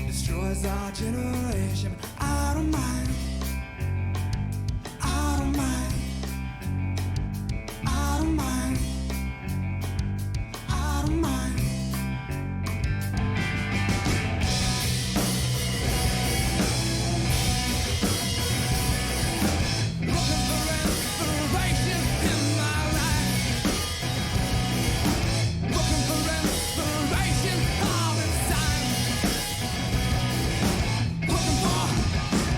Destroys our generation. I don't mind. I don't mind. I don't mind. I don't mind. Looking for inspiration in my life. Looking for inspiration all the time.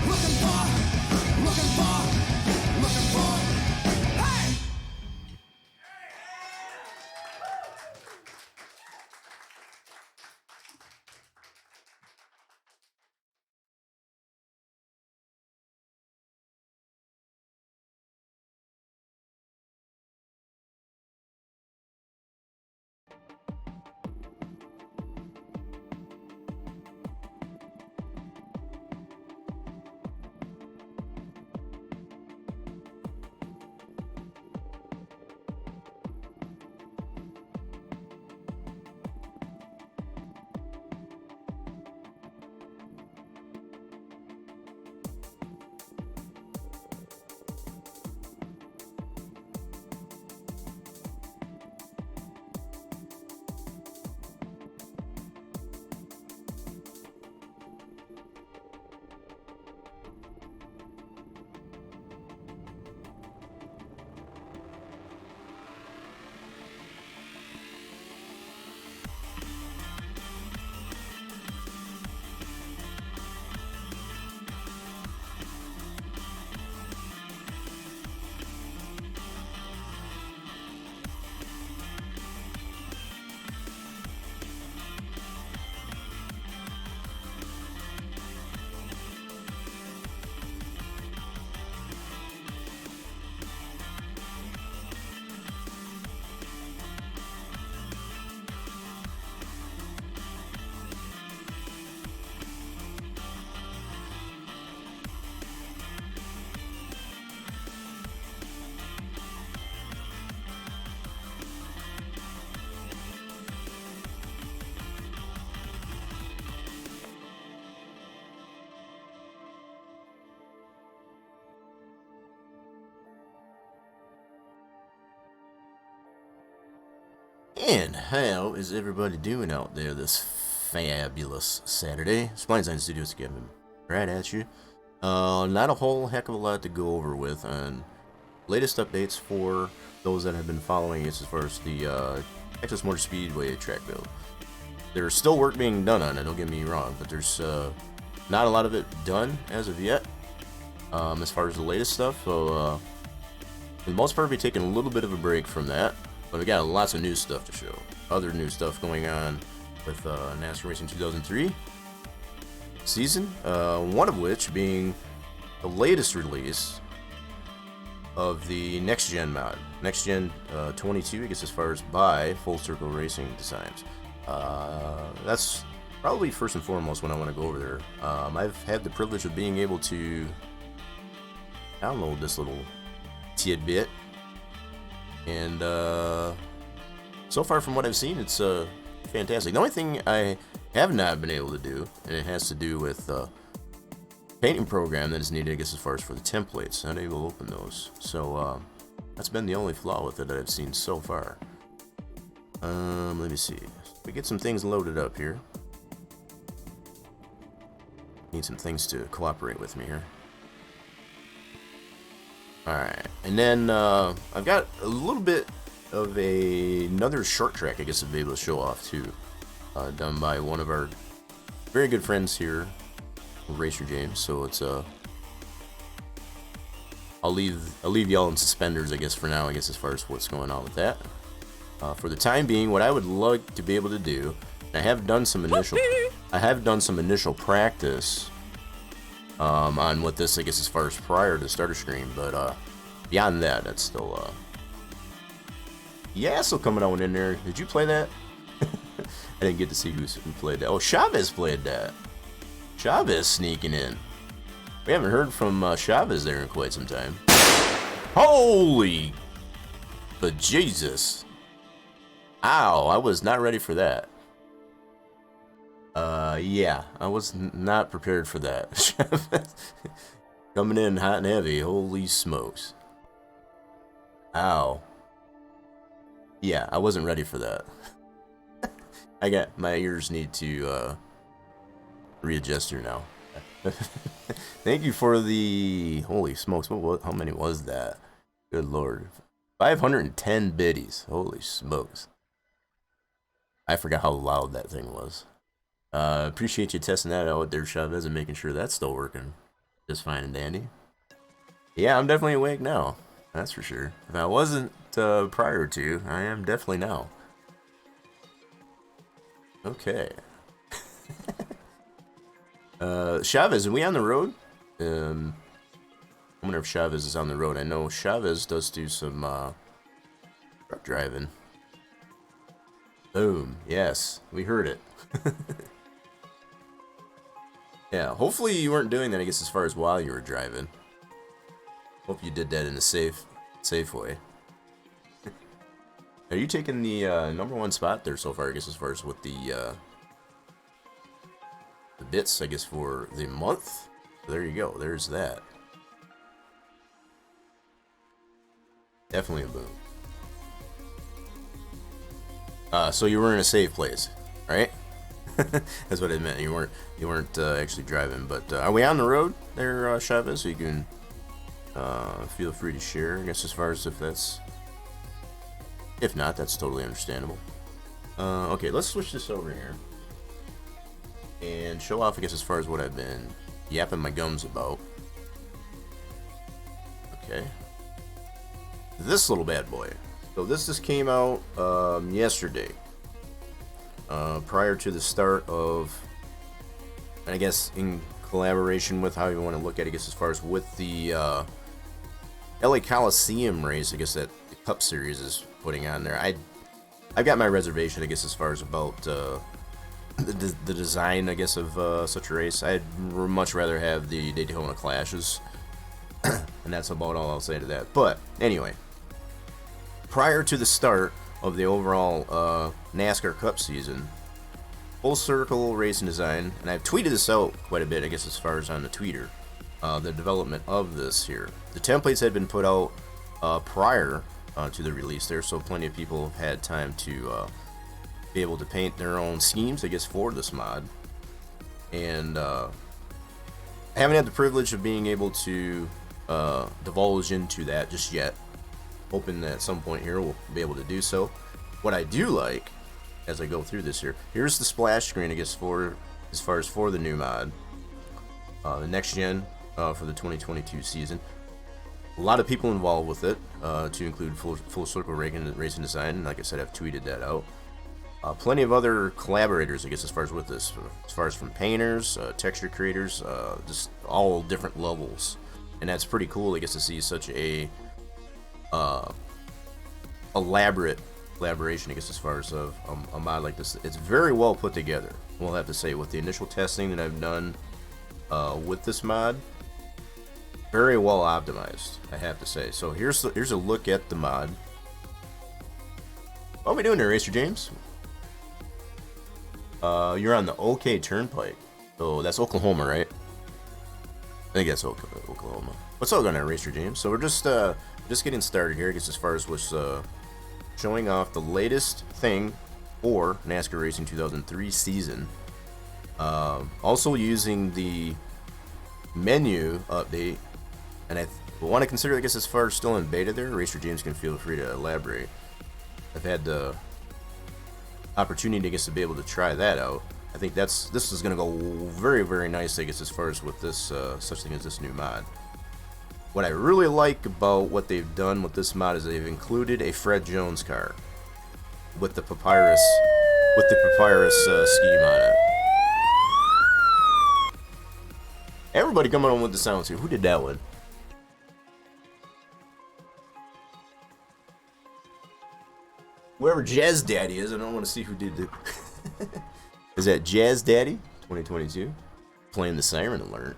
Looking for And how is everybody doing out there this fabulous Saturday? Spline Design Studios coming right at you. Not a whole heck of a lot to go over with on latest updates for those that have been following us as far as the Texas Motor Speedway track build. There's still work being done on it, don't get me wrong, but there's not a lot of it done as of yet as far as the latest stuff. So for the most part, we're taking a little bit of a break from that. But we got lots of new stuff to show. Other new stuff going on with NASCAR Racing 2003 season. One of which being the latest release of the Next Gen mod. Next Gen 22, I guess, as far as by Full Circle Racing Designs. That's probably first and foremost when I want to go over there. I've had the privilege of being able to download this little tidbit. And so far from what I've seen, it's fantastic. The only thing I have not been able to do, and it has to do with painting program that is needed, I guess, as far as for the templates. Not able to open those. So that's been the only flaw with it that I've seen so far. Let me see. We get some things loaded up here. Need some things to cooperate with me here. Alright, and then I've got a little bit of another short track, I guess, to be able to show off too, done by one of our very good friends here, Racer James. So it's I'll leave y'all in suspenders, I guess, for now, I guess, as far as what's going on with that. For the time being, what I would like to be able to do, and I have done some initial practice on what this, I guess, as far as prior to the starter screen, but beyond that, that's still yeah, still coming on in there. Did you play that? I didn't get to see who played that. Oh, Chavez played that. Chavez sneaking in. We haven't heard from Chavez there in quite some time. Holy bejesus. Ow, I was not ready for that. Yeah, I was not prepared for that. Coming in hot and heavy, holy smokes. Ow. Yeah, I wasn't ready for that. I got, my ears need to, readjust here now. Thank you for the, holy smokes, how many was that? Good lord. 510 biddies, holy smokes. I forgot how loud that thing was. Appreciate you testing that out there, Chavez, and making sure that's still working just fine and dandy. Yeah, I'm definitely awake now. That's for sure. If I wasn't prior to, I am definitely now. Okay. Chavez, are we on the road? I wonder if Chavez is on the road. I know Chavez does do some truck driving. Boom. Yes, we heard it. Yeah, hopefully you weren't doing that, I guess, as far as while you were driving. Hope you did that in a safe way. Are you taking the #1 spot there so far, I guess, as far as with the bits, I guess, for the month? There you go, there's that. Definitely a boom. So you were in a safe place, right? That's what I meant. You weren't actually driving, but are we on the road there, Chavez? So you can feel free to share, I guess, as far as if not, that's totally understandable. Okay, let's switch this over here and show off, I guess, as far as what I've been yapping my gums about. Okay, this little bad boy. So this just came out yesterday. Prior to the start of, I guess, in collaboration with how you want to look at it, I guess, as far as with the LA Coliseum race, I guess, that the Cup Series is putting on there. I've got my reservation, I guess, as far as about the design, I guess, of such a race. I'd much rather have the Daytona Clashes, and that's about all I'll say to that. But anyway, prior to the start of the overall NASCAR Cup season, Full Circle Racing Design, and I've tweeted this out quite a bit, I guess, as far as on the tweeter, the development of this here. The templates had been put out prior to the release there, so plenty of people have had time to be able to paint their own schemes, I guess, for this mod. And I haven't had the privilege of being able to divulge into that just yet. Hoping that at some point here we'll be able to do so. What I do like, as I go through this here, here's the splash screen, I guess, for as far as for the new mod, the next gen for the 2022 season. A lot of people involved with it, to include Full Circle Racing Design. Like I said, I've tweeted that out. Plenty of other collaborators, I guess, as far as with this, as far as from painters, texture creators, just all different levels, and that's pretty cool, I guess, to see such a elaborate collaboration, I guess, as far as a mod like this. It's very well put together, we'll have to say, with the initial testing that I've done with this mod. Very well optimized, I have to say. So here's a look at the mod. What are we doing there, Racer James? You're on the OK Turnpike. So that's Oklahoma, right? I think that's Oklahoma. What's all going on, Racer James? So we're just getting started here, I guess, as far as what's showing off the latest thing for NASCAR Racing 2003 season. Also using the menu update, and I want to consider, I guess, as far as still in beta there, Racer James can feel free to elaborate. I've had the opportunity, I guess, to be able to try that out. I think this is going to go very, very nice, I guess, as far as with this such thing as this new mod. What I really like about what they've done with this mod is they've included a Fred Jones car with the papyrus scheme on it. Everybody coming on with the sounds here. Who did that one? Whoever Jazz Daddy is, I don't want to see who did it. Is that Jazz Daddy 2022 playing the siren alert?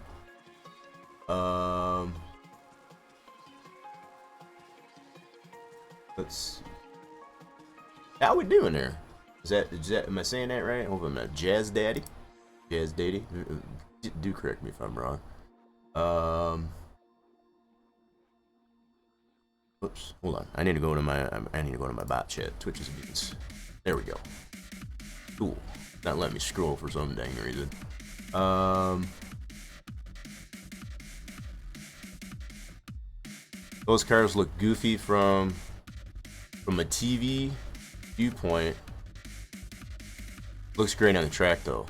Let's see. How we doing there? Is that am I saying that right? I hope I'm not. Jazz Daddy? Jazz Daddy? Do correct me if I'm wrong. Oops, hold on. I need to go to my bot chat. Twitch's mutants. There we go. Cool. Not letting me scroll for some dang reason. Those cars look goofy from a TV viewpoint. Looks great on the track though.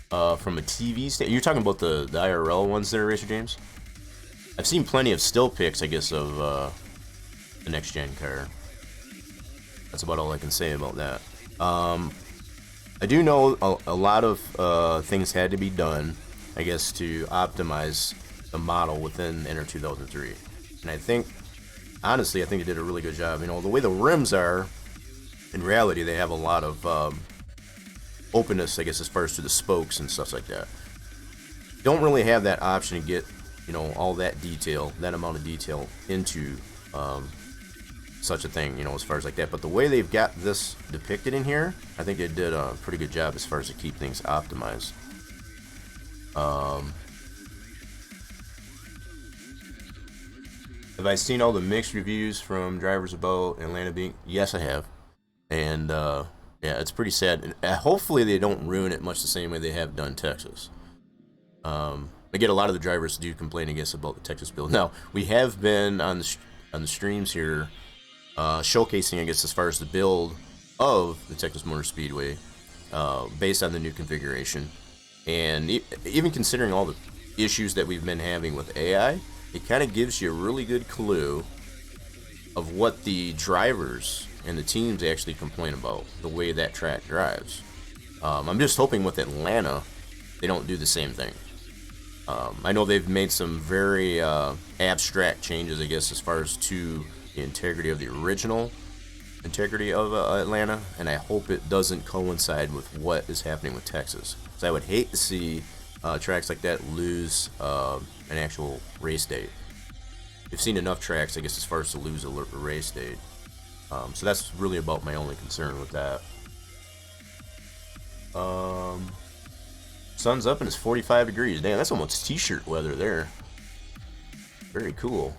From a TV stand, you're talking about the IRL ones there, Racer James? I've seen plenty of still pics, I guess, of the next gen car. That's about all I can say about that. I do know a lot of things had to be done, I guess, to optimize the model within Enter 2003. And I think, honestly, I think they did a really good job. You know, the way the rims are, in reality, they have a lot of openness, I guess, as far as to the spokes and stuff like that. Don't really have that option to get, you know, all that detail, that amount of detail into such a thing, you know, as far as like that. But the way they've got this depicted in here, I think they did a pretty good job as far as to keep things optimized. Have I seen all the mixed reviews from drivers about Atlanta being? Yes, I have. And yeah, it's pretty sad. Hopefully they don't ruin it much the same way they have done Texas. I get a lot of the drivers do complain, I guess, about the Texas build. Now, we have been on the streams here showcasing, I guess, as far as the build of the Texas Motor Speedway based on the new configuration. And even considering all the issues that we've been having with AI, it kind of gives you a really good clue of what the drivers and the teams actually complain about, the way that track drives. I'm just hoping with Atlanta they don't do the same thing. I know they've made some very abstract changes, I guess, as far as to the integrity of the original integrity of Atlanta, and I hope it doesn't coincide with what is happening with Texas. So I would hate to see tracks like that lose an actual race date. We've seen enough tracks, I guess, as far as to lose a race date. So that's really about my only concern with that. Sun's up and it's 45 degrees. Damn, that's almost t-shirt weather there. Very cool.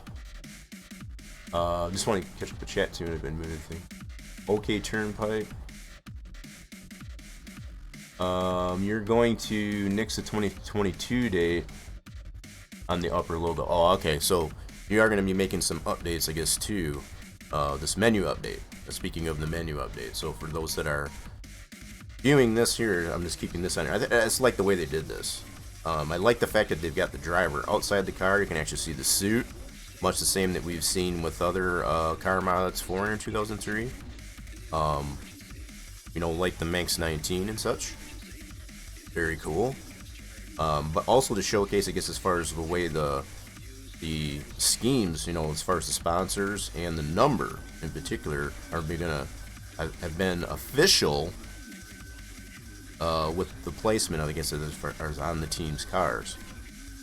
Just want to catch up the chat too, and I've been moving things. Okay, Turnpike. You're going to nix the 2022 date on the upper logo. Oh, okay. So you are going to be making some updates, I guess, to this menu update. Speaking of the menu update, so for those that are viewing this here, I'm just keeping this on here. I like the way they did this. I like the fact that they've got the driver outside the car. You can actually see the suit, much the same that we've seen with other car mods for in 2003. You know, like the Manx 19 and such. Very cool. But also to showcase, I guess, as far as the way the schemes, you know, as far as the sponsors and the number in particular are have been official with the placement, I guess, as far as on the team's cars,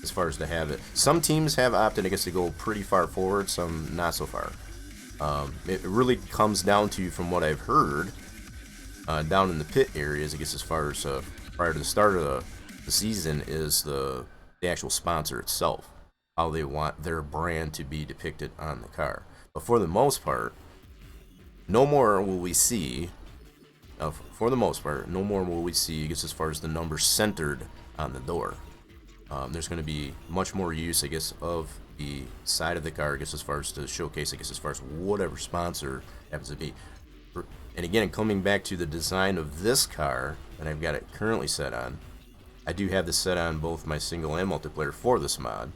as far as to have it. Some teams have opted, I guess, to go pretty far forward, some not so far. It really comes down to, from what I've heard, down in the pit areas, I guess, as far as prior to the start of the season, is the actual sponsor itself, how they want their brand to be depicted on the car. But for the most part, no more will we see, for the most part, no more will we see, I guess, as far as the number centered on the door. There's going to be much more use, I guess, of the side of the car, I guess, as far as to showcase, I guess, as far as whatever sponsor happens to be. And again, coming back to the design of this car that I've got it currently set on, I do have this set on both my single and multiplayer for this mod.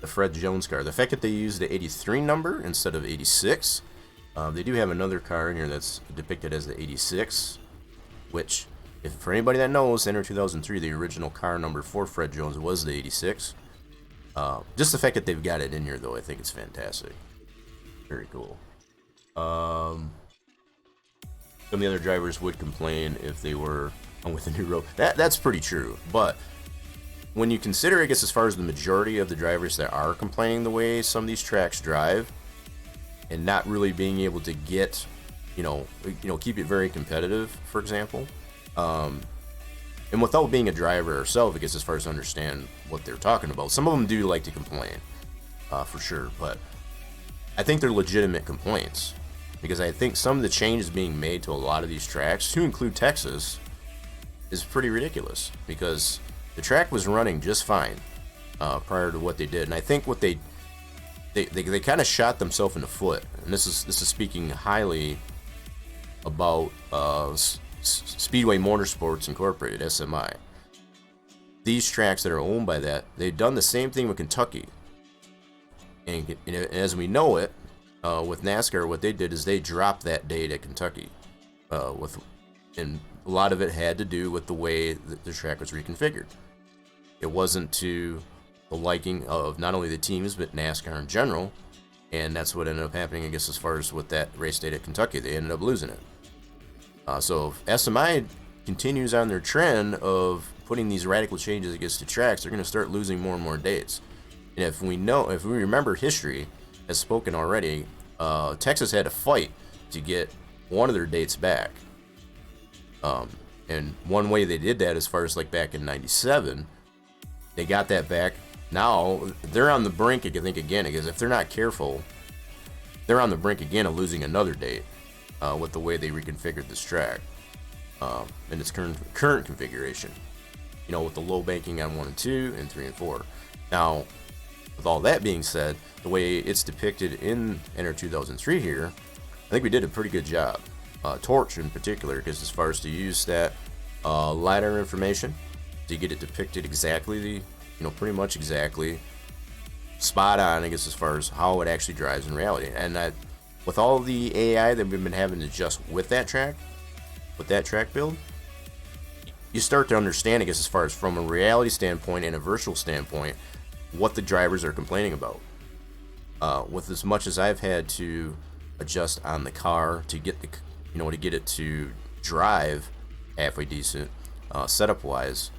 The Fred Jones car. The fact that they used the 83 number instead of 86, they do have another car in here that's depicted as the 86, which, if for anybody that knows, in 2003, the original car number for Fred Jones was the 86. Just the fact that they've got it in here, though, I think it's fantastic. Very cool. Some of the other drivers would complain if they were on with a new road. That's pretty true, but when you consider, I guess, as far as the majority of the drivers that are complaining the way some of these tracks drive, and not really being able to get, keep it very competitive, for example, and without being a driver ourselves, I guess, as far as understand what they're talking about, some of them do like to complain, for sure, but I think they're legitimate complaints, because I think some of the changes being made to a lot of these tracks, to include Texas, is pretty ridiculous, because the track was running just fine prior to what they did, and I think what they kind of shot themselves in the foot. And this is speaking highly about Speedway Motorsports Incorporated, SMI. These tracks that are owned by that, they've done the same thing with Kentucky, and as we know it, with NASCAR, what they did is they dropped that date at Kentucky, and a lot of it had to do with the way that the track was reconfigured. It wasn't to the liking of not only the teams, but NASCAR in general, and that's what ended up happening, I guess, as far as with that race date at Kentucky. They ended up losing it. So if SMI continues on their trend of putting these radical changes against the tracks, they're going to start losing more and more dates. And if we remember history, as spoken already, Texas had to fight to get one of their dates back. And one way they did that, as far as like back in '97, they got that back. Now they're on the brink, I think, again, because if they're not careful, they're on the brink again of losing another date with the way they reconfigured this track in its current configuration. With the low banking on 1 and 2 and 3 and 4. Now, with all that being said, the way it's depicted in Enter 2003 here, I think we did a pretty good job. Torch in particular, because as far as to use that LiDAR information to get it depicted exactly, pretty much exactly spot on, I guess, as far as how it actually drives in reality. And that, with all the AI that we've been having to adjust with that track build, you start to understand, I guess, as far as from a reality standpoint and a virtual standpoint, what the drivers are complaining about. With as much as I've had to adjust on the car to get to get it to drive halfway decent, setup wise,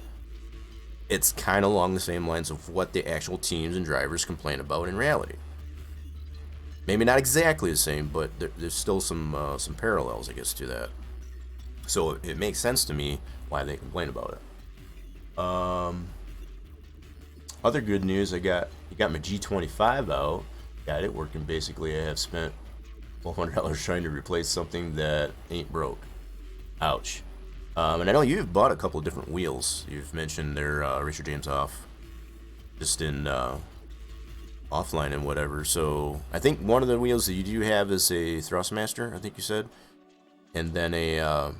it's kind of along the same lines of what the actual teams and drivers complain about in reality. Maybe not exactly the same, but there's still some parallels, I guess, to that. So it makes sense to me why they complain about it. Other good news, you got my G25 out. got it working. Basically, I have spent $1,200 trying to replace something that ain't broke. Ouch. And I know you've bought a couple of different wheels. You've mentioned they're Richard James off, just in offline and whatever. So I think one of the wheels that you do have is a Thrustmaster, I think you said, and then a.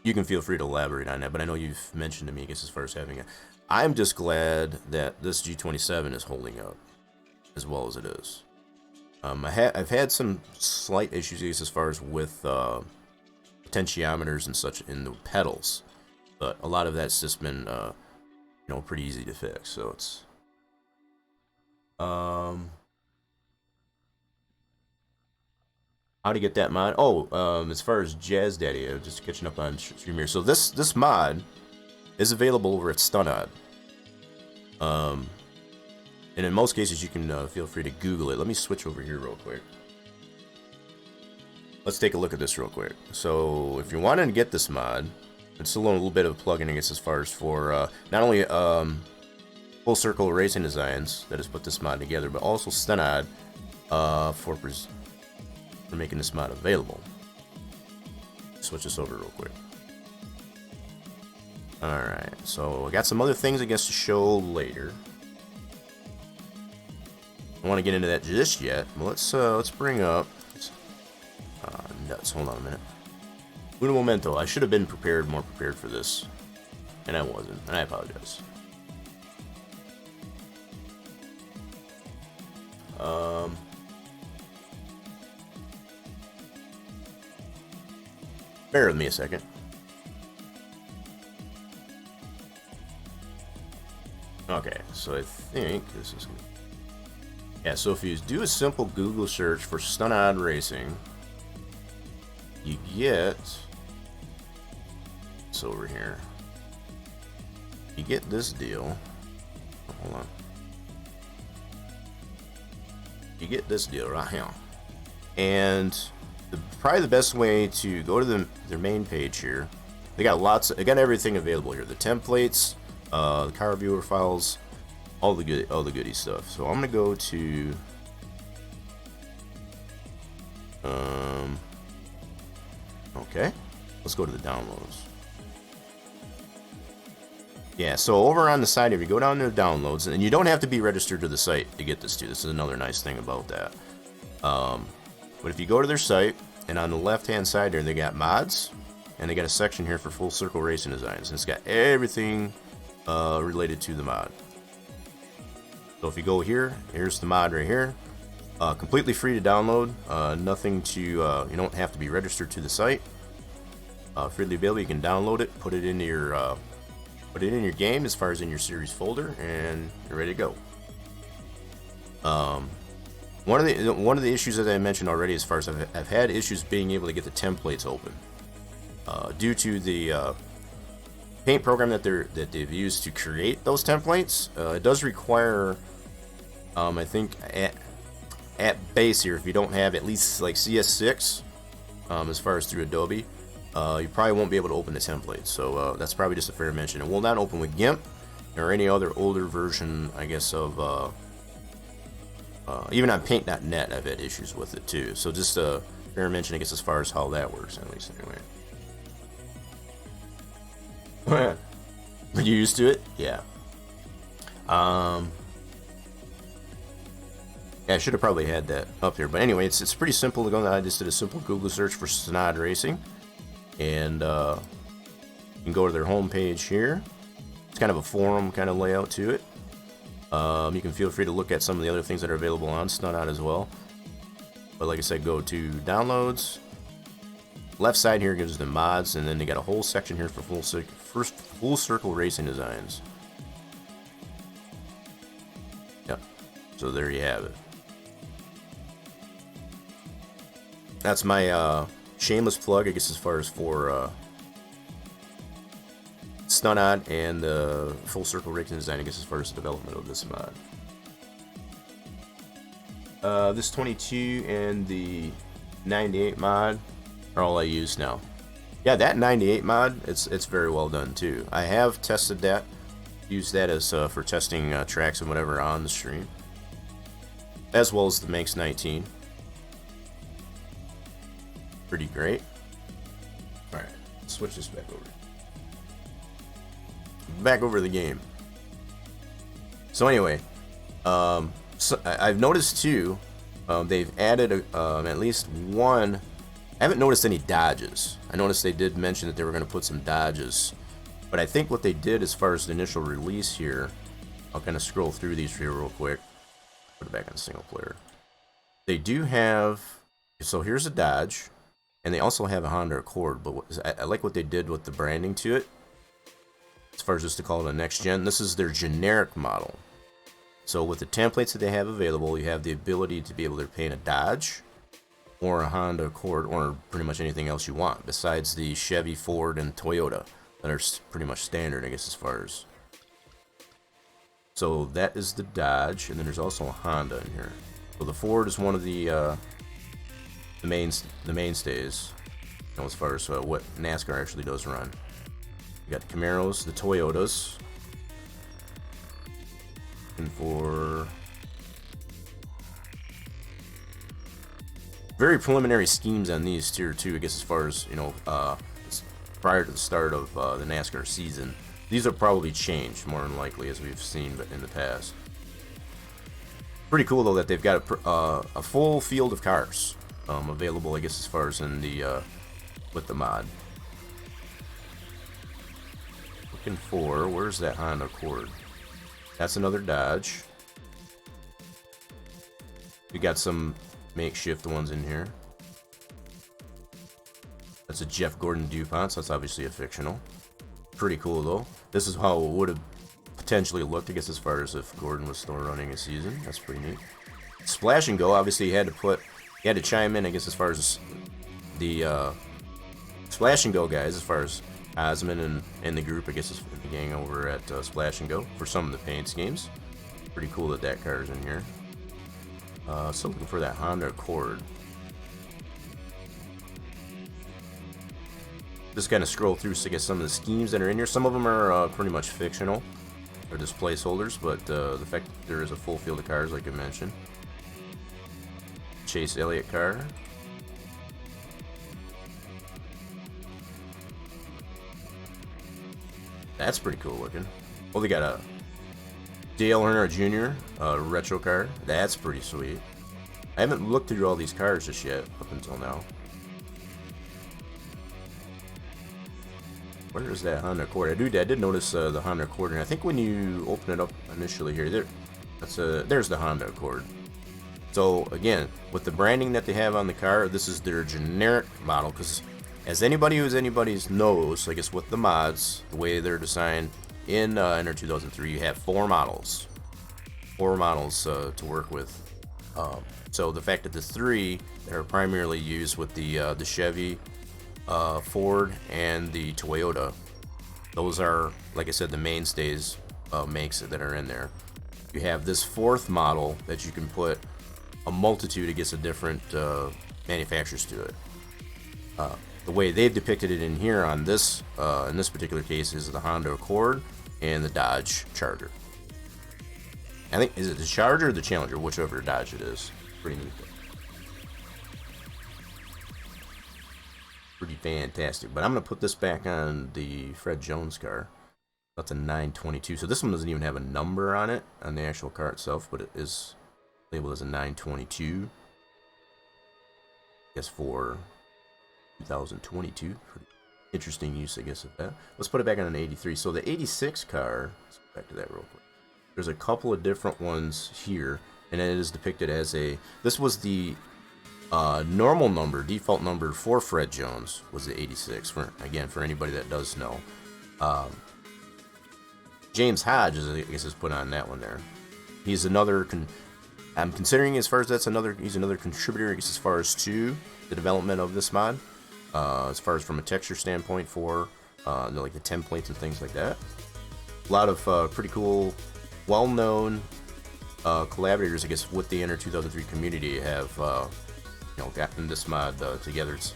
You can feel free to elaborate on that, but I know you've mentioned to me, I guess, as far as having a. I'm just glad that this G27 is holding up as well as it is. I've had some slight issues as far as with potentiometers and such in the pedals, but a lot of that's just been pretty easy to fix. So it's how to get that mod? Oh, as far as Jazz Daddy, just catching up on stream here. So this mod is available over at Stunod. And in most cases, you can feel free to Google it. Let me switch over here real quick. Let's take a look at this real quick. So if you're wanting to get this mod, it's a little bit of a plugin, I guess, as far as for not only Full Circle Racing Designs that has put this mod together, but also Stunod for making this mod available. Switch this over real quick. Alright, so I got some other things, I guess, to show later. I don't want to get into that just yet. But let's bring up nuts. Hold on a minute. Un momento. I should have been more prepared for this, and I wasn't, and I apologize. Bear with me a second. Okay, so I think this is good. Yeah, so if you do a simple Google search for Stunod Racing, you get it's over here. You get this deal. Hold on. You get this deal right here, and probably the best way to go to their main page here. They got everything available here. The templates, the car viewer files, all the goody stuff. So I'm gonna go to okay, let's go to the downloads. Yeah, so over on the side, if you go down to the downloads, and you don't have to be registered to the site to get this too. This is another nice thing about that. But if you go to their site, and on the left-hand side there, they got mods, and they got a section here for Full Circle Racing Designs, and it's got everything related to the mod. So if you go here, here's the mod right here. Completely free to download. Nothing to you don't have to be registered to the site. Freely available. You can download it, put it in your game as far as in your series folder, and you're ready to go. One of the issues that I mentioned already, as far as I've had issues being able to get the templates open due to the paint program that they've used to create those templates. It does require, I think at base here, if you don't have at least like CS6, as far as through Adobe, you probably won't be able to open the templates. So that's probably just a fair mention. It will not open with GIMP or any other older version, I guess, of even on Paint.net, I've had issues with it too. So just a fair mention, I guess, as far as how that works, at least anyway. Are you used to it? Yeah. Yeah, I should have probably had that up there. But anyway, it's pretty simple to go. I just did a simple Google search for Stunod Racing. And you can go to their home page here. It's kind of a forum kind of layout to it. You can feel free to look at some of the other things that are available on Stunod as well. But like I said, go to downloads. Left side here gives the mods, and then they got a whole section here for Full Circle Racing Designs. Yep. So there you have it. That's my shameless plug, I guess, as far as for Stunod and the Full Circle Racing Design, I guess, as far as the development of this mod. This 22 and the 98 mod are all I use now. Yeah, that 98 mod, it's very well done too. I have tested that, used that as for testing tracks and whatever on the stream. as well as the Manx 19. Pretty great. Alright, switch this back over. Back over the game. So anyway, so I've noticed too, they've added at least one. I haven't noticed any dodges. I noticed they did mention that they were going to put some dodges, but I think what they did as far as the initial release here, I'll kind of scroll through these here real quick. Put it back on single player. They do have, so here's a dodge, and they also have a Honda Accord, but I like what they did with the branding to it. As far as just to call it a next gen, this is their generic model. So with the templates that they have available, you have the ability to be able to paint a Dodge or a Honda Accord or pretty much anything else you want besides the Chevy, Ford, and Toyota that are pretty much standard, I guess, as far as. So that is the Dodge, and then there's also a Honda in here. So the Ford is one of the mainstays, you know, as far as what NASCAR actually does run. You got the Camaros, the Toyotas, and for very preliminary schemes on these tier 2, I guess, as far as, you know, prior to the start of the NASCAR season. These will probably change more than likely, as we've seen in the past. Pretty cool though that they've got a full field of cars available, I guess, as far as in the with the mod. Looking for, where's that Honda Accord? That's another Dodge. We got some makeshift ones in here. That's a Jeff Gordon DuPont, so that's obviously a fictional. Pretty cool though. This is how it would have potentially looked, I guess, as far as if Gordon was still running a season. That's pretty neat. Splash and Go, obviously he had to chime in, I guess, as far as the Splash and Go guys, as far as Osman and the group, I guess, is the gang over at Splash and Go for some of the paint schemes. Pretty cool that that car is in here. Still looking for that Honda Accord. Just kind of scroll through to get some of the schemes that are in here. Some of them are pretty much fictional. They're just placeholders, but the fact that there is a full field of cars, like I mentioned. Chase Elliott car. That's pretty cool looking. Well, they got a Dale Earnhardt Jr. Retro car. That's pretty sweet. I haven't looked through all these cars just yet up until now. Where is that Honda Accord? I did notice the Honda Accord, and I think when you open it up initially here, there's the Honda Accord. So again, with the branding that they have on the car, this is their generic model, because as anybody who's anybody's knows, I guess with the mods, the way they're designed in Enter 2003, you have four models to work with. So the fact that the three that are primarily used with the Chevy, Ford, and the Toyota, those are, like I said, the mainstays makes that are in there. You have this fourth model that you can put a multitude, I guess, of different manufacturers to it. The way they've depicted it in here on this, in this particular case, is the Honda Accord and the Dodge Charger. I think, is it the Charger or the Challenger? Whichever Dodge it is. Pretty neat. Pretty fantastic. But I'm going to put this back on the Fred Jones car. That's a 922. So this one doesn't even have a number on it, on the actual car itself, but it is labeled as a 922. I guess for 2022. Pretty interesting use, I guess, of that. Let's put it back on an 83. So the 86 car, let's go back to that real quick. There's a couple of different ones here, and it is depicted as a, this was the normal number, default number for Fred Jones was the 86, for anybody that does know. James Hodge, I guess, is put on that one there. He's another, I'm considering, as far as he's another contributor, I guess, as far as to the development of this mod. As far as from a texture standpoint for like the templates and things like that. A lot of pretty cool, well-known collaborators, I guess, with the Enter 2003 community have gotten this mod together. It's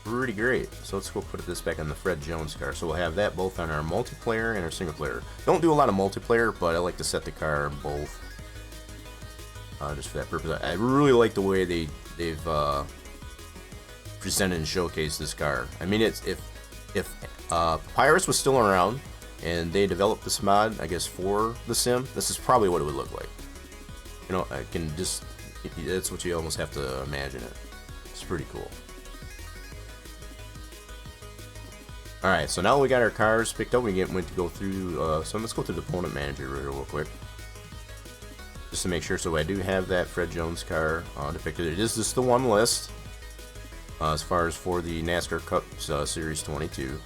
pretty great. So let's go put this back on the Fred Jones car. So we'll have that both on our multiplayer and our single player. Don't do a lot of multiplayer, but I like to set the car both just for that purpose. I really like the way they've presented and showcased this car. I mean, it's if Papyrus was still around and they developed this mod, I guess, for the sim, this is probably what it would look like. You know, I can just, that's what you almost have to imagine it. It's pretty cool. Alright, so now we got our cars picked up, we went to go through, so let's go through the opponent manager real quick. Just to make sure, so I do have that Fred Jones car depicted. It is just the one list, as far as for the NASCAR Cup Series 22.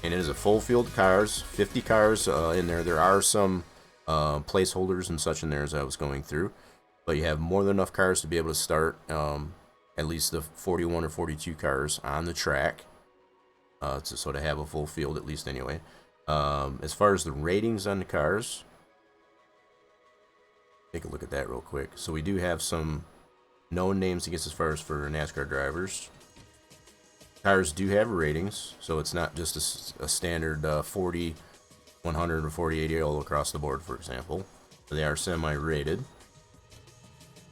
And it is a full field of cars, 50 cars in there. There are some placeholders and such in there as I was going through. But you have more than enough cars to be able to start at least the 41 or 42 cars on the track. To sort of have a full field at least anyway. As far as the ratings on the cars, take a look at that real quick. So we do have some known names, I guess, as far as for NASCAR drivers. Cars do have ratings, so it's not just a standard 40, 100, or 40, 80 all across the board, for example. They are semi-rated.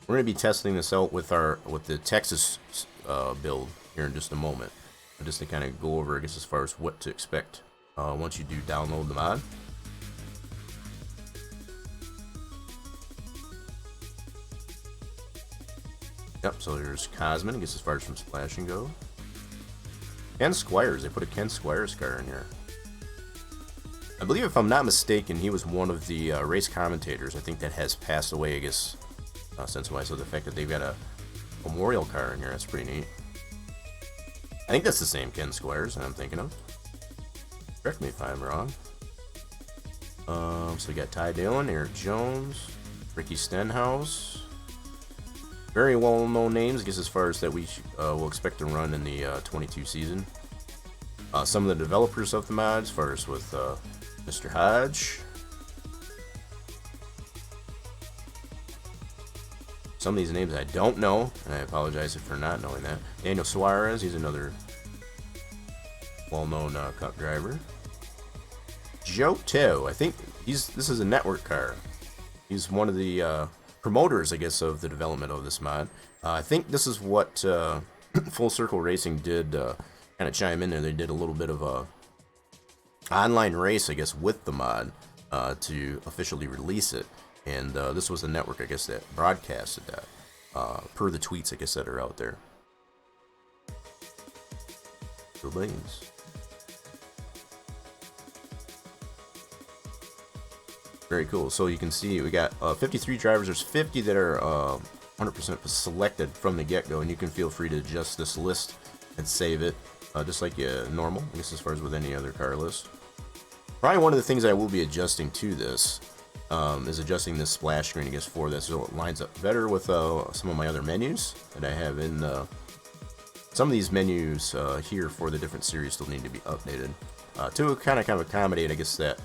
We're going to be testing this out with the Texas build here in just a moment. Just to kind of go over, I guess, as far as what to expect once you do download the mod. Yep, so there's Cosman, I guess, as far as from Splash and Go. Ken Squires, they put a Ken Squires car in here. I believe, if I'm not mistaken, he was one of the race commentators. I think that has passed away, I guess, since why. So the fact that they've got a memorial car in here, that's pretty neat. I think that's the same Ken Squires that I'm thinking of. Correct me if I'm wrong. So we got Ty Dillon, Eric Jones, Ricky Stenhouse. Very well-known names, I guess, as far as that we will expect to run in the 22 season. Some of the developers of the mods, first with Mr. Hodge. Some of these names I don't know, and I apologize for not knowing that. Daniel Suarez, he's another well-known cup driver. Joe Toe, I think this is a network car. He's one of the promoters, I guess, of the development of this mod. I think this is what Full Circle Racing did kind of chime in there. They did a little bit of a online race, I guess, with the mod to officially release it. And this was the network, I guess, that broadcasted that, per the tweets, I guess, that are out there. The lanes. Very cool. So you can see we got 53 drivers. There's 50 that are 100% selected from the get-go, and you can feel free to adjust this list and save it, just like normal, I guess, as far as with any other car list. Probably one of the things I will be adjusting to this is adjusting this splash screen, I guess, for this, so it lines up better with some of my other menus that I have in. Some of these menus here for the different series still need to be updated to kind of accommodate, I guess, that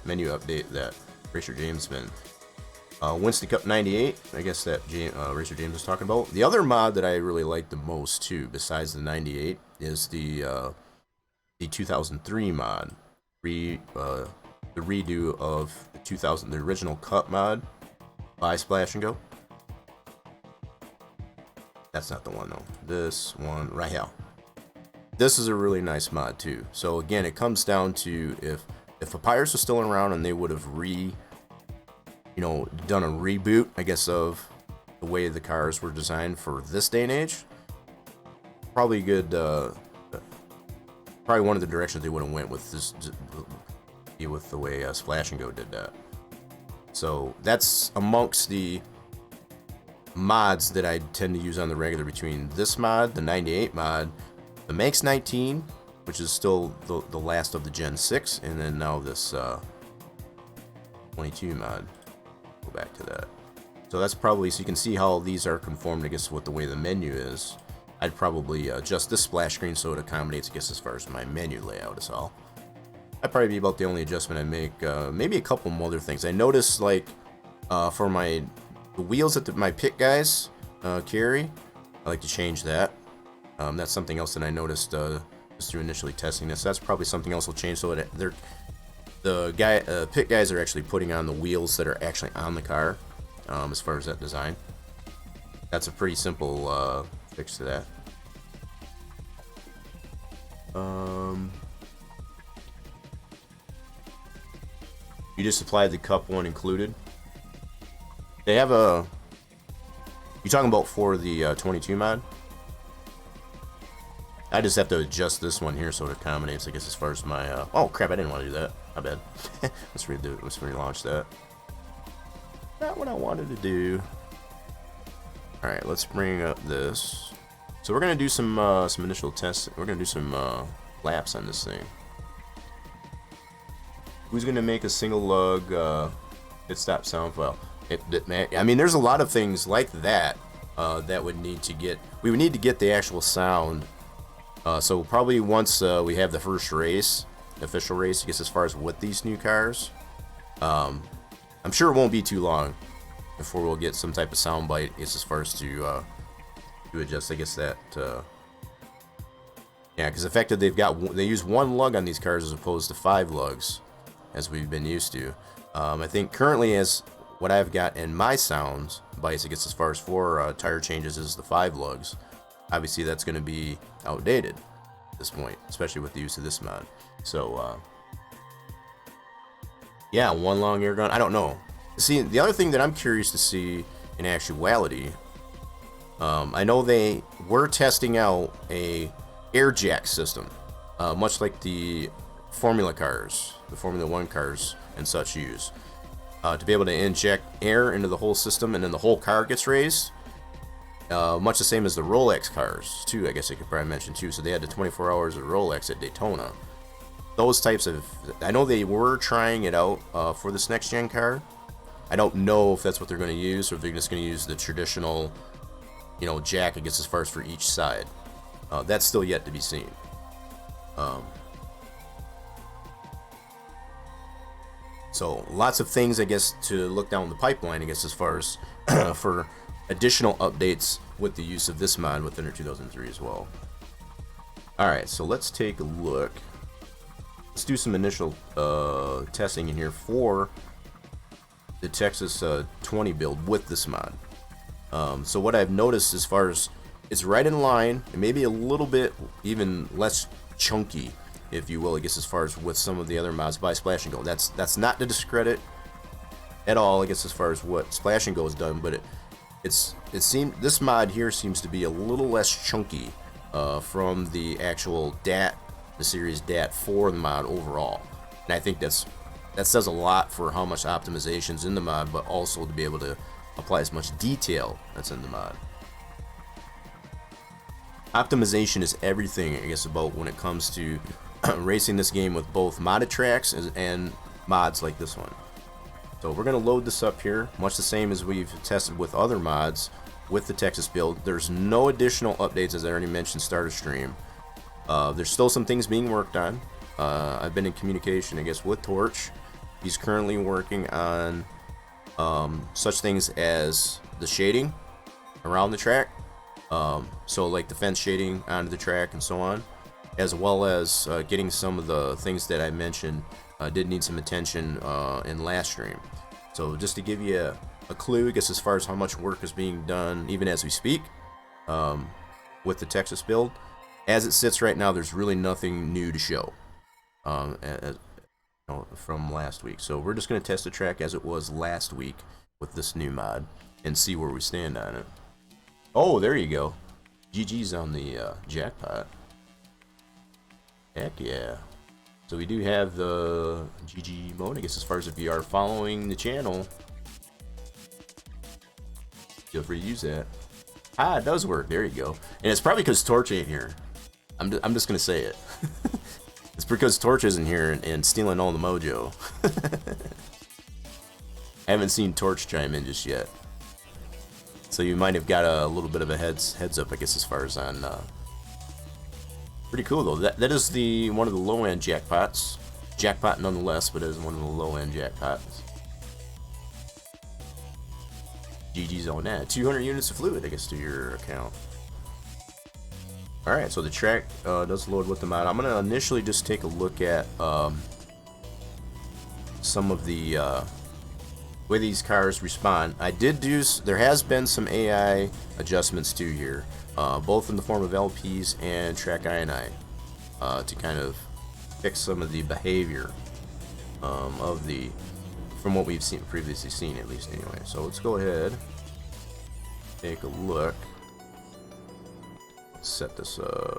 menu update that Racer James been. Winston Cup 98, I guess that Racer James was talking about. The other mod that I really like the most too, besides the 98, is the 2003 mod. The redo of the original Cup mod by Splash and Go. That's not the one though. This one right here. This is a really nice mod too. So again, it comes down to if Papyrus was still around and they would have done a reboot, I guess, of the way the cars were designed for this day and age. Probably good. Probably one of the directions they would have went with this, with the way Splash and Go did that. So that's amongst the mods that I tend to use on the regular, between this mod, the 98 mod, the Manx 19, which is still the last of the Gen 6, and then now this 22 mod. Go back to that. So that's probably, so you can see how these are conformed, I guess, with the way the menu is. I'd probably adjust this splash screen so it accommodates, I guess, as far as my menu layout is all. That'd probably be about the only adjustment I make. Maybe a couple more other things. I noticed, like, for the wheels that my pit guys carry, I like to change that. That's something else that I noticed just through initially testing this. That's probably something else will change, so the pit guys are actually putting on the wheels that are actually on the car. as far as that design. That's a pretty simple fix to that. You just supplied the cup one included. They have a... You talking about for the 22 mod? I just have to adjust this one here so it accommodates, I guess, as far as my... Oh, crap, I didn't want to do that. My bad. Let's redo it. Let's relaunch that. Not what I wanted to do. Alright, let's bring up this. So we're going to do some initial tests. We're going to do some laps on this thing. Who's going to make a single lug hit stop sound file? I mean, there's a lot of things like that that would need to get... We would need to get the actual sound. So probably once we have the first race, official race, I guess, as far as with these new cars, I'm sure it won't be too long before we'll get some type of sound bite, I guess, as far as to adjust, I guess, that... Yeah, because the fact that they use one lug on these cars as opposed to 5 lugs, as we've been used to. I think currently, as what I've got in my sounds bites, I guess, as far as for tire changes, is the 5 lugs. Obviously, that's going to be outdated at this point, especially with the use of this mod. So, yeah, one long air gun. I don't know. See, the other thing that I'm curious to see in actuality, I know they were testing out a air jack system, much like the Formula cars, the Formula 1 cars and such use, to be able to inject air into the whole system and then the whole car gets raised. Much the same as the Rolex cars, too, I guess I could probably mention, too. So they had the 24 hours of Rolex at Daytona. Those types of... I know they were trying it out for this next-gen car. I don't know if that's what they're going to use, or if they're just going to use the traditional, you know, jack, I guess, as far as for each side. That's still yet to be seen. So, lots of things, I guess, to look down the pipeline, I guess, as far as for additional updates with the use of this mod within our 2003 as well. Alright, so let's take a look. Let's do some initial testing in here for the Texas 20 build with this mod. So what I've noticed as far as it's right in line, and maybe a little bit even less chunky, if you will, I guess, as far as with some of the other mods by Splash and Go. That's not to discredit at all, I guess, as far as what Splash and Go has done, but it seems this mod here seems to be a little less chunky from the actual DAT, the series DAT 4 mod overall, and I think that says a lot for how much optimization's in the mod, but also to be able to apply as much detail that's in the mod. Optimization is everything, I guess, about when it comes to racing this game with both modded tracks and mods like this one. So we're going to load this up here, much the same as we've tested with other mods with the Texas build. There's no additional updates, as I already mentioned, starter stream. There's still some things being worked on. I've been in communication, I guess, with Torch. He's currently working on such things as the shading around the track. So like the fence shading onto the track and so on, as well as getting some of the things that I mentioned did need some attention in last stream. So just to give you a clue, I guess, as far as how much work is being done even as we speak with the Texas build, as it sits right now, there's really nothing new to show from last week. So we're just going to test the track as it was last week with this new mod and see where we stand on it. Oh, there you go. GG's on the jackpot. Heck yeah. So we do have the GG mode, I guess, as far as if you are following the channel. Feel free to use that. Ah, it does work. There you go. And it's probably because Torch ain't here. I'm just going to say it. It's because Torch isn't here and stealing all the mojo. I haven't seen Torch chime in just yet. So you might have got a little bit of a heads up, I guess, as far as on... Pretty cool, though. That is one of the low-end jackpots. Jackpot nonetheless, but it is one of the low-end jackpots. GG's on that. 200 units of fluid, I guess, to your account. Alright, so the track does load with the mod. I'm going to initially just take a look at some of the way these cars respond. I did do, there has been some AI adjustments too here, both in the form of LPs and track INI, to kind of fix some of the behavior of the, from what we've previously seen at least anyway. So let's go ahead, take a look. Let's set this up.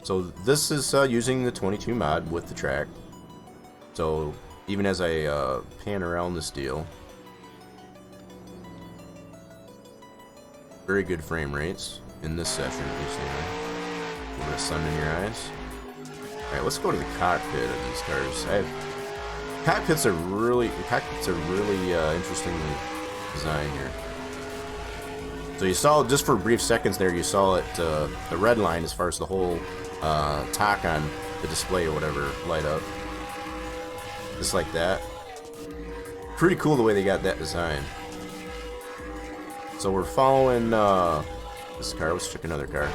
So this is using the 22 mod with the track. So even as I pan around this deal, very good frame rates in this session. A little bit of sun in your eyes. All right, let's go to the cockpit of these cars. Cockpits are really interestingly designed here. So you saw, just for brief seconds there, you saw it, the red line as far as the whole talk on the display or whatever light up. Just like that. Pretty cool the way they got that design. So we're following this car. Let's check another car.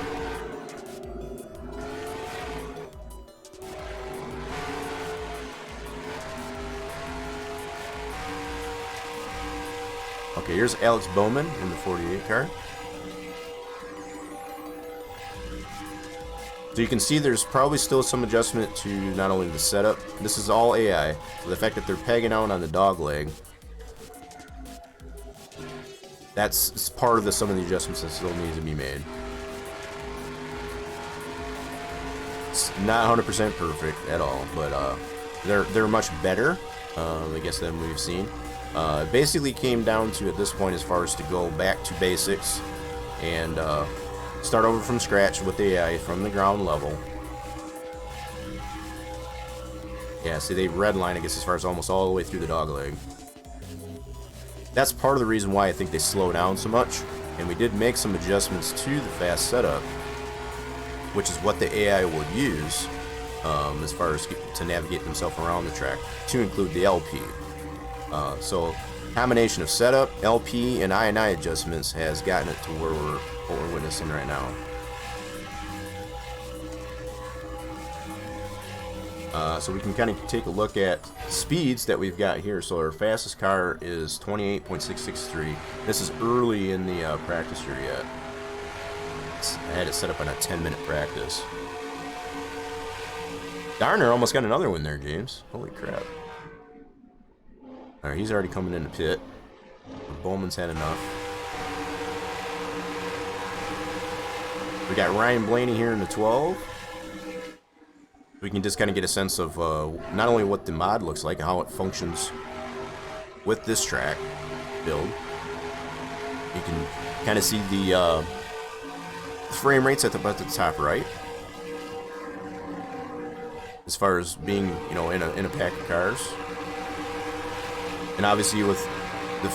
Okay, here's Alex Bowman in the 48 car. So you can see there's probably still some adjustment to not only the setup. This is all AI. So the fact that they're pegging out on the dog leg, that's part of some of the adjustments that still need to be made. It's not 100% perfect at all, but they're much better, I guess, than we've seen. It basically came down to, at this point, as far as to go back to basics and start over from scratch with the AI from the ground level. Yeah, see, they redline, I guess, as far as almost all the way through the dog leg. That's part of the reason why I think they slow down so much. And we did make some adjustments to the fast setup, which is what the AI will use as far as to navigate themselves around the track, to include the LP. So combination of setup, LP, and INI adjustments has gotten it to where what we're witnessing right now. So we can kind of take a look at speeds that we've got here. So our fastest car is 28.663. This is early in the practice here yet. I had it set up on a 10-minute practice. Darner almost got another one there, James. Holy crap. Alright, he's already coming in the pit. Bowman's had enough. We got Ryan Blaney here in the 12. We can just kind of get a sense of not only what the mod looks like and how it functions with this track build. You can kind of see the frame rates at the top right, as far as being, you know, in a pack of cars. And obviously with the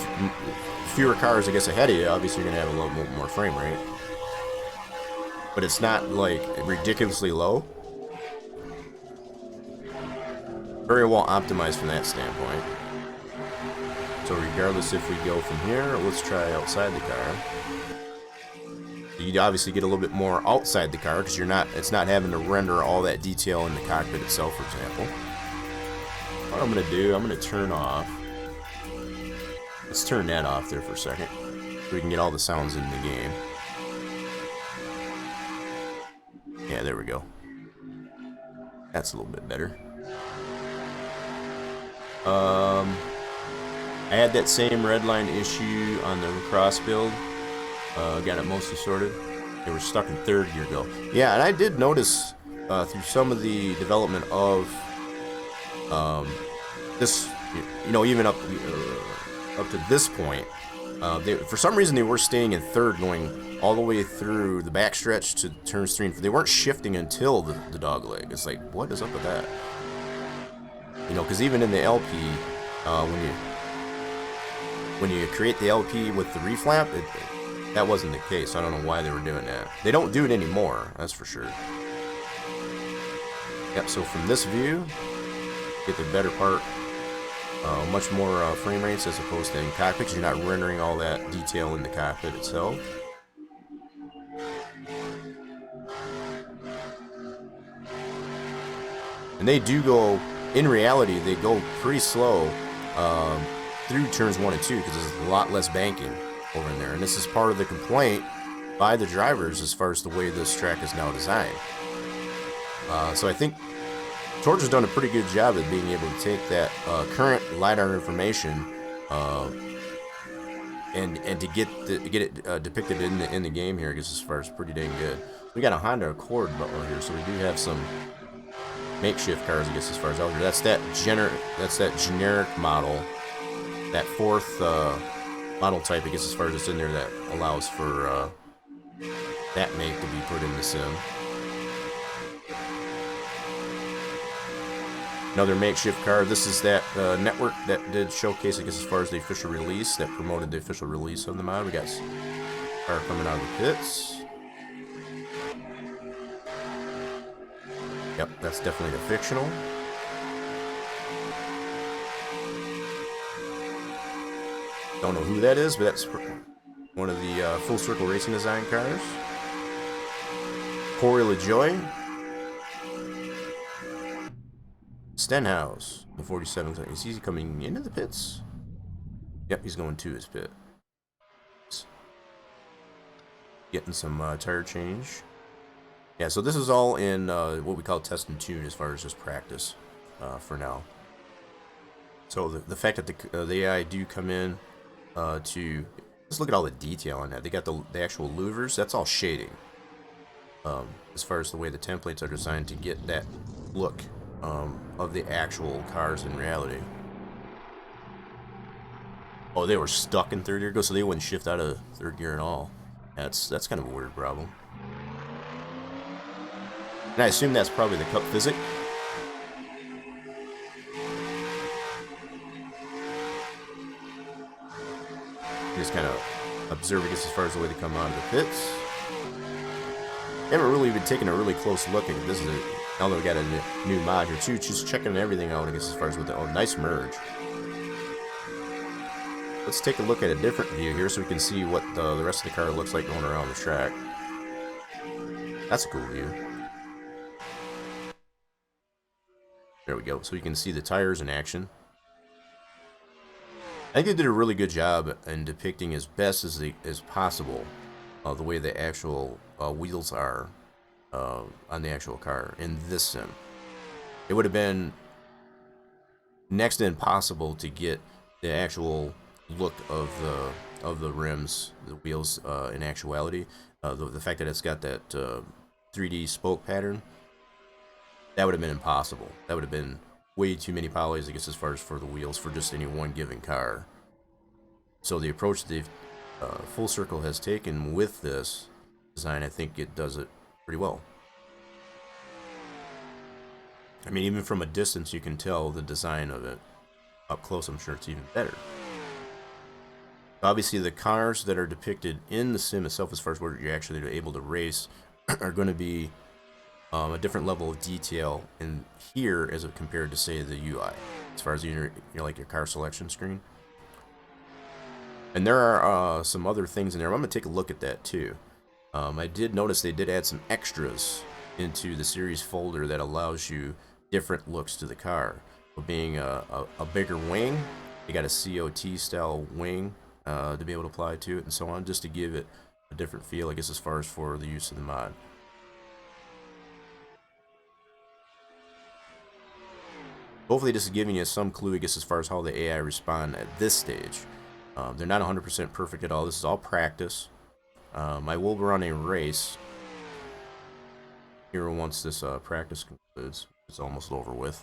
fewer cars, I guess, ahead of you, obviously you're going to have a little more frame rate. But it's not, like, ridiculously low. Very well optimized from that standpoint. So regardless if we go from here, let's try outside the car. You obviously get a little bit more outside the car because it's not having to render all that detail in the cockpit itself, for example. What I'm going to do, I'm going to turn off. Let's turn that off there for a second, so we can get all the sounds in the game. Yeah, there we go. That's a little bit better. I had that same redline issue on the cross build. Got it mostly sorted. They were stuck in third gear go. Yeah, and I did notice through some of the development of this, you know, even up to this point, for some reason they were staying in third, going all the way through the backstretch to turns 3 and 4. They weren't shifting until the dog leg. It's like, what is up with that? You know, because even in the LP, when you create the LP with the reflap, that wasn't the case. I don't know why they were doing that. They don't do it anymore, that's for sure. Yep, so from this view, get the better part, much more frame rates as opposed to in cockpit, because you're not rendering all that detail in the cockpit itself. And they do go in reality, they go pretty slow through turns 1 and 2 because there's a lot less banking over in there. And this is part of the complaint by the drivers as far as the way this track is now designed. So I think Torch has done a pretty good job at being able to take that current LiDAR information and to get it depicted in the game here, I guess, as far as pretty dang good. We got a Honda Accord butler here, so we do have some makeshift cars, I guess, as far as out here. That's that generic model, that fourth model type, I guess, as far as it's in there, that allows for that make to be put in the sim. Another makeshift car. This is that network that did showcase, I guess, as far as the official release, that promoted the official release of the mod. We got a car coming out of the pits. Yep, that's definitely the fictional. Don't know who that is, but that's one of the Full Circle Racing Design cars. Corey LaJoy. Stenhouse, the 47. Is he coming into the pits? Yep, he's going to his pit. Getting some tire change. Yeah, so this is all in what we call test and tune as far as just practice for now. So the fact that the AI do come in to just look at all the detail on that. They got the actual louvers. That's all shading. As far as the way the templates are designed to get that look of the actual cars in reality. Oh, they were stuck in third gear, so they wouldn't shift out of third gear at all. That's kind of a weird problem. And I assume that's probably the cup physic. Just kind of observe, I guess, as far as the way they come out of the pits. I haven't really been taking a really close look at this. Now that we got a new mod here too, just checking everything out, I guess, as far as with the nice merge. Let's take a look at a different view here so we can see what the rest of the car looks like going around the track. That's a cool view. There we go. So you can see the tires in action. I think they did a really good job in depicting as best as possible the way the actual wheels are on the actual car in this sim. It would have been next to impossible to get the actual look of the rims, the wheels in actuality. The fact that it's got that 3D spoke pattern, that would have been impossible. That would have been way too many polys, I guess, as far as for the wheels for just any one given car. So the approach the Full Circle has taken with this design, I think it does it pretty well. I mean, even from a distance, you can tell the design of it. Up close, I'm sure it's even better. Obviously, the cars that are depicted in the sim itself, as far as where you're actually able to race, are going to be a different level of detail in here as compared to, say, the UI, as far as your like your car selection screen. And there are some other things in there. I'm going to take a look at that too. I did notice they did add some extras into the series folder that allows you different looks to the car. Being a bigger wing, you got a COT style wing to be able to apply to it and so on, just to give it a different feel, I guess, as far as for the use of the mod. Hopefully this is giving you some clue, I guess, as far as how the AI respond at this stage. They're not 100% perfect at all. This is all practice. I will run a race here once this practice concludes. It's almost over with.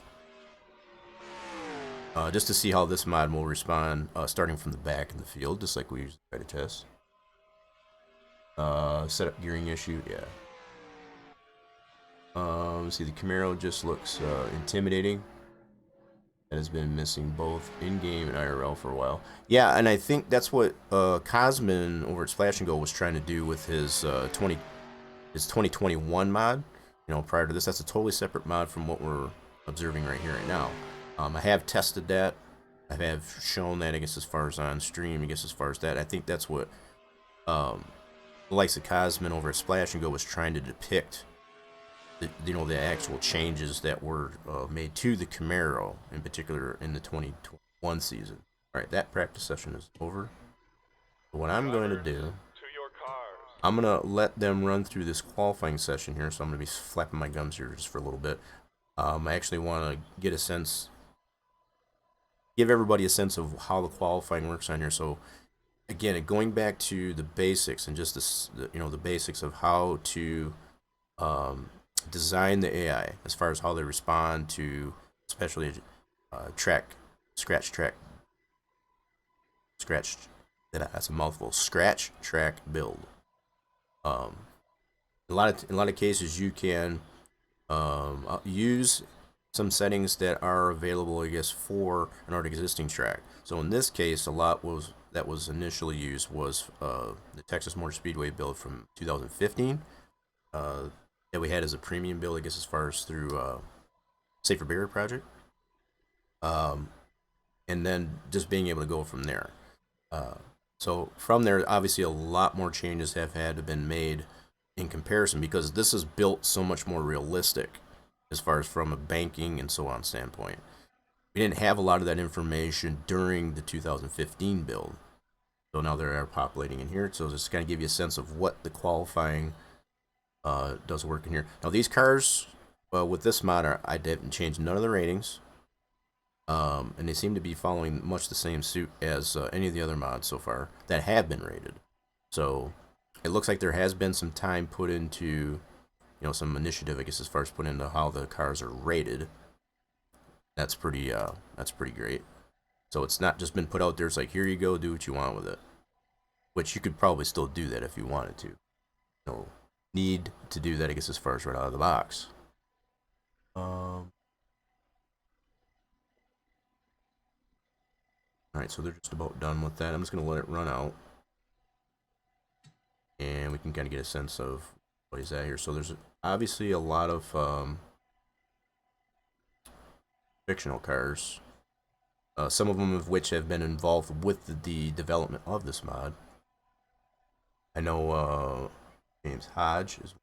Just to see how this mod will respond, starting from the back in the field, just like we usually try to test. Setup gearing issue, yeah. Let's see, the Camaro just looks intimidating. That has been missing both in-game and IRL for a while. Yeah, and I think that's what Cosmin over at Splash and Go was trying to do with his 2021 mod. You know, prior to this, that's a totally separate mod from what we're observing right here, right now. I have tested that. I have shown that, I guess, as far as on stream, I guess, as far as that. I think that's what the likes of Cosmin over at Splash and Go was trying to depict the actual changes that were made to the Camaro, in particular in the 2021 season. All right, that practice session is over. What I'm going to do, I'm going to let them run through this qualifying session here, so I'm going to be flapping my gums here just for a little bit. I actually want to get a sense, give everybody a sense of how the qualifying works on here. So again, going back to the basics and just the basics of how to design the AI as far as how they respond to, especially that's a mouthful. Scratch, track, build. In a lot of cases, you can use some settings that are available, I guess, for an already existing track. So in this case, a lot that was initially used was the Texas Motor Speedway build from 2015 that we had as a premium build, I guess, as far as through Safer Barrier Project, and then just being able to go from there. So from there, obviously, a lot more changes have had to been made in comparison, because this is built so much more realistic as far as from a banking and so on standpoint. We didn't have a lot of that information during the 2015 build, so now they're populating in here. So just kind of give you a sense of what the qualifying does work in here. Now these cars, with this mod, I didn't change none of the ratings, and they seem to be following much the same suit as any of the other mods so far that have been rated. So it looks like there has been some time put into, some initiative, I guess, as far as put into how the cars are rated. That's pretty great. So it's not just been put out there. It's like, here you go, do what you want with it. Which you could probably still do that if you wanted to. No need to do that, I guess, as far as right out of the box. Alright, so they're just about done with that. I'm just going to let it run out, and we can kind of get a sense of what he's at here. So there's obviously a lot of fictional cars, some of them of which have been involved with the development of this mod. I know James Hodge is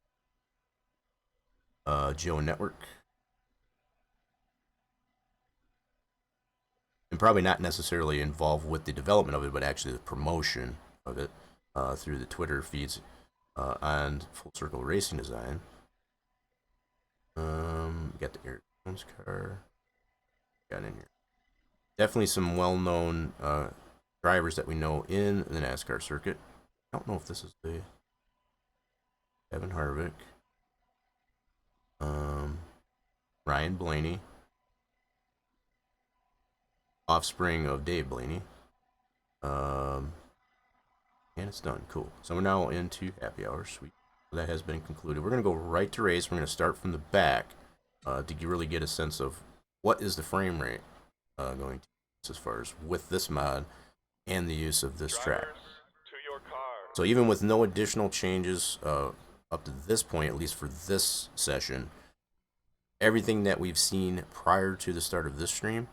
Joe Network, and probably not necessarily involved with the development of it, but actually the promotion of it through the Twitter feeds on Full Circle Racing Design. Got the Eric Jones car. Got in here. Definitely some well-known drivers that we know in the NASCAR circuit. I don't know if this is the Kevin Harvick, Ryan Blaney, offspring of Dave Blaney, and it's done. Cool. So we're now into happy hour. Sweet. That has been concluded. We're going to go right to race. We're going to start from the back to really get a sense of what is the frame rate going to, as far as with this mod and the use of this track. So even with no additional changes up to this point, at least for this session, everything that we've seen prior to the start of this stream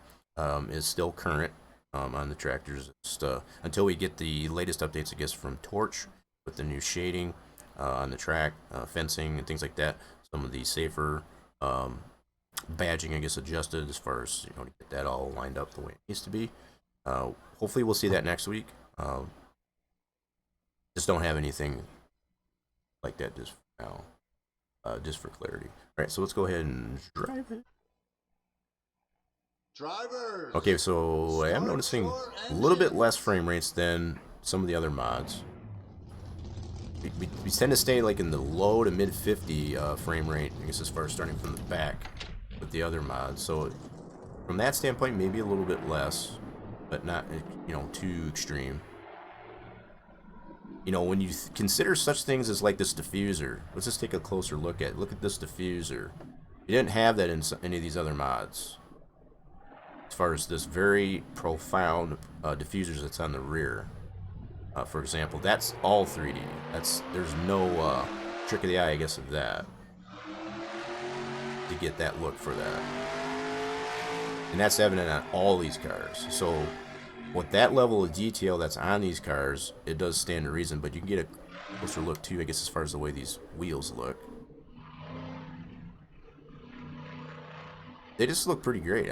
is still current on the tractors. Just, until we get the latest updates, I guess, from Torch with the new shading on the track, fencing, and things like that. Some of the safer badging, I guess, adjusted as far as, to get that all lined up the way it needs to be. Hopefully we'll see that next week. Just don't have anything like that just now, just for clarity. All right, so let's go ahead and drive it. Drivers. Okay, so I am noticing a little bit less frame rates than some of the other mods. We tend to stay like in the low to mid 50 frame rate, I guess, as far as starting from the back with the other mods. So from that standpoint, maybe a little bit less, but not, too extreme. When you consider such things as like this diffuser, let's just take a closer look at it. Look at this diffuser. You didn't have that in any of these other mods. As far as this very profound diffusers that's on the rear. For example, that's all 3D. There's no trick of the eye, I guess, of that to get that look for that. And that's evident on all these cars. So with that level of detail that's on these cars, it does stand to reason, but you can get a closer look too, I guess, as far as the way these wheels look. they just look pretty great.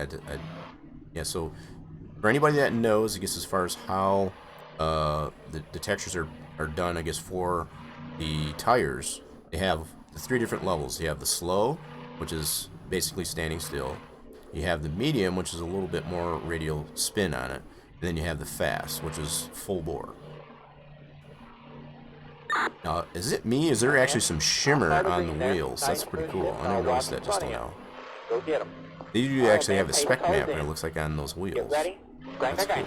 Yeah, so for anybody that knows, I guess as far as how the textures are done, I guess for the tires, they have the 3 different levels. You have the slow, which is basically standing still. You have the medium, which is a little bit more radial spin on it. And then you have the fast, which is full bore. Now, is it me? Is there actually some shimmer on the wheels? That's pretty cool. I never noticed that just now. Go get him. They do actually have a spec map, and it looks like on those wheels. Ready? That's cool.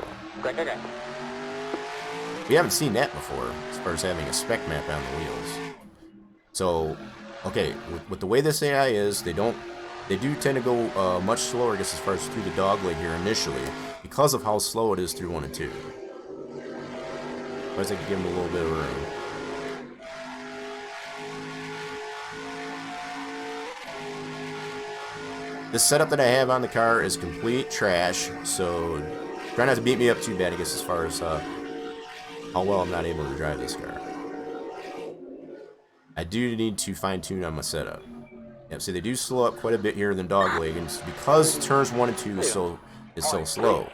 We haven't seen that before, as far as having a spec map on the wheels. So, okay, with the way this AI is, they do tend to go much slower, I guess, as far as through the dogleg here initially, because of how slow it is through 1 and 2. But I think give them a little bit of room. This setup that I have on the car is complete trash, so try not to beat me up too bad, I guess, as far as how well I'm not able to drive this car. I do need to fine-tune on my setup. Yep, see, they do slow up quite a bit here than dogleg, and it's because turns 1 and 2 is so slow.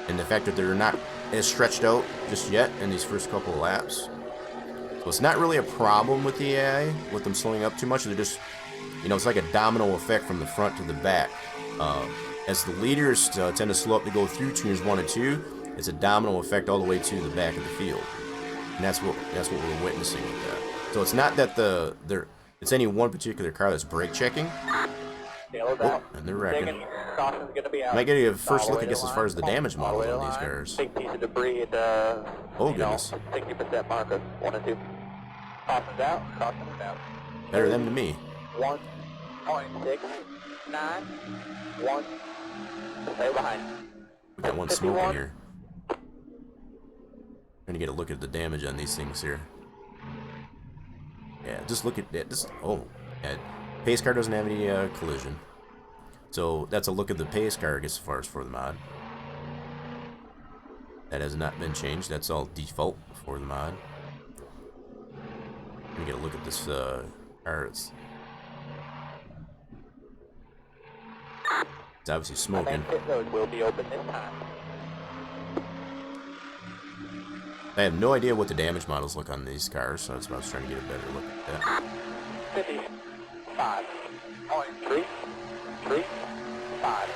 And the fact that they're not as stretched out just yet in these first couple of laps. So it's not really a problem with the AI, with them slowing up too much. They're just, you know, it's like a domino effect from the front to the back. As the leaders tend to slow up to go through turns 1 and 2, it's a domino effect all the way to the back of the field. And that's what we're witnessing with that. So it's not that it's any one particular car that's brake checking. Oh, and they're wrecking. Might get a first look, I guess, as far as the damage models on these cars. Big piece of debris at Oh goodness. 60% marker. 1 and 2. Caution's out. Caution's out. Better them than me. 1.69. 1. Stay behind. We got one smoking here. Trying to get a look at the damage on these things here. Yeah, just look at that. Oh, yeah. Pace car doesn't have any collision. So that's a look at the pace car, I guess, as far as for the mod. That has not been changed. That's all default for the mod. Let me get a look at this car. It's obviously smoking. Pit road will be open this time. I have no idea what the damage models look on these cars, so that's why I was trying to get a better look at that. 55.335.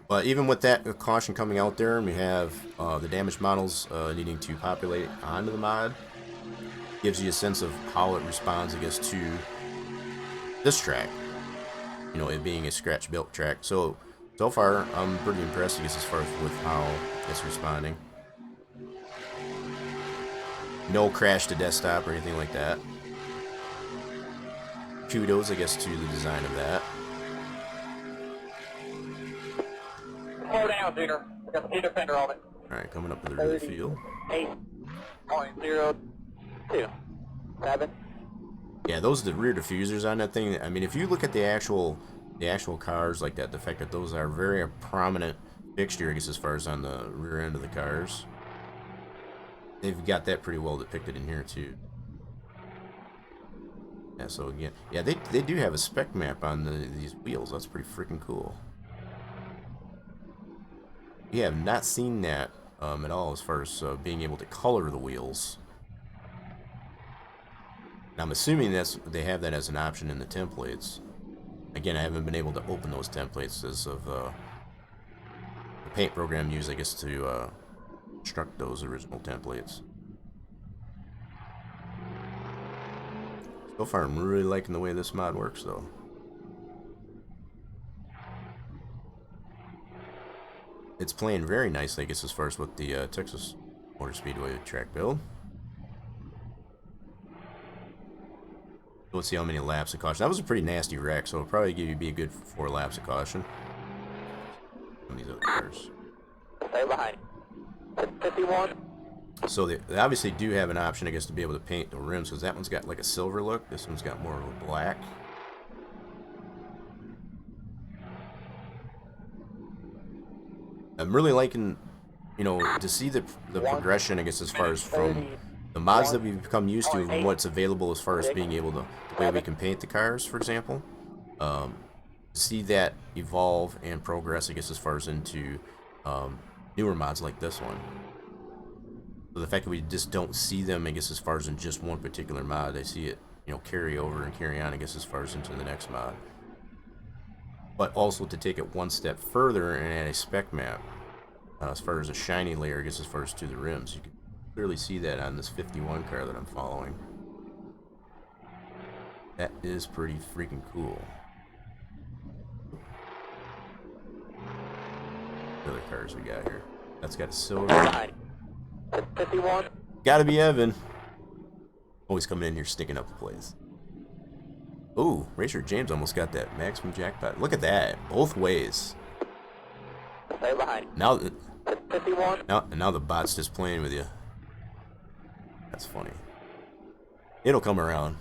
But even with that caution coming out there, and we have the damage models needing to populate onto the mod, gives you a sense of how it responds, I guess, to this track. You know, it being a scratch-built track. So far, I'm pretty impressed, I guess, as far as with how it's responding. No crash to desktop or anything like that. Kudos, I guess, to the design of that. Slow down, Junior. We got the heater fender on it. Alright, coming up to the rear of the field. 8.02. 7. Yeah, those are the rear diffusers on that thing. I mean, if you look at the actual cars like that, the fact that those are very prominent fixture, I guess, as far as on the rear end of the cars. They've got that pretty well depicted in here too. Yeah, so again, yeah, they do have a spec map on these wheels. That's pretty freaking cool. You have not seen that at all as far as being able to color the wheels. Now, I'm assuming they have that as an option in the templates. Again, I haven't been able to open those templates as of the paint program used, I guess, to construct those original templates. So far, I'm really liking the way this mod works, though. It's playing very nicely, I guess, as far as with the Texas Motor Speedway track build. Let's see how many laps of caution. That was a pretty nasty wreck, so it'll probably be a good 4 laps of caution. Some of these other cars. Stay behind. 51. So they obviously do have an option, I guess, to be able to paint the rims, because that one's got like a silver look. This one's got more of a black. I'm really liking, you know, to see the progression, I guess, as far as from the mods that we've become used to and what's available as far as being able to, the way we can paint the cars, for example. see that evolve and progress, I guess, as far as into newer mods like this one. So the fact that we just don't see them, I guess, as far as in just one particular mod, I see it, you know, carry over and carry on, I guess, as far as into the next mod. But also to take it one step further and add a spec map, as far as a shiny layer, I guess, as far as to the rims. You can clearly see that on this 51 car that I'm following. That is pretty freaking cool. What other cars we got here? That's got a silver. 51. Gotta be Evan. Always coming in here sticking up the place. Ooh, Racer James almost got that maximum jackpot. Look at that. Both ways. Stay behind. Now, 51. now the bot's just playing with you. That's funny. It'll come around.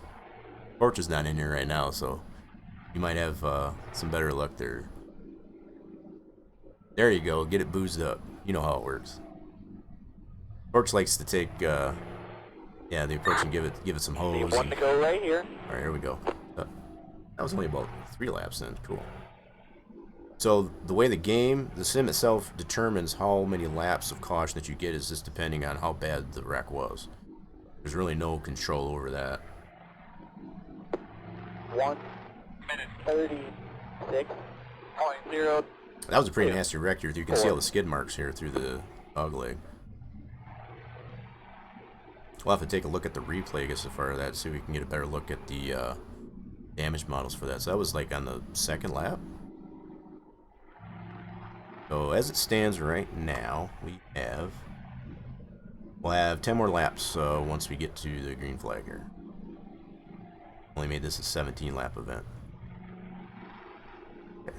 Torch is not in here right now, so you might have some better luck there. There you go. Get it boozed up. You know how it works. Torch likes to take, yeah, the approach and give it some hose. One to go right here. All right, here we go. That was only about 3 laps then. Cool. So the way the sim itself determines how many laps of caution that you get is just depending on how bad the wreck was. There's really no control over that. 1 minute 36.0. That was a pretty nasty wreck here. You can see all the skid marks here through the dog leg. We'll have to take a look at the replay, I guess, as far as that, see if we can get a better look at the damage models for that. So that was like on the 2nd lap. So as it stands right now, we'll have 10 more laps once we get to the green flag here. Only made this a 17-lap event. Okay.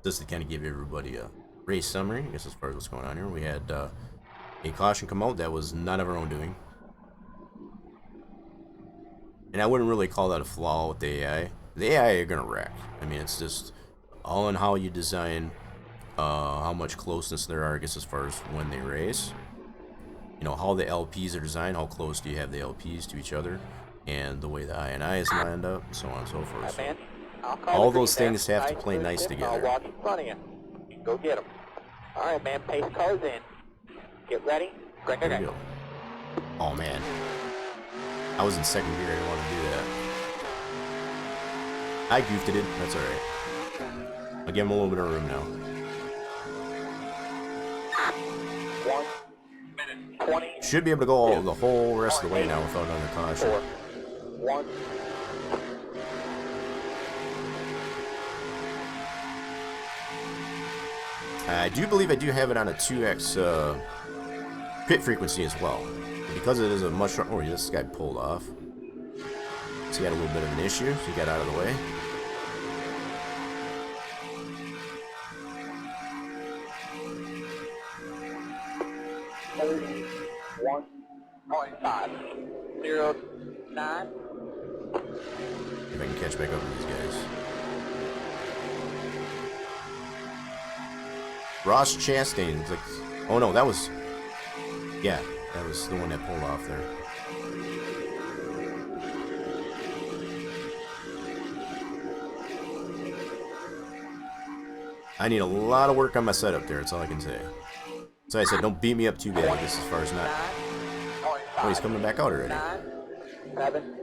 Just to kind of give everybody a race summary, I guess, as far as what's going on here. We had a caution come out that was none of our own doing. And I wouldn't really call that a flaw with the AI. The AI are going to wreck. I mean, it's just all in how you design, how much closeness there are, I guess, as far as when they race. You know, how the LPs are designed, how close do you have the LPs to each other, and the way the I is lined up, so on and so forth. So all those things have to play nice together. I'll walk in front of you. You can go get them. All right, man. Pace cars in. Get ready. Go. There we go. Oh, man. I was in 2nd gear. I didn't want to do that. I goofed it. That's alright. I'll give him a little bit of room now. 1 minute 20. Should be able to go the whole rest of the way now without under caution. 1. I do believe I do have it on a 2x pit frequency as well. Because it is a much... Oh, this guy pulled off. So he had a little bit of an issue, so he got out of the way. .509. If I can catch back up with these guys. Ross Chastain. It's like, oh no, that was... Yeah, that was the one that pulled off there. I need a lot of work on my setup there, that's all I can say. So I said, don't beat me up too bad, I guess, as far as not... Oh, he's coming back out already. 7.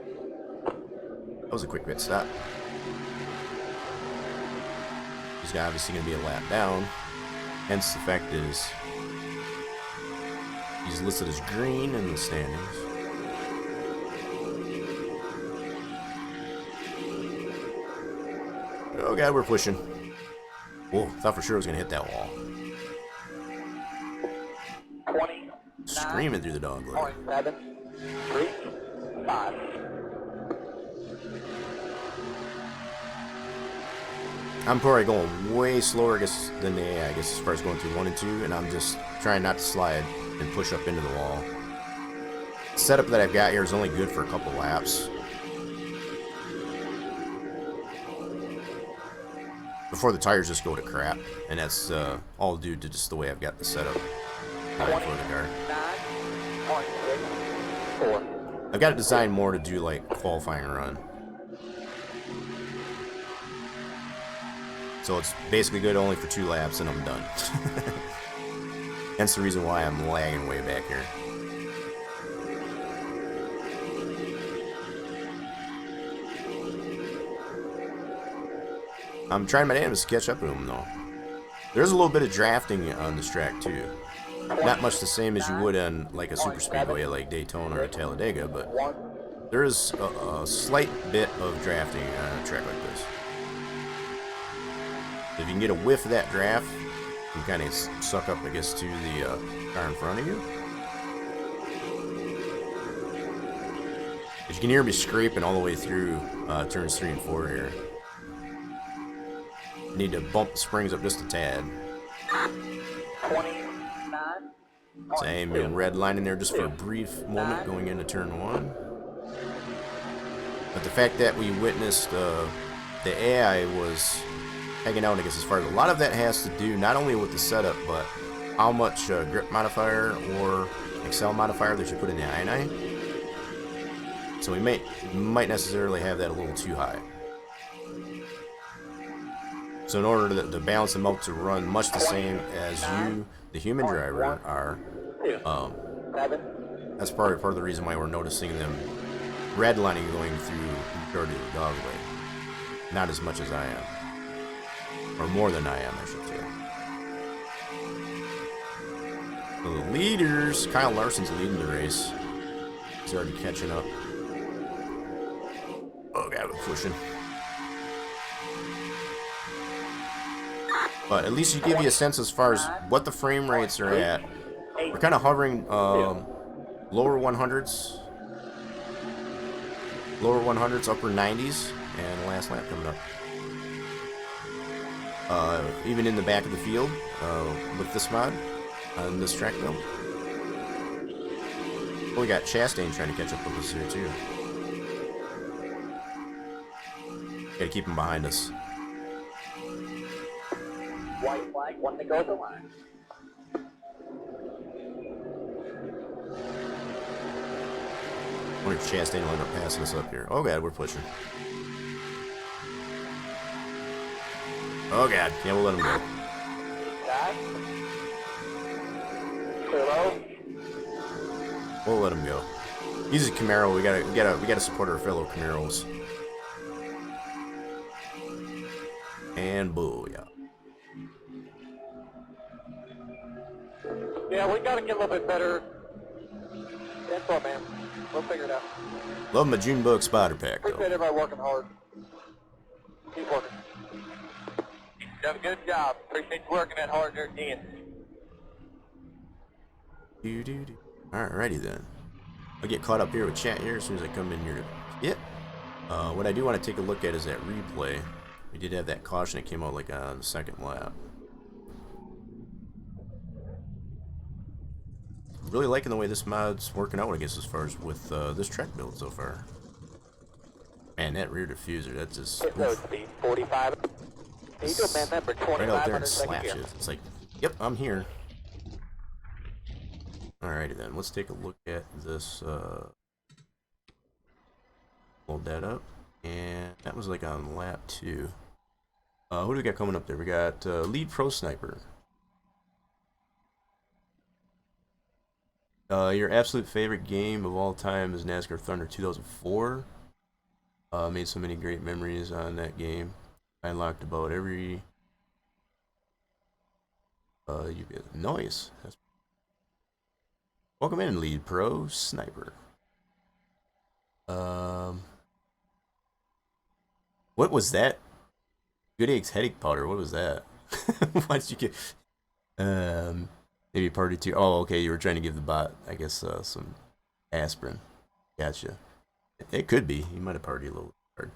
That was a quick pit stop. He's obviously going to be a lap down. Hence, the fact is, he's listed as green in the standings. Oh god, we're pushing. Whoa, thought for sure I was going to hit that wall. 20. Screaming through the dog leg. 7. 3. 5. I'm probably going way slower, I guess, than the AI, I guess, as far as going through 1 and 2, and I'm just trying not to slide and push up into the wall. The setup that I've got here is only good for a couple laps. Before the tires just go to crap, and that's all due to just the way I've got the setup for the car. 4. I've got it designed more to do like qualifying run. So it's basically good only for 2 laps and I'm done. Hence the reason why I'm lagging way back here. I'm trying my damnedest to catch up to him though. There's a little bit of drafting on this track too. Not much the same as you would on like a super speedway like Daytona or Talladega, but there is a slight bit of drafting on a track like this. If you can get a whiff of that draft, you kind of suck up, I guess, to the car in front of you. But you can hear me scraping all the way through turns 3 and 4 here. Need to bump the springs up just a tad. 29. Same, being red line in there just for a brief moment going into turn 1. But the fact that we witnessed the AI was hanging out, I guess, as far as a lot of that has to do not only with the setup, but how much grip modifier or excel modifier that you put in the INI. So we might necessarily have that a little too high. So in order to balance them out to run much the same as you, the human driver, are, that's part of the reason why we're noticing them redlining going through the majority of the dogway. Not as much as I am. Or more than I am, I should say. So the leaders, Kyle Larson's leading the race. He's already catching up. Oh god, we're pushing. But at least you give you a sense as far as what the frame rates are at. We're kind of hovering lower 100s, upper 90s, and last lap coming up. Even in the back of the field with this mod on this track though. Oh, we got Chastain trying to catch up with us here too. Gotta keep him behind us. White flag, one to go at the line. I wonder if Chastain will end up passing us up here. Oh god, we're pushing. Oh god, yeah, we'll let him go. Back. Clear low. We'll let him go. He's a Camaro. We gotta support our fellow Camaros. And booyah. Yeah, we gotta get a little bit better info, man. We'll figure it out. Love my Junebug Spider Pack though. Appreciate everybody working hard. Keep working. You've done a good job. Appreciate you working that hard there, Dan. Alrighty then. I'll get caught up here with chat here as soon as I come in here to it. What I do want to take a look at is that replay. We did have that caution that came out like on the second lap. Really liking the way this mod's working out, I guess, as far as with this track build so far. Man, that rear diffuser, that's just Hit road speed 45. There you go, man. Number 25. right out there and slaps you. It's like, yep, I'm here. Alrighty then, let's take a look at this. Hold that up, and that was like on lap 2. Who do we got coming up there? We got Lead Pro Sniper. Your absolute favorite game of all time is NASCAR Thunder 2004. Made so many great memories on that game. I unlocked about every. Nice. Welcome in, Lead Pro Sniper. What was that? Good Eggs headache powder. What was that? Why did you get? Maybe party 2. Oh, okay. You were trying to give the bot, I guess, some aspirin. Gotcha. It could be. You might have partied a little hard.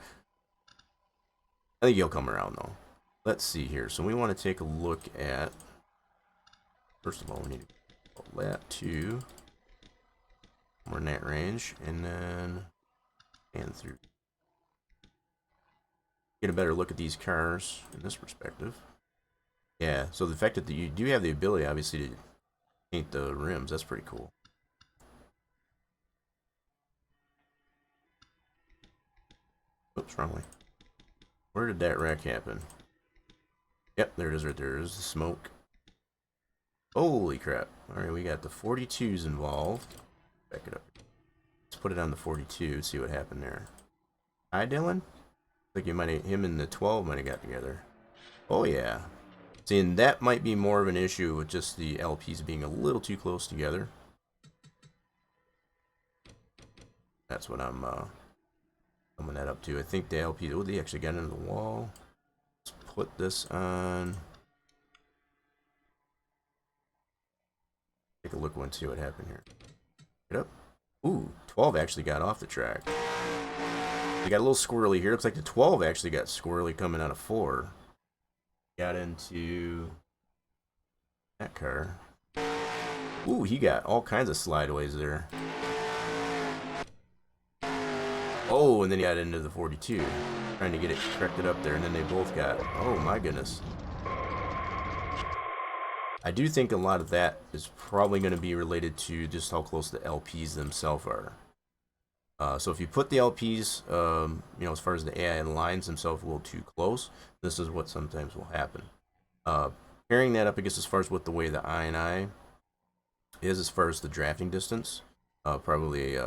I think he'll come around though. Let's see here. So we want to take a look at. First of all, we need to lap 2. We're in that range, and then and through. Get a better look at these cars in this perspective. Yeah, so the fact that you do have the ability, obviously, to paint the rims, that's pretty cool. Oops, wrong way. Where did that wreck happen? Yep, there it is right there. There's the smoke. Holy crap. Alright, we got the 42s involved. Back it up. Let's put it on the 42, see what happened there. Hi, Dylan? Like him and the 12 might have got together. Oh yeah. See, and that might be more of an issue with just the LPs being a little too close together. That's what I'm coming that up to. I think the LP, oh, they actually got into the wall. Let's put this on. Take a look and see what happened here. Get up. Ooh, 12 actually got off the track. They got a little squirrely here. Looks like the 12 actually got squirrely coming out of 4. Got into that car. Ooh, he got all kinds of slideaways there. Oh, and then he got into the 42. Trying to get it corrected up there, and then they both got... Oh, my goodness. I do think a lot of that is probably going to be related to just how close the LPs themselves are. So if you put the LPs, you know, as far as the AI lines themselves a little too close, this is what sometimes will happen. Pairing that up, I guess, as far as what the way the I is as far as the drafting distance, probably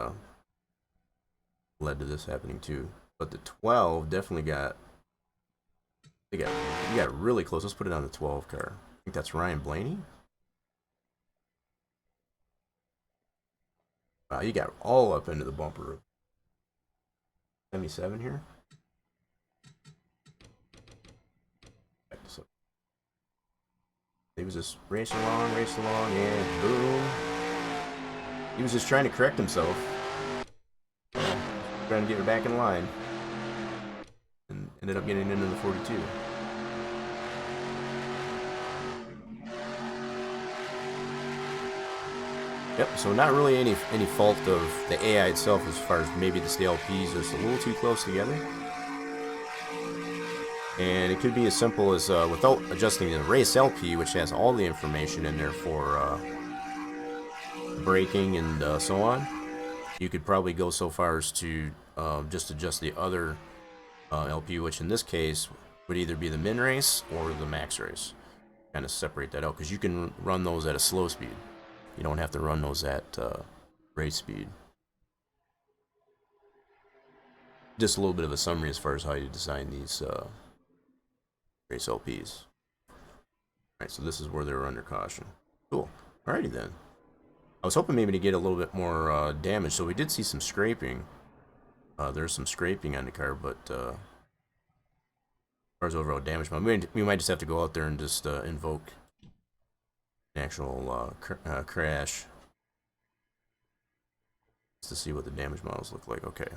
led to this happening too. But the 12 definitely got, you got really close. Let's put it on the 12 car. I think that's Ryan Blaney. Wow, you got all up into the bumper. 77 here. He was just racing along, and boom. He was just trying to correct himself. Trying to get her back in line. And ended up getting into the 42. Yep, so not really any fault of the AI itself as far as maybe the LPs just a little too close together. And it could be as simple as without adjusting the race LP, which has all the information in there for braking and so on, you could probably go so far as to just adjust the other LP, which in this case would either be the min race or the max race. Kind of separate that out, because you can run those at a slow speed. You don't have to run those at race speed. Just a little bit of a summary as far as how you design these race LPs. Alright, so this is where they're under caution. Cool. Alrighty then. I was hoping maybe to get a little bit more damage, so we did see some scraping. There's some scraping on the car, but as far as overall damage, we might just have to go out there and just invoke an actual crash just to see what the damage models look like. Okay.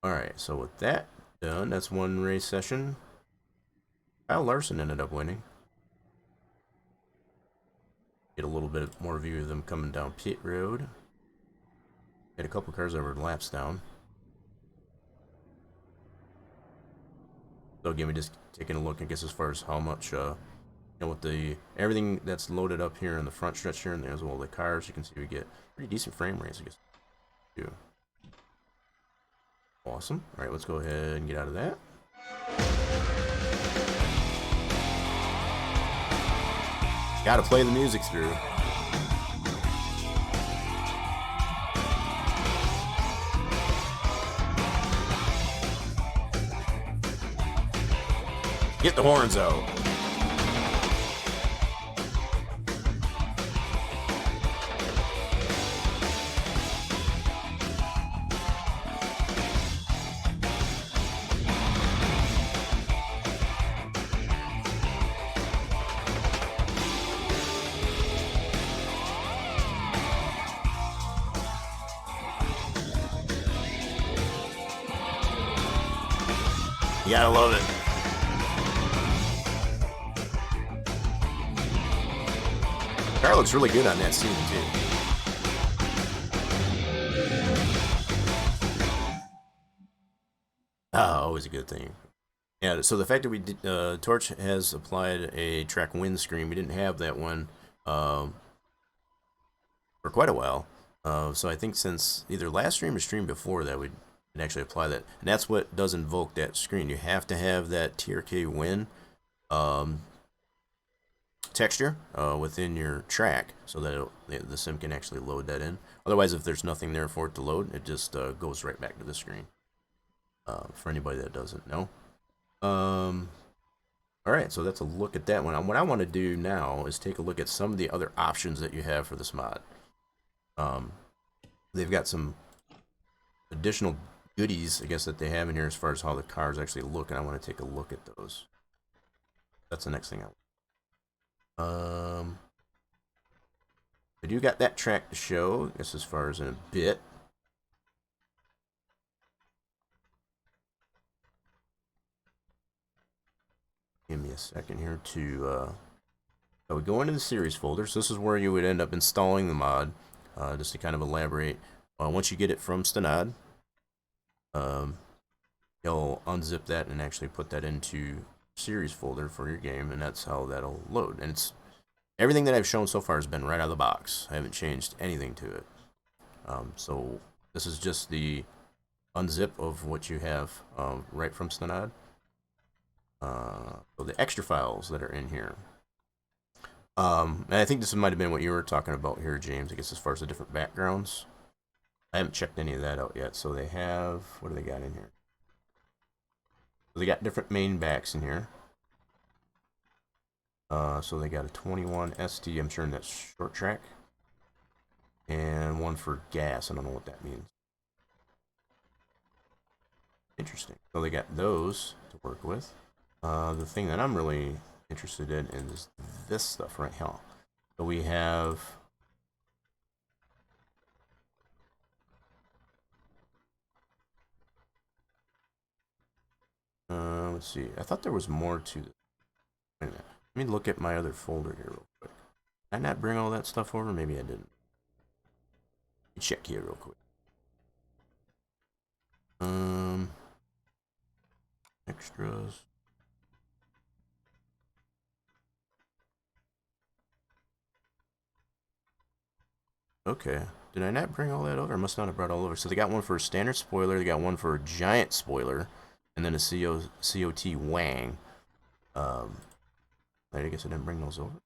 Alright, so with that done, that's one race session. Kyle Larson ended up winning. Get a little bit more view of them coming down pit road. Had a couple cars over laps down. So again, we just taking a look, I guess, as far as how much, you know, with the everything that's loaded up here in the front stretch here, and as well the cars, you can see we get pretty decent frame rates, I guess. Too. Awesome. All right, let's go ahead and get out of that. Gotta play the music through. Get the horns out. You gotta love it. Car looks really good on that scene too. Ah, always a good thing. Yeah, so the fact that we did, Torch has applied a track windscreen. We didn't have that one for quite a while. So I think since either last stream or stream before that, we can actually apply that. And that's what does invoke that screen. You have to have that TRK win texture within your track so that the sim can actually load that in. Otherwise, if there's nothing there for it to load, it just goes right back to the screen. For anybody that doesn't know. Alright, so that's a look at that one. What I want to do now is take a look at some of the other options that you have for this mod. They've got some additional goodies, I guess, that they have in here as far as how the cars actually look, and I want to take a look at those. That's the next thing I do got that track to show, I guess, as far as in a bit. Give me a second here to I would go into the series folder. So this is where you would end up installing the mod. Just to kind of elaborate, once you get it from Stonad, you'll unzip that and actually put that into series folder for your game, and that's how that'll load. And it's everything that I've shown so far has been right out of the box. I haven't changed anything to it. So this is just the unzip of what you have right from Stonad. So the extra files that are in here. And I think this might have been what you were talking about here, James, I guess, as far as the different backgrounds. I haven't checked any of that out yet. So they have, what do they got in here? So they got different main backs in here. So they got a 21 ST, I'm sure that's short track. And one for gas, I don't know what that means. Interesting. So they got those to work with. The thing that I'm really interested in is this stuff right here. So we have let's see. I thought there was more to this. Wait a minute. Let me look at my other folder here real quick. Did I not bring all that stuff over? Maybe I didn't. Let me check here real quick. Extras. Okay. Did I not bring all that over? I must not have brought all over. So they got one for a standard spoiler, they got one for a giant spoiler, and then a COT Wang. I guess I didn't bring those over.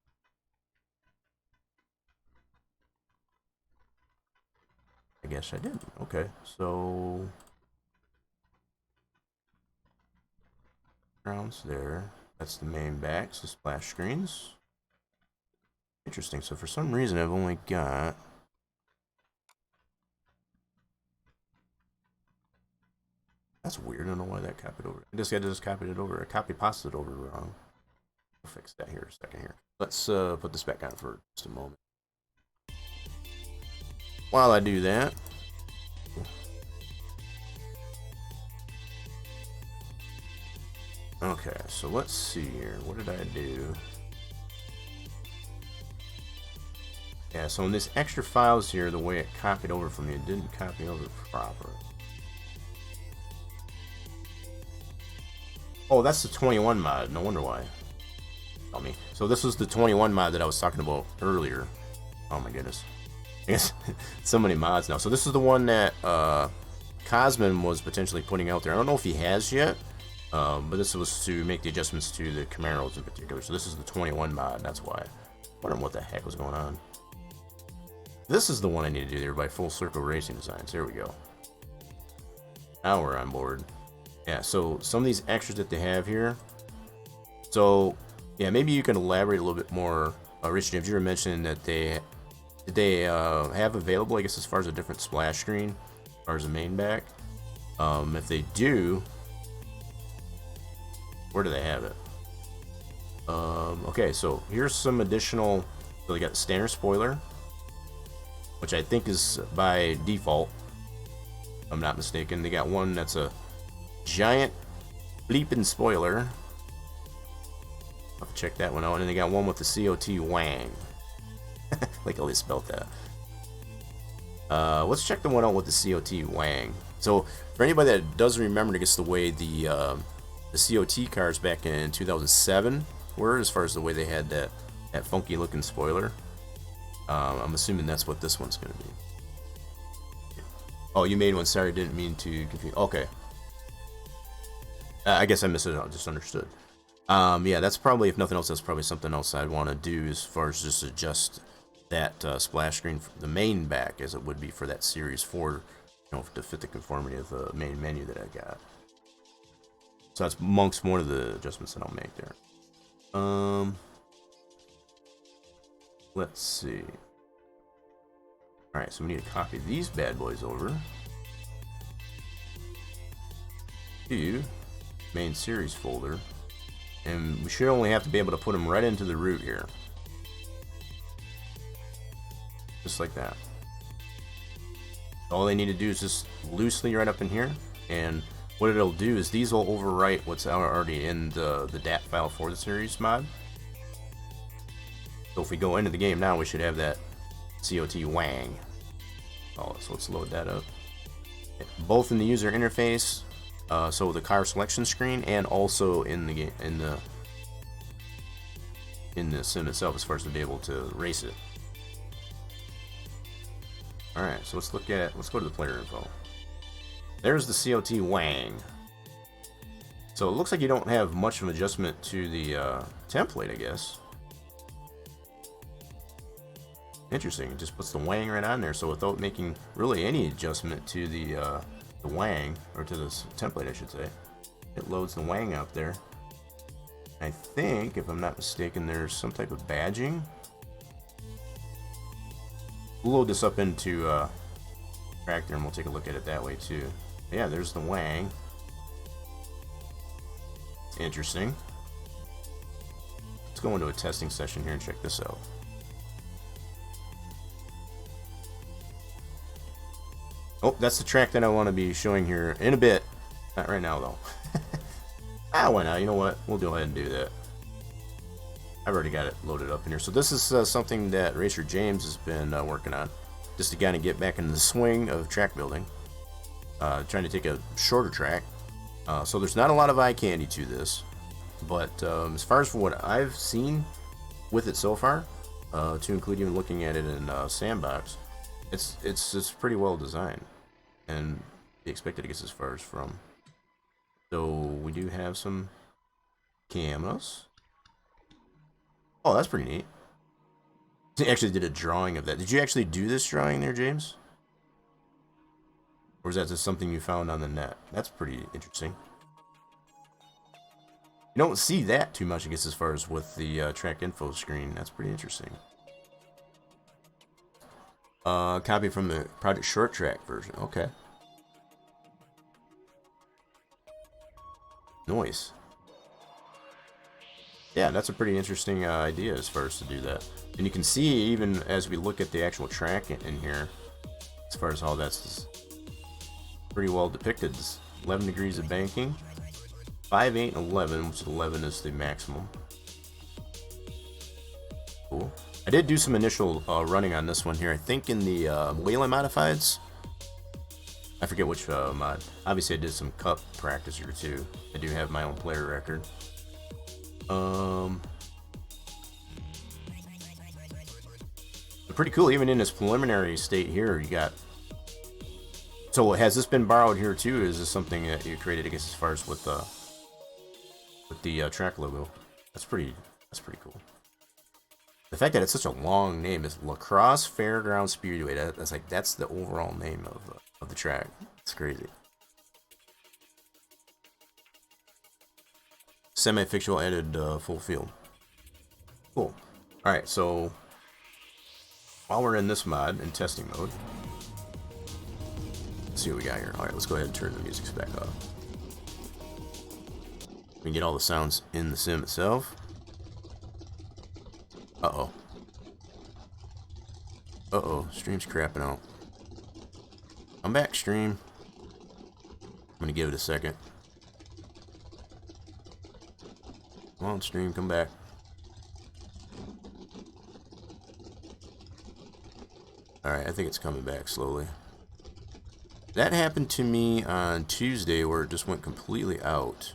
I guess I didn't. Okay, so grounds there. That's the main backs, the splash screens. Interesting. So for some reason I've only got that's weird. I don't know why that copied over. I just copied it over. I copy pasted it over wrong. We'll fix that here a second here. Let's put this back on for just a moment. While I do that, okay, so let's see here. What did I do? Yeah, so in this extra files here, the way it copied over from me, it didn't copy over proper. Oh, that's the 21 mod. No wonder why. Tell me. So this was the 21 mod that I was talking about earlier. Oh my goodness. I guess so many mods now. So this is the one that Cosmin was potentially putting out there. I don't know if he has yet, but this was to make the adjustments to the Camaros in particular. So this is the 21 mod. That's why. I wonder what the heck was going on. This is the one I need to do there by Full Circle Racing Designs. There we go. Now we're on board. Yeah, so some of these extras that they have here. So, yeah, maybe you can elaborate a little bit more. Rich James, you were mentioning that they have available, I guess, as far as a different splash screen, as far as the main back. If they do, where do they have it? Okay, so here's some additional. So they got the standard spoiler, which I think is by default, if I'm not mistaken. They got one that's a giant bleeping spoiler. I'll have to check that one out. And they got one with the COT Wang. Like how they spelled that. Let's check the one out with the COT Wang. So for anybody that doesn't remember, I guess the way the COT cars back in 2007 were, as far as the way they had that funky looking spoiler. I'm assuming that's what this one's gonna be. Oh, you made one. Sorry, didn't mean to confuse. Okay. I guess I missed it. I just understood. Yeah, that's probably, if nothing else, that's probably something else I'd want to do as far as just adjust that splash screen, the main back, as it would be for that Series 4, you know, to fit the conformity of the main menu that I got. So that's amongst one of the adjustments that I'll make there. Let's see. Alright, so we need to copy these bad boys over to main series folder. And we should only have to be able to put them right into the root here. Just like that. All they need to do is just loosely right up in here. And what it'll do is these will overwrite what's already in the DAT file for the series mod. So if we go into the game now, we should have that COT wang. Oh, so let's load that up. Both in the user interface, so the car selection screen, and also in the game, in the sim itself, as far as to be able to race it. All right, so let's go to the player info. There's the COT wang. So it looks like you don't have much of an adjustment to the template, I guess. Interesting, it just puts the wang right on there, so without making really any adjustment to the wang, or to this template I should say, it loads the wang out there. I think, if I'm not mistaken, there's some type of badging. We'll load this up into Tractor and we'll take a look at it that way too. Yeah, there's the wang. Interesting. Let's go into a testing session here and check this out. Oh, that's the track that I want to be showing here in a bit. Not right now, though. Why not? You know what? We'll go ahead and do that. I've already got it loaded up in here. So this is something that Racer James has been working on. Just to kind of get back into the swing of track building. Trying to take a shorter track. So there's not a lot of eye candy to this. But as far as what I've seen with it so far, to include even looking at it in Sandbox, it's pretty well designed. And be expected to get as far as from. So we do have some cameras. Oh, that's pretty neat. He actually did a drawing of that. Did you actually do this drawing there, James? Or is that just something you found on the net? That's pretty interesting. You don't see that too much, I guess, as far as with the track info screen. That's pretty interesting. Copy from the Project Short Track version. Okay. Noise. Yeah, that's a pretty interesting idea as far as to do that. And you can see, even as we look at the actual track in here, as far as how that's pretty well depicted. It's 11 degrees of banking, 5, 8, and 11, which 11 is the maximum. Cool. I did do some initial running on this one here. I think in the Wayland Modifieds. I forget which mod. Obviously, I did some cup practice here too. I do have my own player record. Pretty cool. Even in this preliminary state here, you got. So has this been borrowed here too? Or is this something that you created, I guess, as far as with the track logo? That's pretty cool. The fact that it's such a long name is Lacrosse Fairground Speedway. That's the overall name of the track. It's crazy. Semi-fictional added full field. Cool. Alright, so while we're in this mod, in testing mode, let's see what we got here. Alright, let's go ahead and turn the music back off. We can get all the sounds in the sim itself. Uh-oh. Uh-oh, stream's crapping out. I'm back, stream. I'm gonna give it a second. Come on, stream, come back. Alright, I think it's coming back slowly. That happened to me on Tuesday where it just went completely out.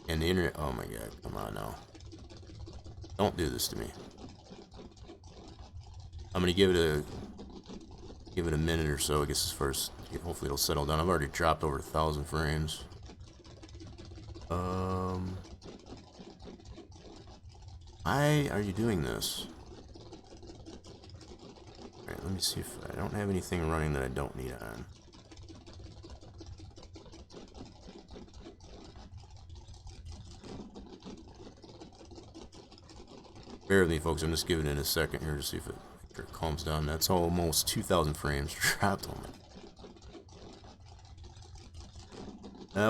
And the internet, oh my god, come on now. Don't do this to me. I'm gonna give it a minute or so, I guess, as far as Hopefully it'll settle down. I've already dropped over 1,000 frames. Why are you doing this? Alright, let me see if I don't have anything running that I don't need on. Bear with me, folks. I'm just giving it a second here to see if it calms down. That's almost 2,000 frames dropped on me.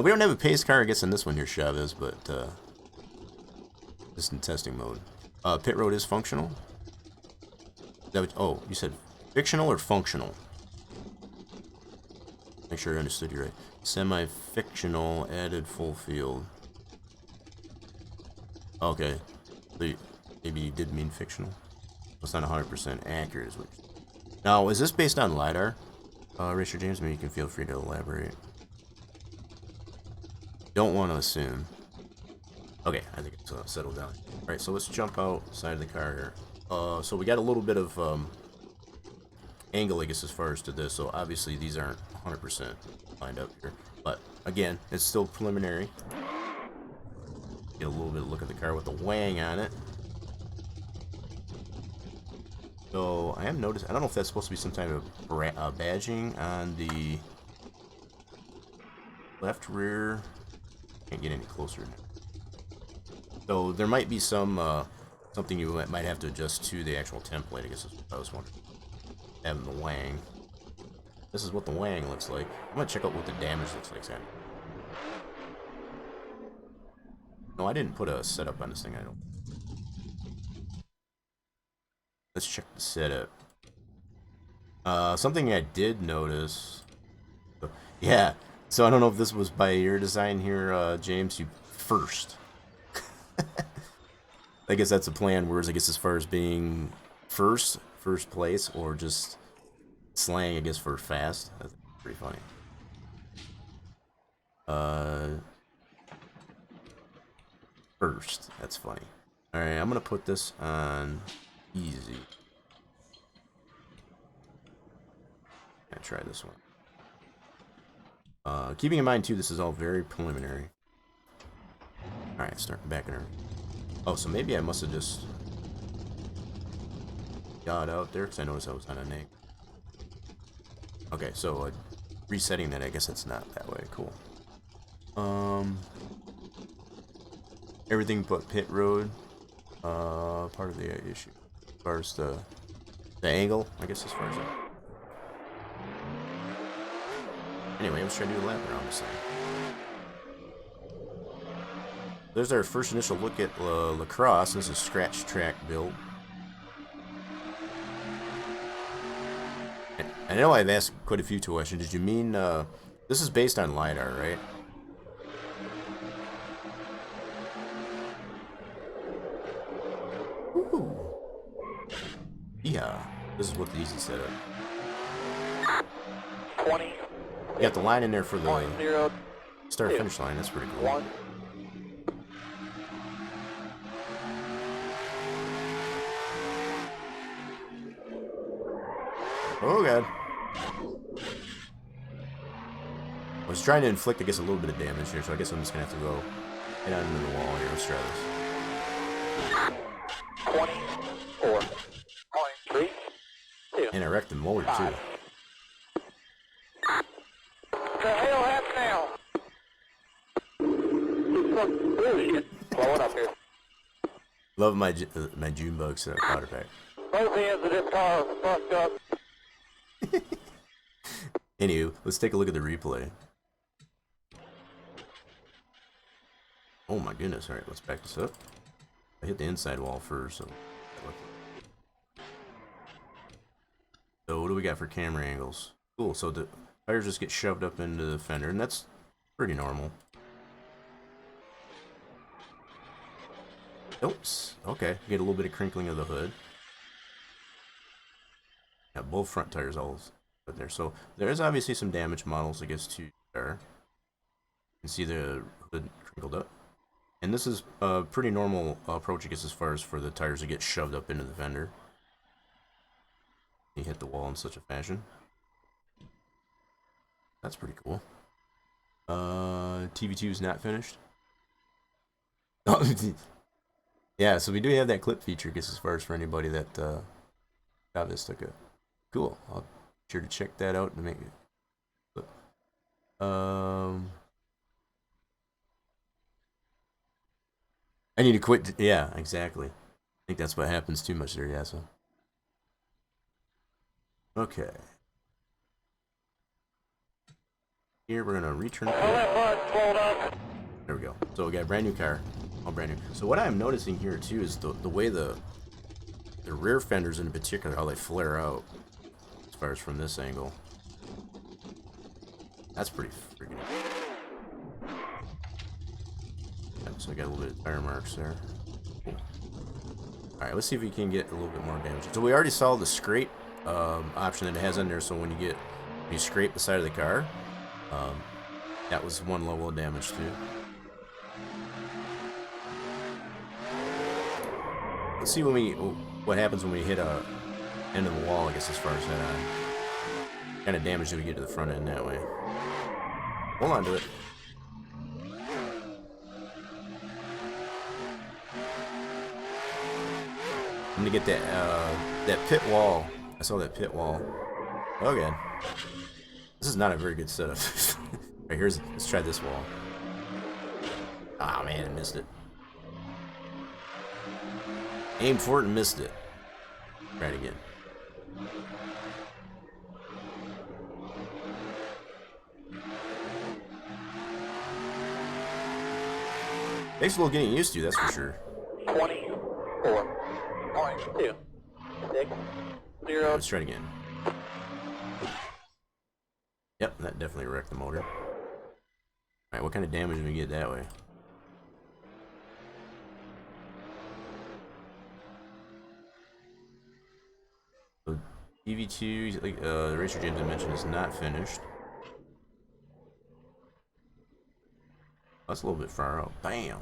We don't have a pace car, I guess, in this one here, Chavez, but just in testing mode. Pit road is functional. Is that what, oh, you said fictional or functional? Make sure I understood you right. Semi-fictional, added full field. Okay. So maybe you did mean fictional. It's not 100% accurate, is what you're saying. Now, is this based on LiDAR? Richard James, maybe you can feel free to elaborate. Don't want to assume. Okay, I think it's settled down. Alright, so let's jump outside of the car here. So we got a little bit of angle, I guess, as far as to this. So obviously these aren't 100% lined up here. But again, it's still preliminary. Get a little bit of look at the car with the wang on it. So I have noticed, I don't know if that's supposed to be some type of badging on the left rear. Can't get any closer now. So there might be some something you might have to adjust to the actual template, I guess is what I was wondering. Having the wang. This is what the wang looks like. I'm gonna check out what the damage looks like, Sam. No, I didn't put a setup on this thing, I don't. Let's check the setup. Something I did notice. Yeah, so I don't know if this was by your design here, James. You first. I guess that's a plan. Whereas I guess as far as being first place, or just slang, I guess, for fast. That's pretty funny. First. That's funny. All right, I'm gonna put this on easy. I'll try this one. Keeping in mind too, this is all very preliminary. All right, starting back in her. Oh, so maybe I must have just got out there because I noticed I was on a neg. Okay, so resetting that, I guess it's not that way. Cool. Everything but pit road. Part of the issue. As far as the angle, I guess, as far as that. Anyway, let's try to do a lap around this thing. There's our first initial look at lacrosse. This is a scratch track build. I know I've asked quite a few questions. Did you mean this is based on LiDAR, right? Ooh. Yeah, this is what the easy setup. 20. You got the line in there for the 0, start finish line. That's pretty cool. 1. Oh god. I was trying to inflict, I guess, a little bit of damage here, so I guess I'm just gonna have to go head on into the wall here. Let's try this. 24. 23. 2. And I wrecked the motor too. The hell happened now? Blowing up here. Love my June bug powder pack. Both ends of this car are fucked up. Anywho, let's take a look at the replay. Oh my goodness! All right, let's back this up. I hit the inside wall first, so. So what do we got for camera angles? Cool. So the tires just get shoved up into the fender, and that's pretty normal. Oops. Okay. Get a little bit of crinkling of the hood. Yeah, both front tires all put there. So there is obviously some damage models, I guess, to there. You can see the hood crinkled up. And this is a pretty normal approach, I guess, as far as for the tires to get shoved up into the fender. You hit the wall in such a fashion. That's pretty cool. TV2 is not finished. Yeah, so we do have that clip feature, I guess, as far as for anybody that got this took it. Cool. I'll be sure to check that out and make it. I need to quit. Yeah, exactly. I think that's what happens too much there, yeah, so. Okay. Here we're gonna return. There we go. So we got a brand new car. All brand new. So what I'm noticing here too is the way the rear fenders in particular, how they flare out as far as from this angle. That's pretty freaking. So I got a little bit of tire marks there. Cool. Alright, let's see if we can get a little bit more damage. So we already saw the scrape option that it has in there, so when you scrape the side of the car, that was one level of damage too. Let's see what happens when we hit a end of the wall, I guess, as far as that kind of damage do we get to the front end that way. Hold on to it. I'm gonna get that pit wall. I saw that pit wall. Oh god, this is not a very good setup. Right, let's try this wall. Ah man, I missed it. Aimed for it and missed it. Try it again. Takes a little getting used to, that's for sure. 24. 22. 6. 0. Let's try it again. Yep, that definitely wrecked the motor. Alright, what kind of damage do we get that way? So, EV2, like the Racer James I mentioned, is not finished. That's a little bit far out. Bam!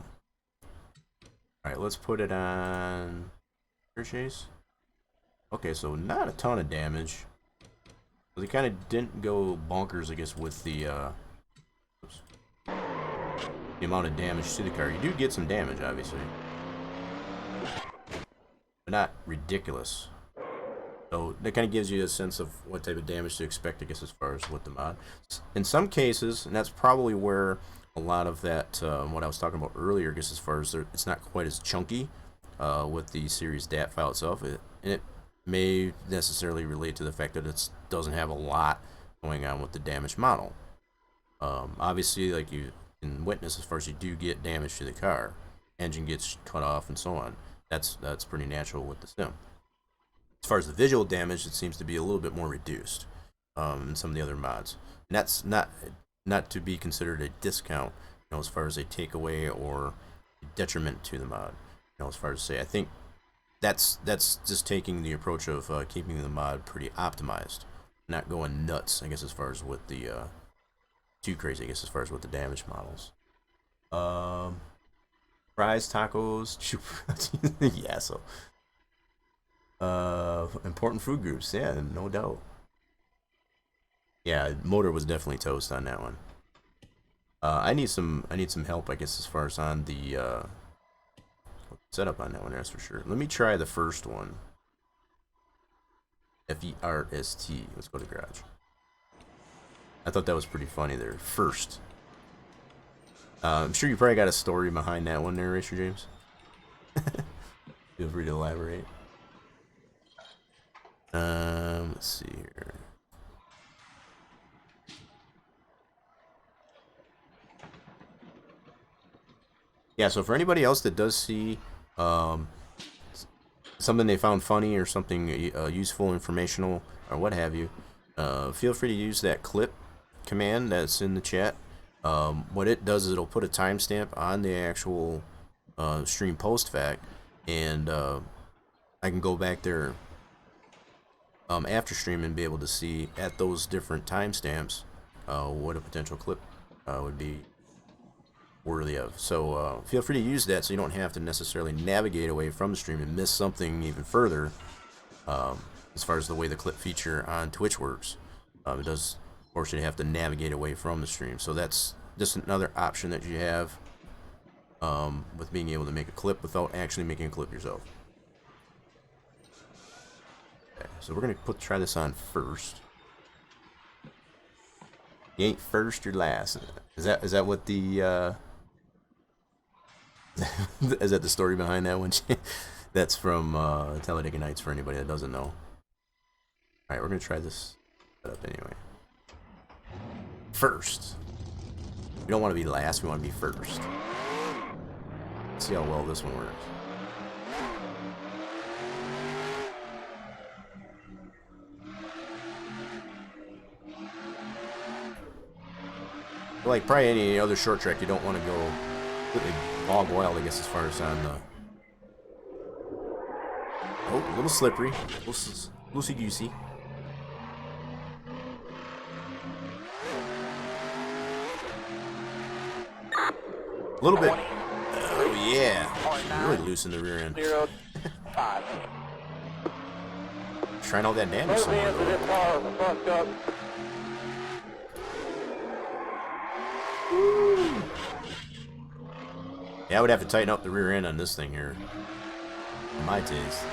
Alright, let's put it on chase. Okay, so not a ton of damage. They kind of didn't go bonkers, I guess, with the amount of damage to the car. You do get some damage, obviously, but not ridiculous. So that kind of gives you a sense of what type of damage to expect, I guess, as far as with the mod. In some cases, and that's probably where a lot of that, what I was talking about earlier, I guess, as far as it's not quite as chunky with the series DAT file itself. It may necessarily relate to the fact that it doesn't have a lot going on with the damaged model. Obviously, like you can witness, as far as you do get damage to the car, engine gets cut off and so on. That's pretty natural with the sim. As far as the visual damage, it seems to be a little bit more reduced in some of the other mods. And that's not to be considered a discount, you know, as far as a takeaway or detriment to the mod. You know, as far as say, I think that's just taking the approach of keeping the mod pretty optimized, not going nuts, I guess, as far as with the too crazy, I guess, as far as with the damage models. Fries, tacos, yeah. So important food groups, yeah, no doubt. Yeah, motor was definitely toast on that one. I need some help, I guess, as far as on the setup on that one, that's for sure. Let me try the first one. F-E-R-S-T. Let's go to garage. I thought that was pretty funny there. First. I'm sure you probably got a story behind that one there, Racer James. Feel free to elaborate. Let's see here. Yeah, so for anybody else that does see something they found funny or something useful, informational, or what have you, feel free to use that clip command that's in the chat. What it does is it'll put a timestamp on the actual stream post fact, and I can go back there after stream and be able to see at those different timestamps what a potential clip would be worthy of. So feel free to use that so you don't have to necessarily navigate away from the stream and miss something even further as far as the way the clip feature on Twitch works. It does or should you have to navigate away from the stream. So that's just another option that you have with being able to make a clip without actually making a clip yourself. Okay, so we're gonna try this on first. You ain't first, you're last. Is that what the is that the story behind that one? That's from Talladega Nights for anybody that doesn't know. Alright, we're gonna try this setup anyway. First. We don't want to be last, we want to be first. Let's see how well this one works. Like probably any other short track, you don't want to go completely bog wild, I guess, as far as on the... Oh, a little slippery. Loosey-goosey. A little bit. Oh, yeah. Really loose in the rear end. 5. Trying all that damage somewhere, though. Yeah, I would have to tighten up the rear end on this thing here. In my taste.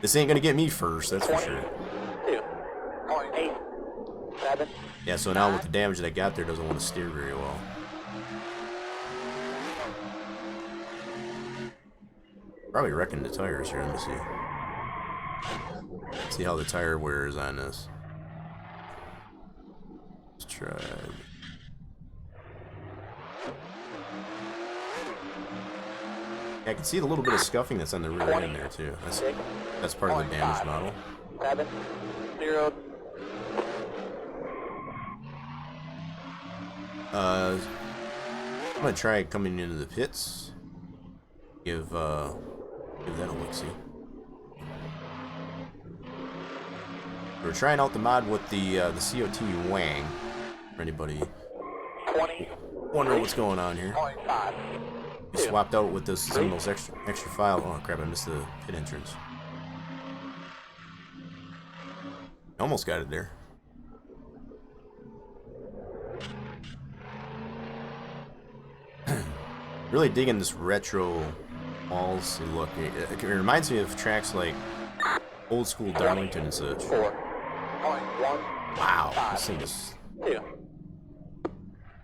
This ain't gonna get me first, that's for sure. 2.8. 7. Yeah, so now with the damage that I got there, doesn't want to steer very well. Probably wrecking the tires here. Let me see. See how the tire wear is on this. Let's try. I can see a little bit of scuffing that's on the rear end there too. That's part of the damaged model. 7. 0. I'm gonna try coming into the pits. Give that a look-see. We're trying out the mod with the COT Wang. For anybody 20. wondering what's going on here. 0.5. We swapped out with this some of those extra file. Oh crap! I missed the pit entrance. Almost got it there. Really digging this retro walls look. It reminds me of tracks like old school Darlington and such. 4.1. Wow, this thing is. 2.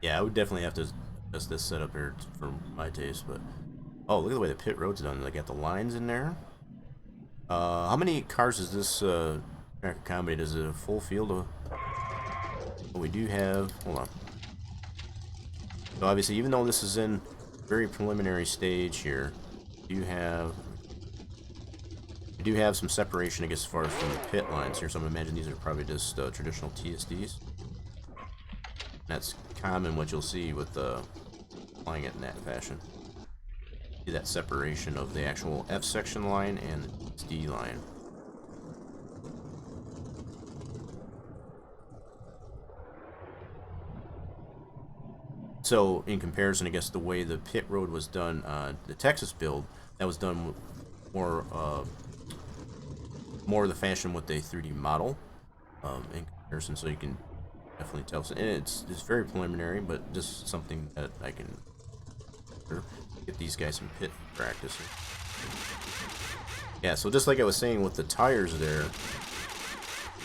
Yeah, I would definitely have to adjust this setup here for my taste. But oh, look at the way the pit road's done. They got the lines in there. How many cars does this track accommodate? Is it a full field of? Well, we do have. Hold on. So obviously, even though this is in very preliminary stage here, you do have some separation, I guess, as far as from the pit lines here. So I'm imagining these are probably just traditional TSDs. That's common what you'll see with applying it in that fashion. See that separation of the actual F section line and the TSD line. So, in comparison, I guess the way the pit road was done on the Texas build, that was done with more of the fashion with a 3D model in comparison, so you can definitely tell. And it's very preliminary, but just something that I can get these guys some pit practice. Yeah, so just like I was saying with the tires there,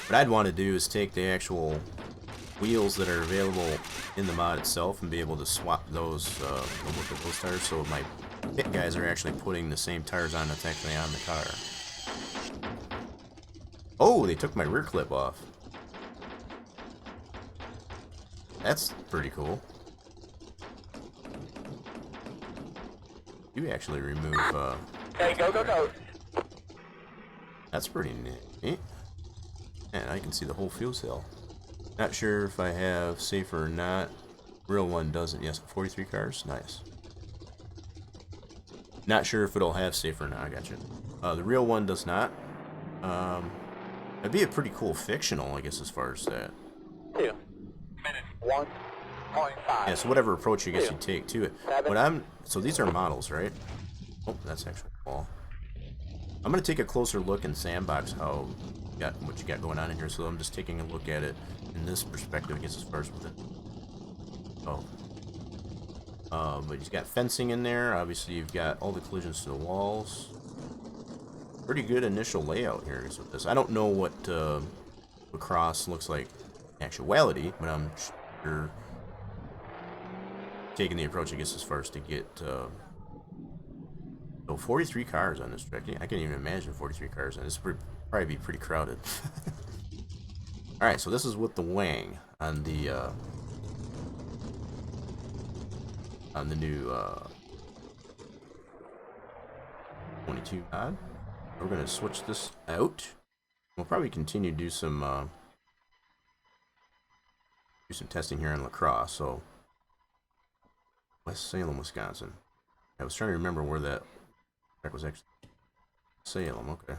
what I'd want to do is take the actual wheels that are available in the mod itself and be able to swap those with those tires, so my pit guys are actually putting the same tires on that's actually on the car. Oh, they took my rear clip off. That's pretty cool. You actually remove Okay, go. That's pretty neat. And I can see the whole fuel cell. Not sure if I have safer or not. Real one doesn't. Yes, 43 cars. Nice. Not sure if it'll have safer or not. I got you. The real one does not. That'd be a pretty cool fictional, I guess, as far as that. 2. 1.5. Yeah, so whatever approach I guess you take to it. But so these are models, right? Oh, that's actually a wall. I'm gonna take a closer look and sandbox how what you got going on in here. So I'm just taking a look at it in this perspective, I guess, as far as with it. Oh. But you've got fencing in there. Obviously, you've got all the collisions to the walls. Pretty good initial layout here is with this. I don't know what lacrosse looks like in actuality, but I'm sure taking the approach, I guess, as far as to get... so 43 cars on this track. I can't even imagine 43 cars, and this would probably be pretty crowded. Alright, so this is with the wang on the new 22 mod. We're going to switch this out. We'll probably continue to do some testing here in lacrosse. So West Salem, Wisconsin. I was trying to remember where that was actually. Salem, okay.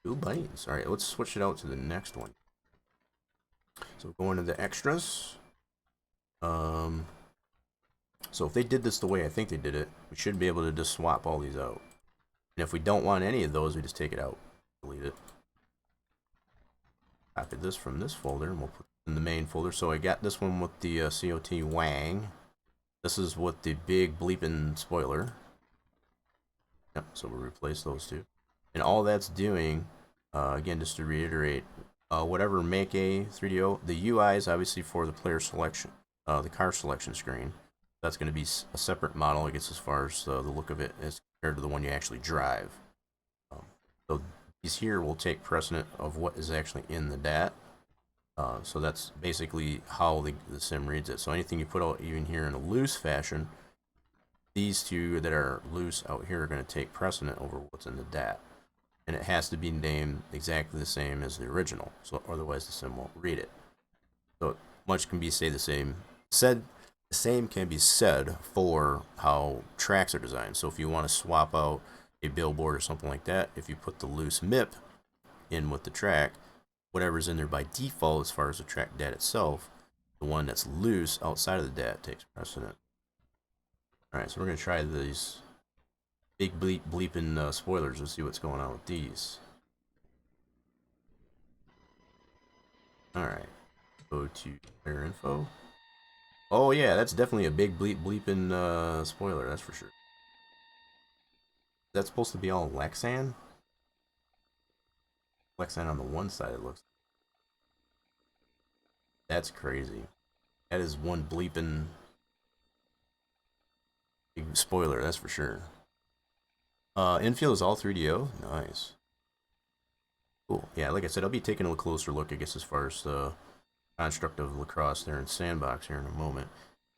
Two lanes. Alright, let's switch it out to the next one. So going to the extras. So if they did this the way I think they did it, we should be able to just swap all these out. And if we don't want any of those, we just take it out. Delete it. Copy this from this folder, and we'll put it in the main folder. So I got this one with the COT Wang. This is with the big bleeping spoiler. Yep, so we'll replace those two. And all that's doing, again, just to reiterate, whatever make a 3DO, the UI is obviously for the player selection, the car selection screen. That's going to be a separate model, I guess, as far as the look of it as compared to the one you actually drive. So these here will take precedent of what is actually in the DAT. So that's basically how the sim reads it. So anything you put out even here in a loose fashion, these two that are loose out here are going to take precedent over what's in the DAT. And it has to be named exactly the same as the original, so otherwise the sim won't read it. So much can be the same can be said for how tracks are designed. So if you want to swap out a billboard or something like that, if you put the loose MIP in with the track, whatever's in there by default as far as the track DAT itself, the one that's loose outside of the DAT takes precedent. Alright, so we're going to try these big bleeping spoilers and see what's going on with these. Alright, go to player info. Oh yeah, that's definitely a big bleeping spoiler, that's for sure. That's supposed to be all Lexan? Lexan on the one side, it looks. That's crazy. That is one bleeping big spoiler, that's for sure. Infield is all 3DO. Nice. Cool. Yeah, like I said, I'll be taking a closer look, I guess, as far as the construct of lacrosse there in Sandbox here in a moment.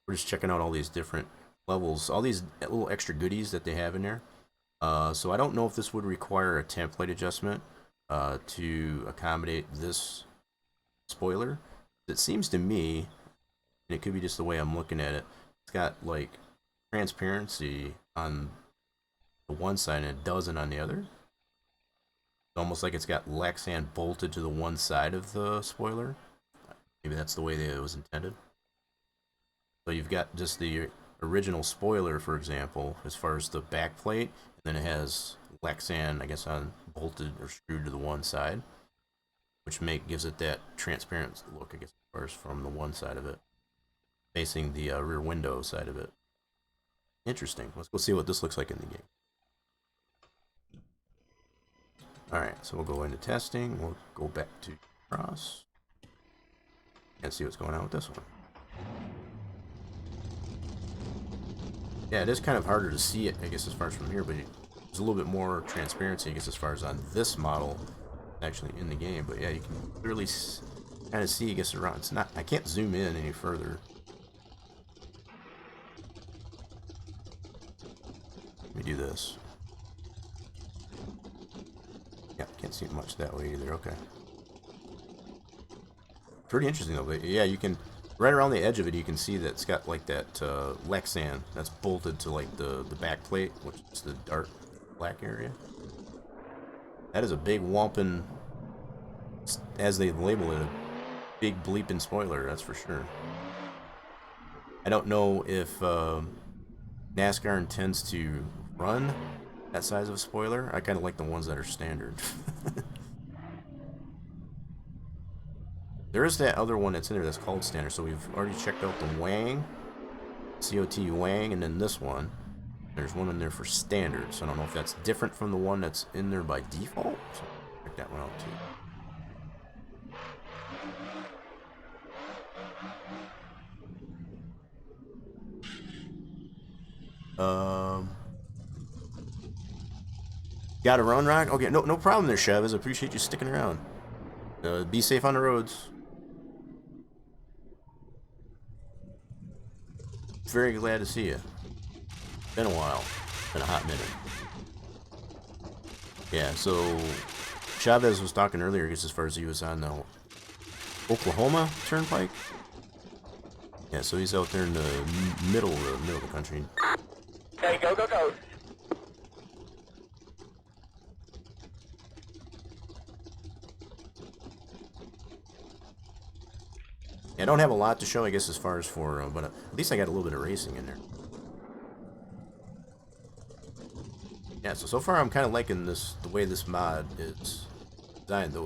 We're just checking out all these different levels, all these little extra goodies that they have in there. So I don't know if this would require a template adjustment to accommodate this spoiler. It seems to me, and it could be just the way I'm looking at it, it's got like transparency on the one side and it doesn't on the other. It's almost like it's got Lexan bolted to the one side of the spoiler. Maybe that's the way that it was intended. So you've got just the original spoiler, for example, as far as the back plate, and then it has Lexan, I guess, on bolted or screwed to the one side, which gives it that transparent look, I guess, as far as from the one side of it, facing the rear window side of it. Interesting. Let's go see what this looks like in the game. Alright, so we'll go into testing. We'll go back to cross and see what's going on with this one. Yeah, it is kind of harder to see it, I guess, as far as from here, but there's a little bit more transparency, I guess, as far as on this model actually in the game. But yeah, you can clearly kind of see, I guess, around. It's not. I can't zoom in any further. Let me do this. Yeah, can't see much that way either. Okay. Pretty interesting though. But yeah, you can. Right around the edge of it, you can see that it's got like that Lexan that's bolted to like the back plate, which is the dark black area. That is a big whomping, as they label it, a big bleeping spoiler, that's for sure. I don't know if NASCAR intends to run that size of a spoiler. I kind of like the ones that are standard. There is that other one that's in there that's called standard. So we've already checked out the Wang, COT Wang, and then this one. There's one in there for standard. So I don't know if that's different from the one that's in there by default. So check that one out too. Got to run, Rock? Okay, no problem there, Chavez. I appreciate you sticking around. Be safe on the roads. Very glad to see you. Been a while. Been a hot minute. Yeah, so Chavez was talking earlier, I guess, as far as he was on the Oklahoma Turnpike. Yeah, so he's out there in the middle of the country. Okay, go, go, go. Yeah, I don't have a lot to show, I guess, as far as for, but at least I got a little bit of racing in there. Yeah, so far I'm kind of liking the way this mod is designed,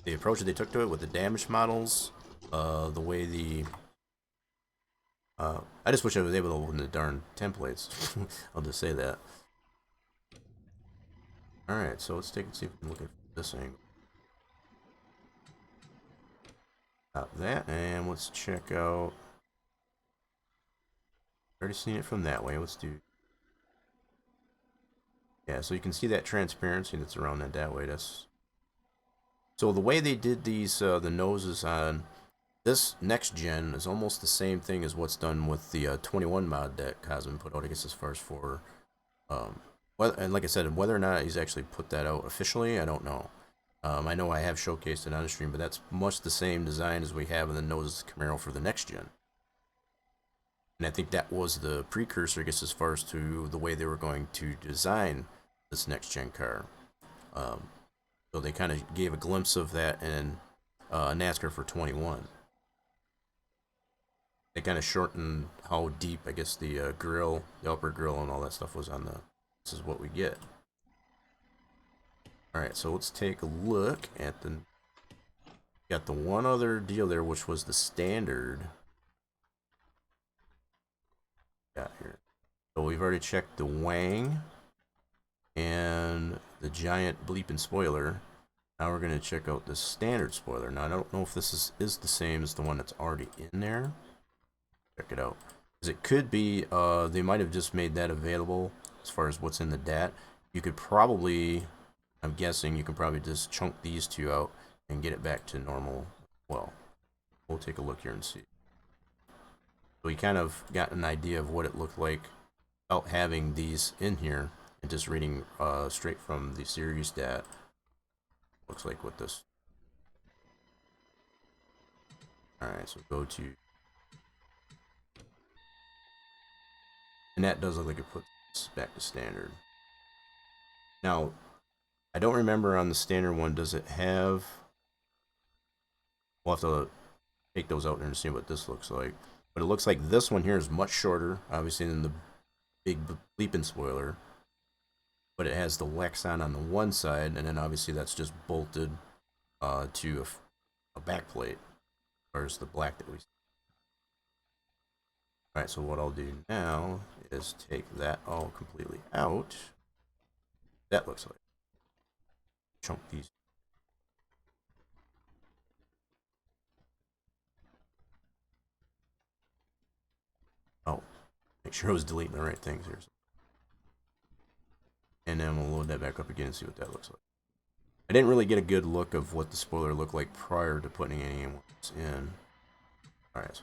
the approach that they took to it with the damaged models, the way I just wish I was able to open the darn templates. I'll just say that. Alright, so let's see if we can look at this angle. Got that, and let's check out. Already seen it from that way. Let's do. Yeah, so you can see that transparency that's around that way. That's so the way they did these the noses on this next gen is almost the same thing as what's done with the 21 mod that Cosmin put out. I guess as far as for and like I said, whether or not he's actually put that out officially, I don't know. I know I have showcased it on the stream, but that's much the same design as we have in the nose Camaro for the next gen. And I think that was the precursor, I guess, as far as to the way they were going to design this next gen car. So they kind of gave a glimpse of that in NASCAR for 21. They kind of shortened how deep, I guess, the grill, the upper grill, and all that stuff was on the. This is what we get. Alright, so let's take a look at the... Got the one other deal there, which was the standard. Got here. So we've already checked the Wang and the giant bleeping spoiler. Now we're going to check out the standard spoiler. Now I don't know if this is the same as the one that's already in there. Check it out. Because it could be, they might have just made that available as far as what's in the DAT. You could probably... I'm guessing you can probably just chunk these two out and get it back to normal. Well, we'll take a look here and see. So we kind of got an idea of what it looked like without having these in here and just reading straight from the series DAT. Looks like with this. Alright, so go to... And that does look like it puts back to standard. Now, I don't remember on the standard one, does it have... We'll have to take those out there and see what this looks like. But it looks like this one here is much shorter, obviously, than the big bleeping spoiler. But it has the Lexan on the one side, and then obviously that's just bolted to a back plate. Where's the black that we see. Alright, so what I'll do now is take that all completely out. That looks like. Chunk these. Oh, make sure I was deleting the right things here. And then we'll load that back up again and see what that looks like. I didn't really get a good look of what the spoiler looked like prior to putting any ones in. Alright, so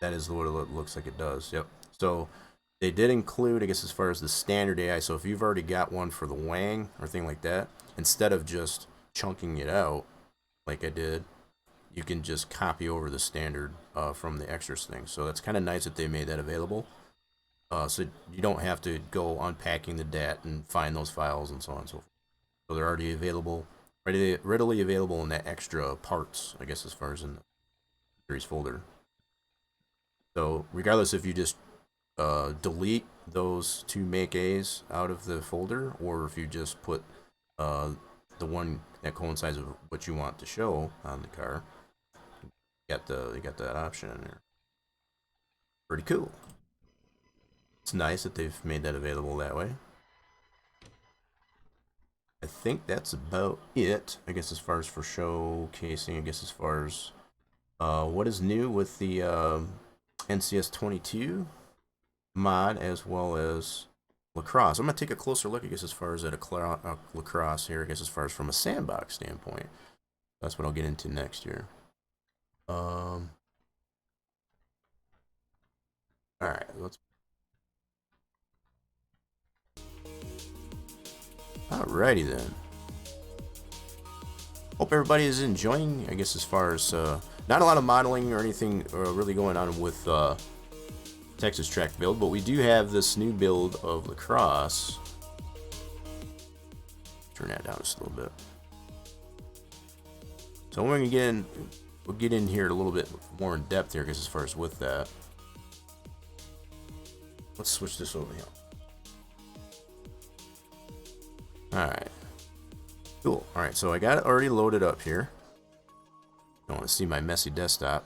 that is what it looks like it does. Yep. So they did include, I guess, as far as the standard AI. So if you've already got one for the Wang or thing like that, instead of just chunking it out like I did, you can just copy over the standard from the extras thing. So that's kind of nice that they made that available. So you don't have to go unpacking the DAT and find those files and so on and so forth. So they're already available, readily available in that extra parts, I guess, as far as in the series folder. So regardless if you just delete those two make A's out of the folder, or if you just put the one that coincides with what you want to show on the car. You got that option in there. Pretty cool. It's nice that they've made that available that way. I think that's about it. I guess as far as for showcasing, I guess as far as what is new with the NCS 22 mod as well as lacrosse. I'm gonna take a closer look, I guess, as far as at a lacrosse here. I guess as far as from a sandbox standpoint. That's what I'll get into next year. All right, let's. Alrighty then. Hope everybody is enjoying. I guess as far as not a lot of modeling or anything really going on with Texas track build, but we do have this new build of lacrosse. Turn that down just a little bit. So we're gonna get in. We'll get in here a little bit more in depth here, I guess, as far as with that. Let's switch this over here. Alright. Cool. Alright, so I got it already loaded up here. I want to see my messy desktop.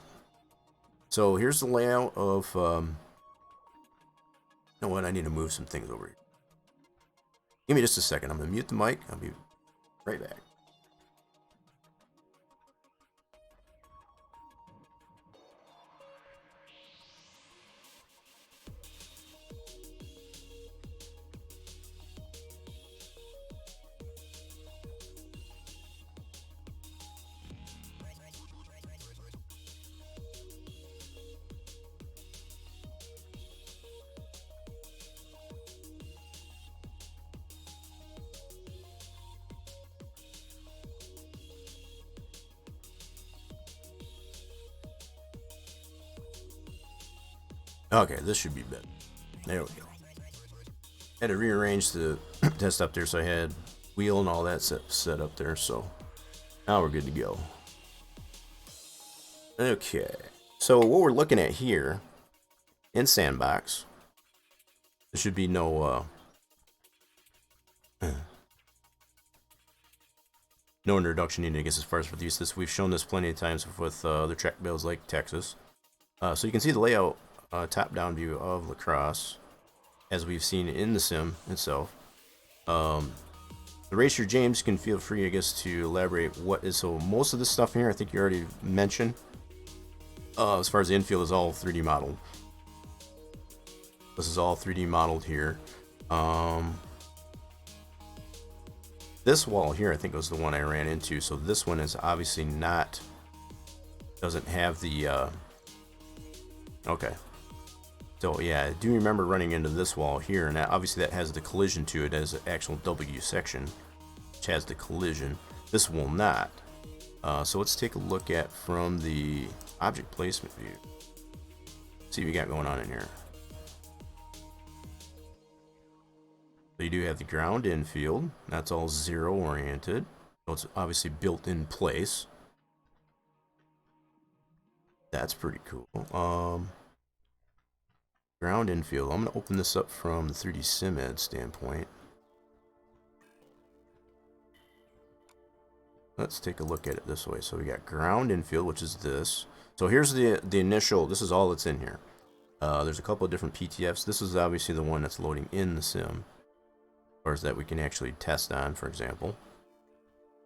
So here's the layout of you know what, I need to move some things over here. Give me just a second. I'm gonna mute the mic. I'll be right back. Okay, this should be better. There we go. Had to rearrange the desktop there, so I had wheel and all that set up there, so now we're good to go. Okay, so what we're looking at here in Sandbox, there should be no no introduction needed, I guess, as far as for use this. We've shown this plenty of times with other track builds like Texas. So you can see the layout. Top-down view of lacrosse, as we've seen in the sim itself. The racer James can feel free, I guess, to elaborate what is. So most of this stuff here, I think you already mentioned. As far as the infield is all 3D modeled. This is all 3D modeled here. This wall here, I think, was the one I ran into. So this one is obviously not. Doesn't have the. Okay. So yeah, I do remember running into this wall here, and obviously that has the collision to it as an actual W section, which has the collision. This will not. So let's take a look at from the object placement view. See what we got going on in here. So you do have the ground infield. That's all zero oriented. So it's obviously built in place. That's pretty cool. Ground infield. I'm going to open this up from the 3D SimEd standpoint. Let's take a look at it this way. So we got ground infield, which is this. So here's the initial. This is all that's in here. There's a couple of different PTFs. This is obviously the one that's loading in the sim, as far as that we can actually test on, for example.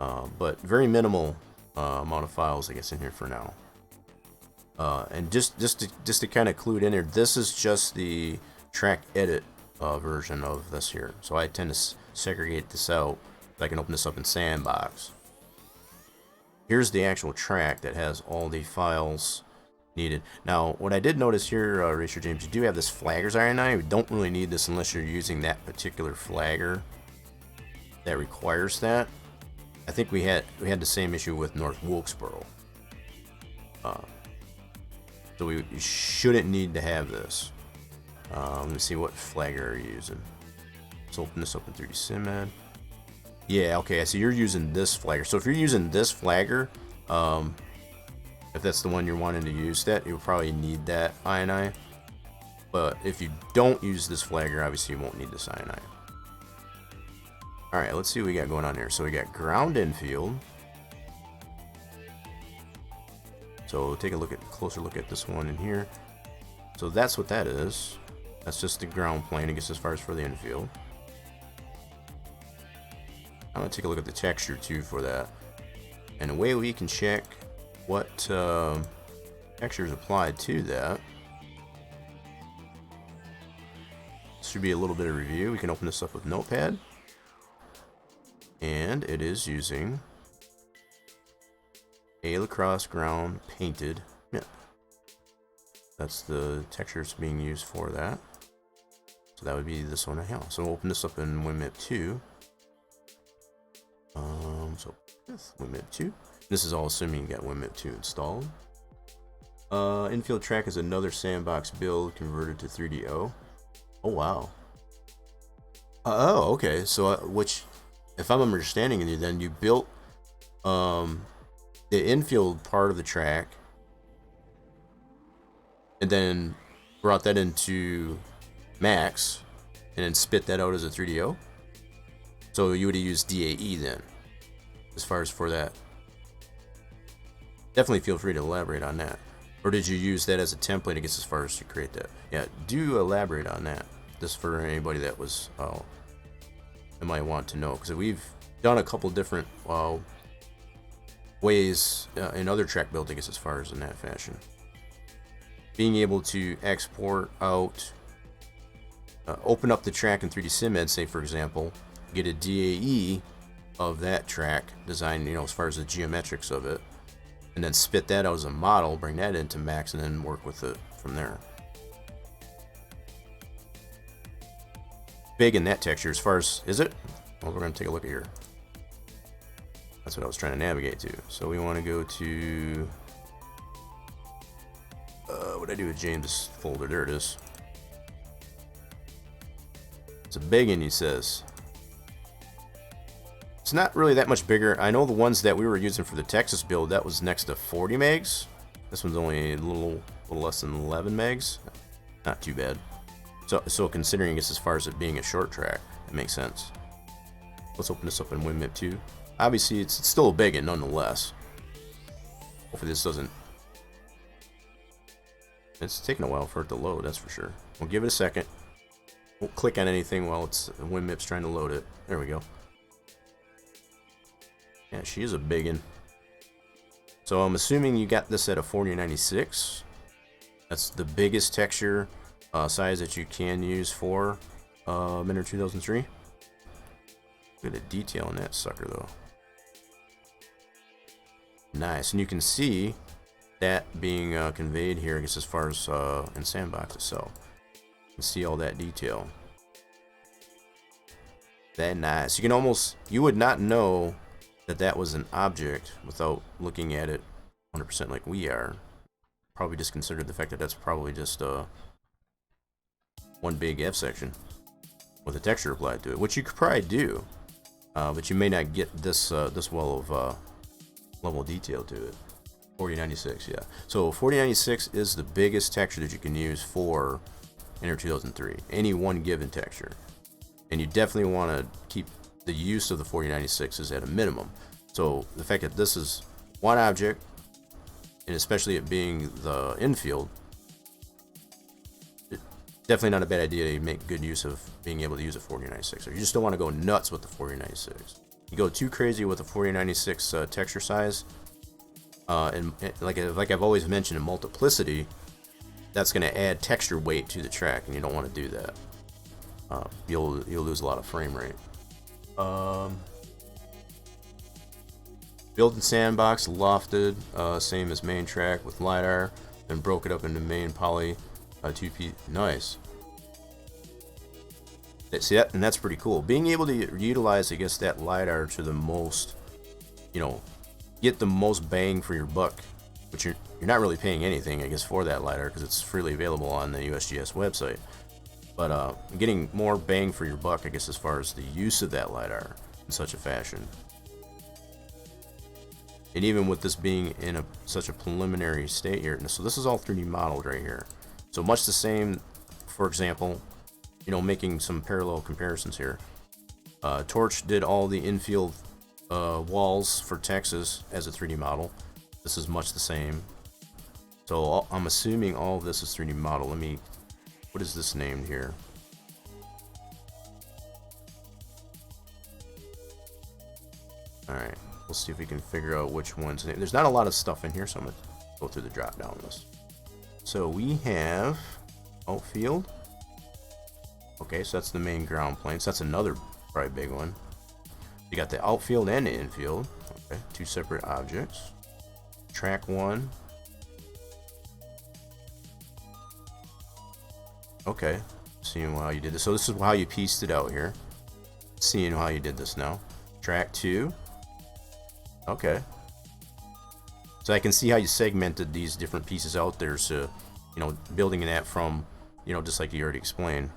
But very minimal amount of files, I guess, in here for now. And just to kind of clue it in there, this is just the track edit version of this here. So I tend to segregate this out. I can open this up in Sandbox. Here's the actual track that has all the files needed. Now, what I did notice here, Racer James, you do have this flaggers INI. We don't really need this unless you're using that particular flagger that requires that. I think we had the same issue with North Wilkesboro. So we shouldn't need to have this. Let me see what flagger are you using. Let's open this up in 3D SimEd. Yeah, okay, so you're using this flagger. So if you're using this flagger, if that's the one you're wanting to use, that you'll probably need that INI. But if you don't use this flagger, obviously you won't need this INI. Alright, let's see what we got going on here. So we got ground infield. So take a closer look at this one in here. So that's what that is. That's just the ground plane, I guess, as far as for the infield. I'm going to take a look at the texture too for that. And a way we can check what texture is applied to that. Should be a little bit of review. We can open this up with Notepad. And it is using a lacrosse ground painted MIP. That's the texture it's being used for that. So that would be this one right here. So we'll open this up in WinMip 2. So WinMip 2. This is all assuming you got WinMip 2 installed. Infield track is another sandbox build converted to 3DO. Oh wow. Oh, okay. So which, if I'm understanding you, then you built the infield part of the track, and then brought that into Max, and then spit that out as a 3DO. So you would have used DAE then, as far as for that. Definitely feel free to elaborate on that. Or did you use that as a template, I guess, as far as to create that? Yeah, do elaborate on that. Just for anybody that was, that might want to know. Because we've done a couple different ways in other track building, as far as in that fashion. Being able to export out, open up the track in 3D SimEd, say for example, get a DAE of that track design, as far as the geometrics of it, and then spit that out as a model, bring that into Max, and then work with it from there. Big in that texture as far as, is it? Well, we're going to take a look at here. That's what I was trying to navigate to. So we want to go to, what did I do with James' folder? There it is. It's a big one, he says. It's not really that much bigger. I know the ones that we were using for the Texas build, that was next to 40 megs. This one's only a little less than 11 megs. Not too bad. So considering this as far as it being a short track, it makes sense. Let's open this up in WinMip 2. Obviously, it's still a big one nonetheless. Hopefully this doesn't... It's taking a while for it to load, that's for sure. We'll give it a second. Won't click on anything while WinMip's trying to load it. There we go. Yeah, she is a big one. So I'm assuming you got this at a 4096. That's the biggest texture size that you can use for Minter 2003. Look at the detail in that sucker though. Nice, and you can see that being conveyed here, I guess, as far as in Sandbox itself. You can see all that detail. That nice. You can almost, you would not know that that was an object without looking at it 100% like we are. Probably just considered the fact that that's probably just one big F section with a texture applied to it, which you could probably do, but you may not get this this well of level of detail to it. 4096, yeah. So 4096 is the biggest texture that you can use for Minter 2003. Any one given texture, and you definitely want to keep the use of the 4096s at a minimum. So the fact that this is one object, and especially it being the infield, definitely not a bad idea to make good use of being able to use a 4096. Or you just don't want to go nuts with the 4096. You go too crazy with the 4096 texture size, and like I've always mentioned in multiplicity, that's going to add texture weight to the track, and you don't want to do that. You'll lose a lot of frame rate. Built in Sandbox, lofted, same as main track with LiDAR, then broke it up into main poly, 2P. Nice. See that, and that's pretty cool. Being able to utilize, I guess, that LiDAR to the most, get the most bang for your buck, which you're not really paying anything, I guess, for that LiDAR because it's freely available on the USGS website. But getting more bang for your buck, I guess, as far as the use of that LiDAR in such a fashion. And even with this being in such a preliminary state here, so this is all 3D modeled right here. So much the same, for example, making some parallel comparisons here. Torch did all the infield walls for Texas as a 3D model. This is much the same. So I'm assuming all of this is 3D model. What is this named here? Alright, we'll see if we can figure out which one's. There's not a lot of stuff in here, so I'm going to go through the drop down list. So we have outfield. Okay, so that's the main ground plane. So that's another probably big one. You got the outfield and the infield. Okay, two separate objects. Track 1. Okay, seeing how you did this. So this is how you pieced it out here. Seeing how you did this now. Track 2. Okay. So I can see how you segmented these different pieces out there. So, you know, building that from, you know, just like you already explained.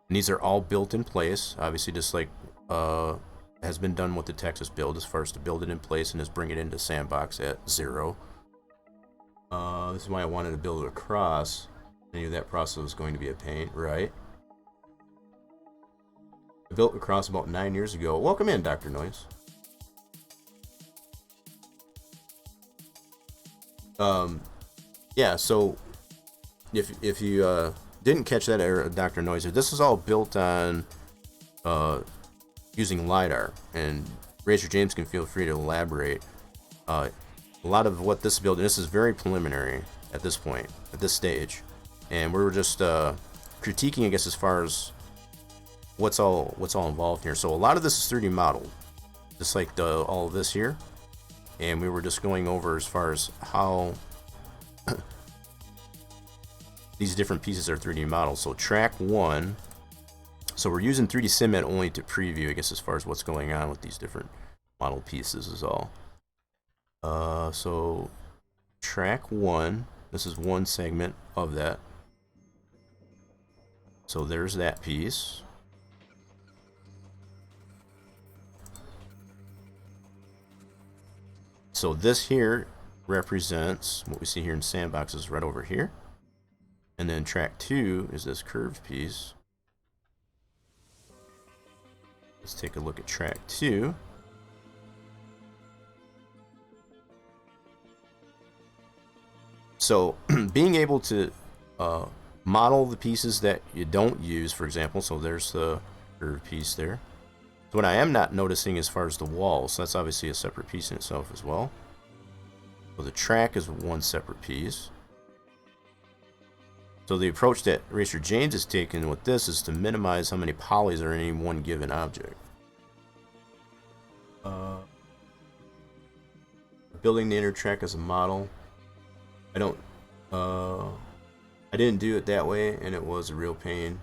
And these are all built in place. Obviously, just like has been done with the Texas build, as far as to build it in place and just bring it into sandbox at 0. This is why I wanted to build it across. I knew that process was going to be a pain, right? I built across about 9 years ago. Welcome in, Dr. Noise. Yeah, so if you didn't catch that, Dr. Noiser, this is all built on using LiDAR, and Racer James can feel free to elaborate. A lot of what this build, and this is very preliminary at this point, at this stage, and we were just critiquing, I guess, as far as what's all involved here. So a lot of this is 3D modeled, just like all of this here, and we were just going over as far as how these different pieces are 3D modeled. So track 1, so we're using 3D SimEd only to preview, I guess, as far as what's going on with these different model pieces is all. So track 1, this is one segment of that. So there's that piece. So this here represents what we see here in sandboxes right over here. And then track 2 is this curved piece. Let's take a look at track 2. So being able to model the pieces that you don't use, for example, so there's the curved piece there. So what I am not noticing as far as the walls, so that's obviously a separate piece in itself as well. So the track is one separate piece. So the approach that Racer James has taken with this is to minimize how many polys are in any one given object. Building the inner track as a model. I didn't do it that way, and it was a real pain.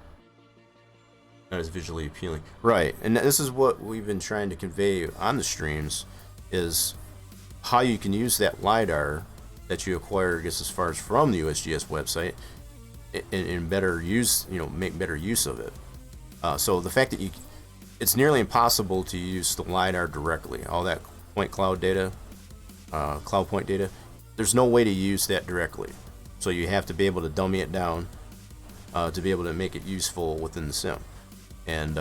Not as visually appealing. Right, and this is what we've been trying to convey on the streams, is how you can use that LiDAR that you acquire, I guess, as far as from the USGS website, in better use, you know, make better use of it. So the fact that it's nearly impossible to use the LiDAR directly. All that point cloud data, cloud point data, there's no way to use that directly. So you have to be able to dummy it down to be able to make it useful within the sim. And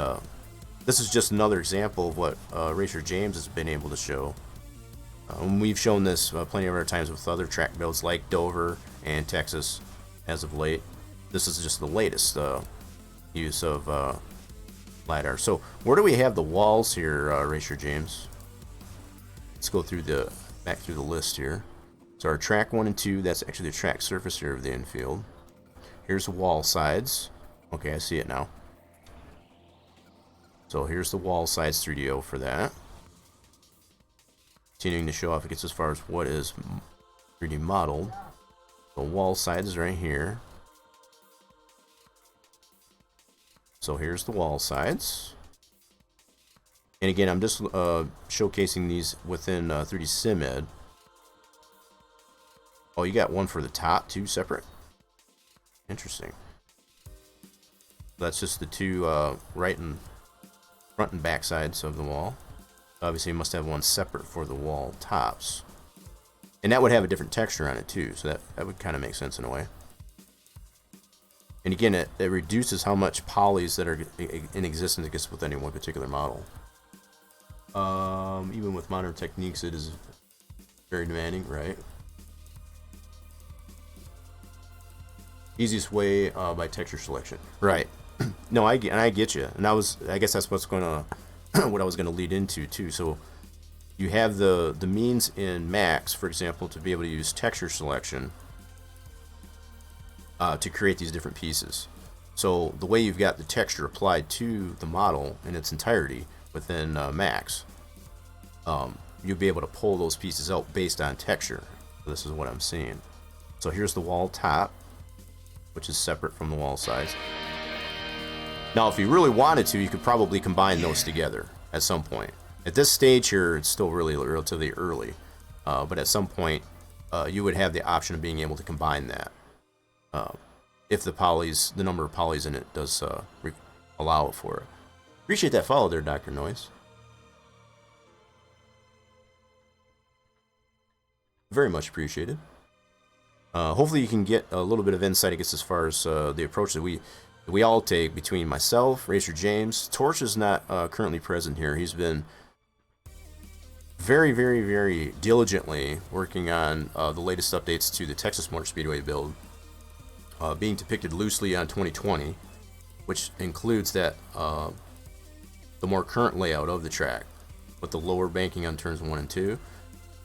this is just another example of what Racer James has been able to show. We've shown this plenty of other times with other track builds like Dover and Texas as of late. This is just the latest use of LiDAR. So where do we have the walls here, Racer James? Let's go through back through the list here. So our track 1 and 2, that's actually the track surface here of the infield. Here's the wall sides. Okay, I see it now. So here's the wall sides 3DO for that. Continuing to show off, it gets as far as what is 3D modeled. The wall sides is right here. So here's the wall sides. And again, I'm just showcasing these within 3D SimEd. Oh, you got one for the top, two separate? Interesting. That's just the two right and front and back sides of the wall. Obviously, you must have one separate for the wall tops. And that would have a different texture on it too, so that would kind of make sense in a way. And again, it reduces how much polys that are in existence, I guess, with any one particular model. Even with modern techniques, it is very demanding, right? Easiest way by texture selection, right? No, I get you, and I guess that's what's gonna what I was gonna lead into too. So you have the means in Max, for example, to be able to use texture selection to create these different pieces. So the way you've got the texture applied to the model in its entirety within Max, you'll be able to pull those pieces out based on texture. So this is what I'm seeing. So here's the wall top, which is separate from the wall sides. Now, if you really wanted to, you could probably combine those together at some point. At this stage here, it's still really relatively early, but at some point, you would have the option of being able to combine that. If the number of polys in it does allow it for it. Appreciate that follow there, Dr. Noise. Very much appreciated. Hopefully you can get a little bit of insight, I guess, as far as the approach that we all take between myself, Racer James. Torch is not currently present here. He's been very, very, very diligently working on the latest updates to the Texas Motor Speedway build, being depicted loosely on 2020, which includes that the more current layout of the track with the lower banking on turns 1 and 2.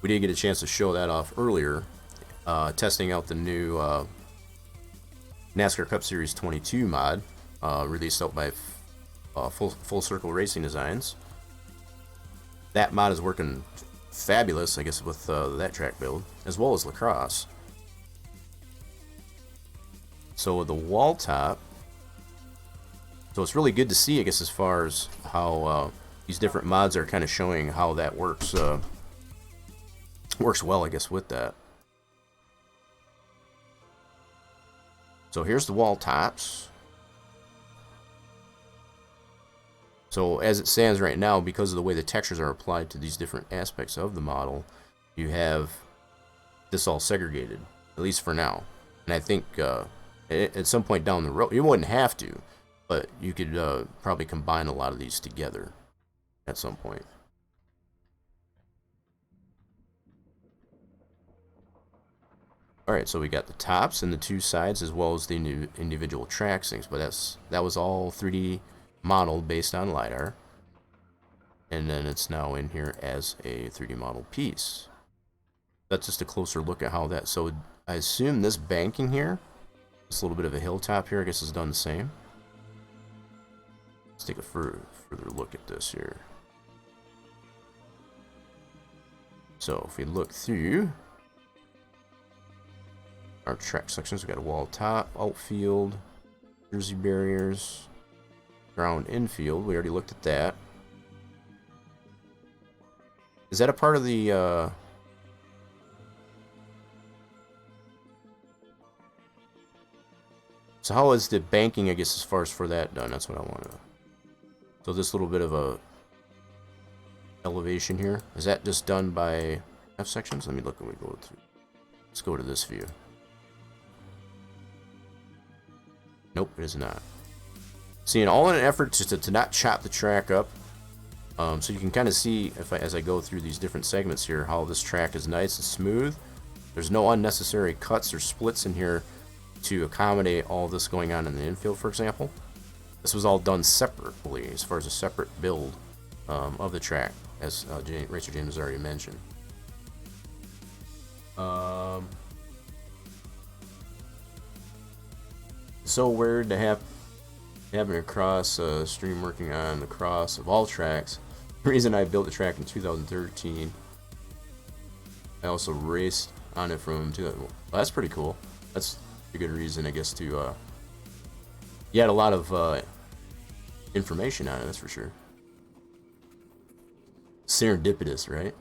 We did get a chance to show that off earlier, testing out the new NASCAR Cup Series 22 mod, released out by Full Circle Racing Designs. That mod is working fabulous, I guess, with that track build, as well as Lacrosse. So with the wall top, so it's really good to see, I guess, as far as how these different mods are kind of showing how that works. Works well, I guess, with that. So here's the wall tops. So as it stands right now, because of the way the textures are applied to these different aspects of the model, you have this all segregated, at least for now. And I think at some point down the road, you wouldn't have to, but you could probably combine a lot of these together at some point. Alright, so we got the tops and the two sides, as well as the individual track things, but that was all 3D modeled based on LiDAR, and then it's now in here as a 3D model piece. That's just a closer look at how that, so I assume this banking here, this little bit of a hilltop here, I guess is done the same. Let's take a further look at this here. So if we look through our track sections, we got a wall top, outfield, jersey barriers, ground infield. We already looked at that. Is that a part of the so how is the banking, I guess, as far as for that done? That's what I want to. So this little bit of a elevation here, is that just done by F sections? Let me look when we go through. Let's go to this view. Nope, it is not. See, all in an effort to not chop the track up, so you can kind of see as I go through these different segments here how this track is nice and smooth. There's no unnecessary cuts or splits in here to accommodate all this going on in the infield, for example. This was all done separately, as far as a separate build of the track, as Racer James has already mentioned. So weird to have having a cross stream working on the cross of all tracks. The reason I built the track in 2013. I also raced on it from 2000. Well, that's pretty cool. That's a good reason, I guess, to you had a lot of information on it, that's for sure. Serendipitous, right?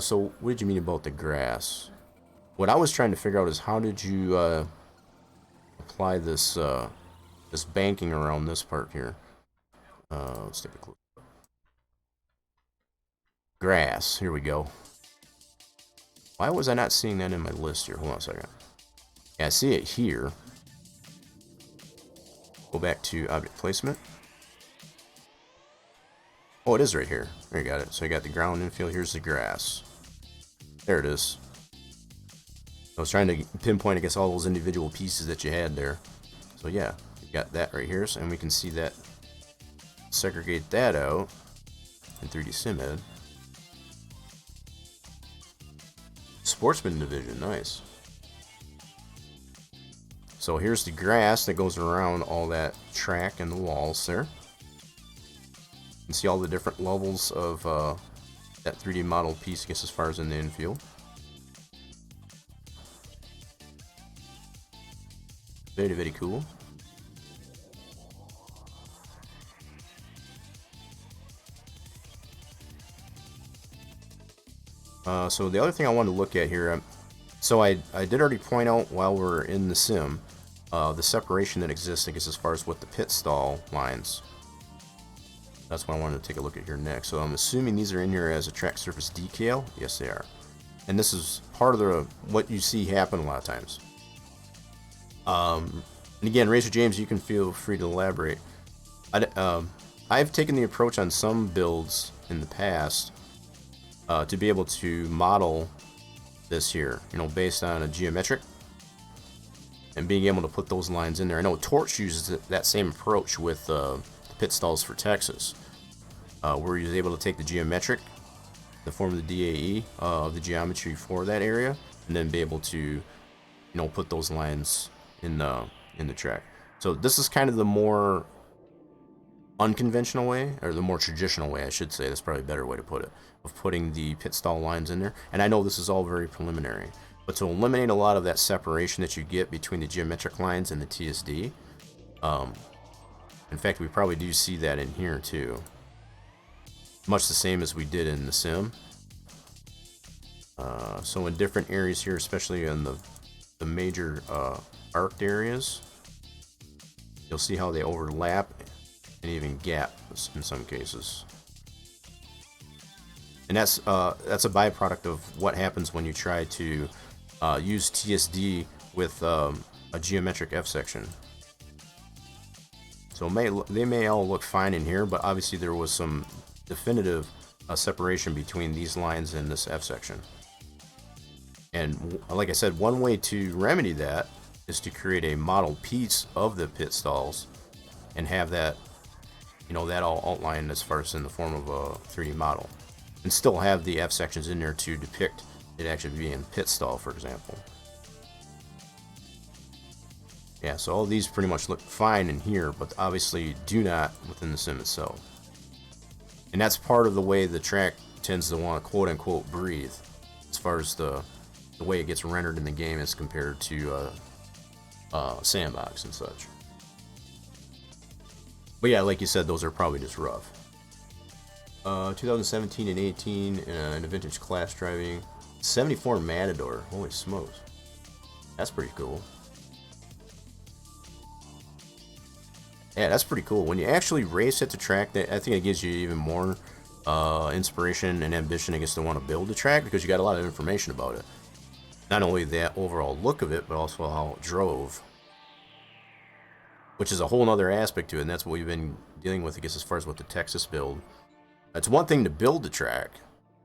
So what did you mean about the grass? What I was trying to figure out is how did you apply this this banking around this part here. Let's take a close look. Grass, here we go. Why was I not seeing that in my list here? Hold on a second. Yeah, I see it here. Go back to object placement. Oh, it is right here. There, you got it. So you got the ground infield. Here's the grass. There it is. I was trying to pinpoint, I guess, all those individual pieces that you had there. So yeah, you got that right here, and we can see that. Segregate that out in 3D Sim Ed. Sportsman division, nice. So here's the grass that goes around all that track and the walls there. You can see all the different levels of that 3D model piece, I guess, as far as in the infield. Very, very cool. So the other thing I wanted to look at here, so I did already point out while we're in the sim, the separation that exists, I guess, as far as what the pit stall lines. That's what I wanted to take a look at here next. So I'm assuming these are in here as a track surface decal. Yes, they are. And this is part of what you see happen a lot of times. And again, Razor James, you can feel free to elaborate. I've taken the approach on some builds in the past to be able to model this here, you know, based on a geometric, and being able to put those lines in there. I know Torch uses that same approach with the pit stalls for Texas, where he's able to take the geometric, the form of the DAE of the geometry for that area, and then be able to, you know, put those lines in the track. So this is kind of the more unconventional way, or the more traditional way, I should say. That's probably a better way to put it, of putting the pit stall lines in there. And I know this is all very preliminary, but to eliminate a lot of that separation that you get between the geometric lines and the TSD, in fact, we probably do see that in here too, much the same as we did in the sim. So in different areas here, especially in the major arced areas, you'll see how they overlap and even gap in some cases. And that's a byproduct of what happens when you try to use TSD with a geometric F section. So they may all look fine in here, but obviously there was some definitive separation between these lines and this F section. And like I said, one way to remedy that is to create a model piece of the pit stalls and have that, you know, that all outlined as far as in the form of a 3D model, and still have the F sections in there to depict it actually being pit stall, for example. Yeah, so all these pretty much look fine in here, but obviously do not within the sim itself. And that's part of the way the track tends to want to quote-unquote breathe, as far as the way it gets rendered in the game as compared to sandbox and such. But yeah, like you said, those are probably just rough. 2017 and 18 in a vintage class driving. 74 Matador. Holy smokes. That's pretty cool. Yeah, that's pretty cool. When you actually race at the track, I think it gives you even more inspiration and ambition, I guess, to want to build the track, because you got a lot of information about it. Not only the overall look of it, but also how it drove, which is a whole other aspect to it, and that's what we've been dealing with, I guess, as far as with the Texas build. It's one thing to build the track,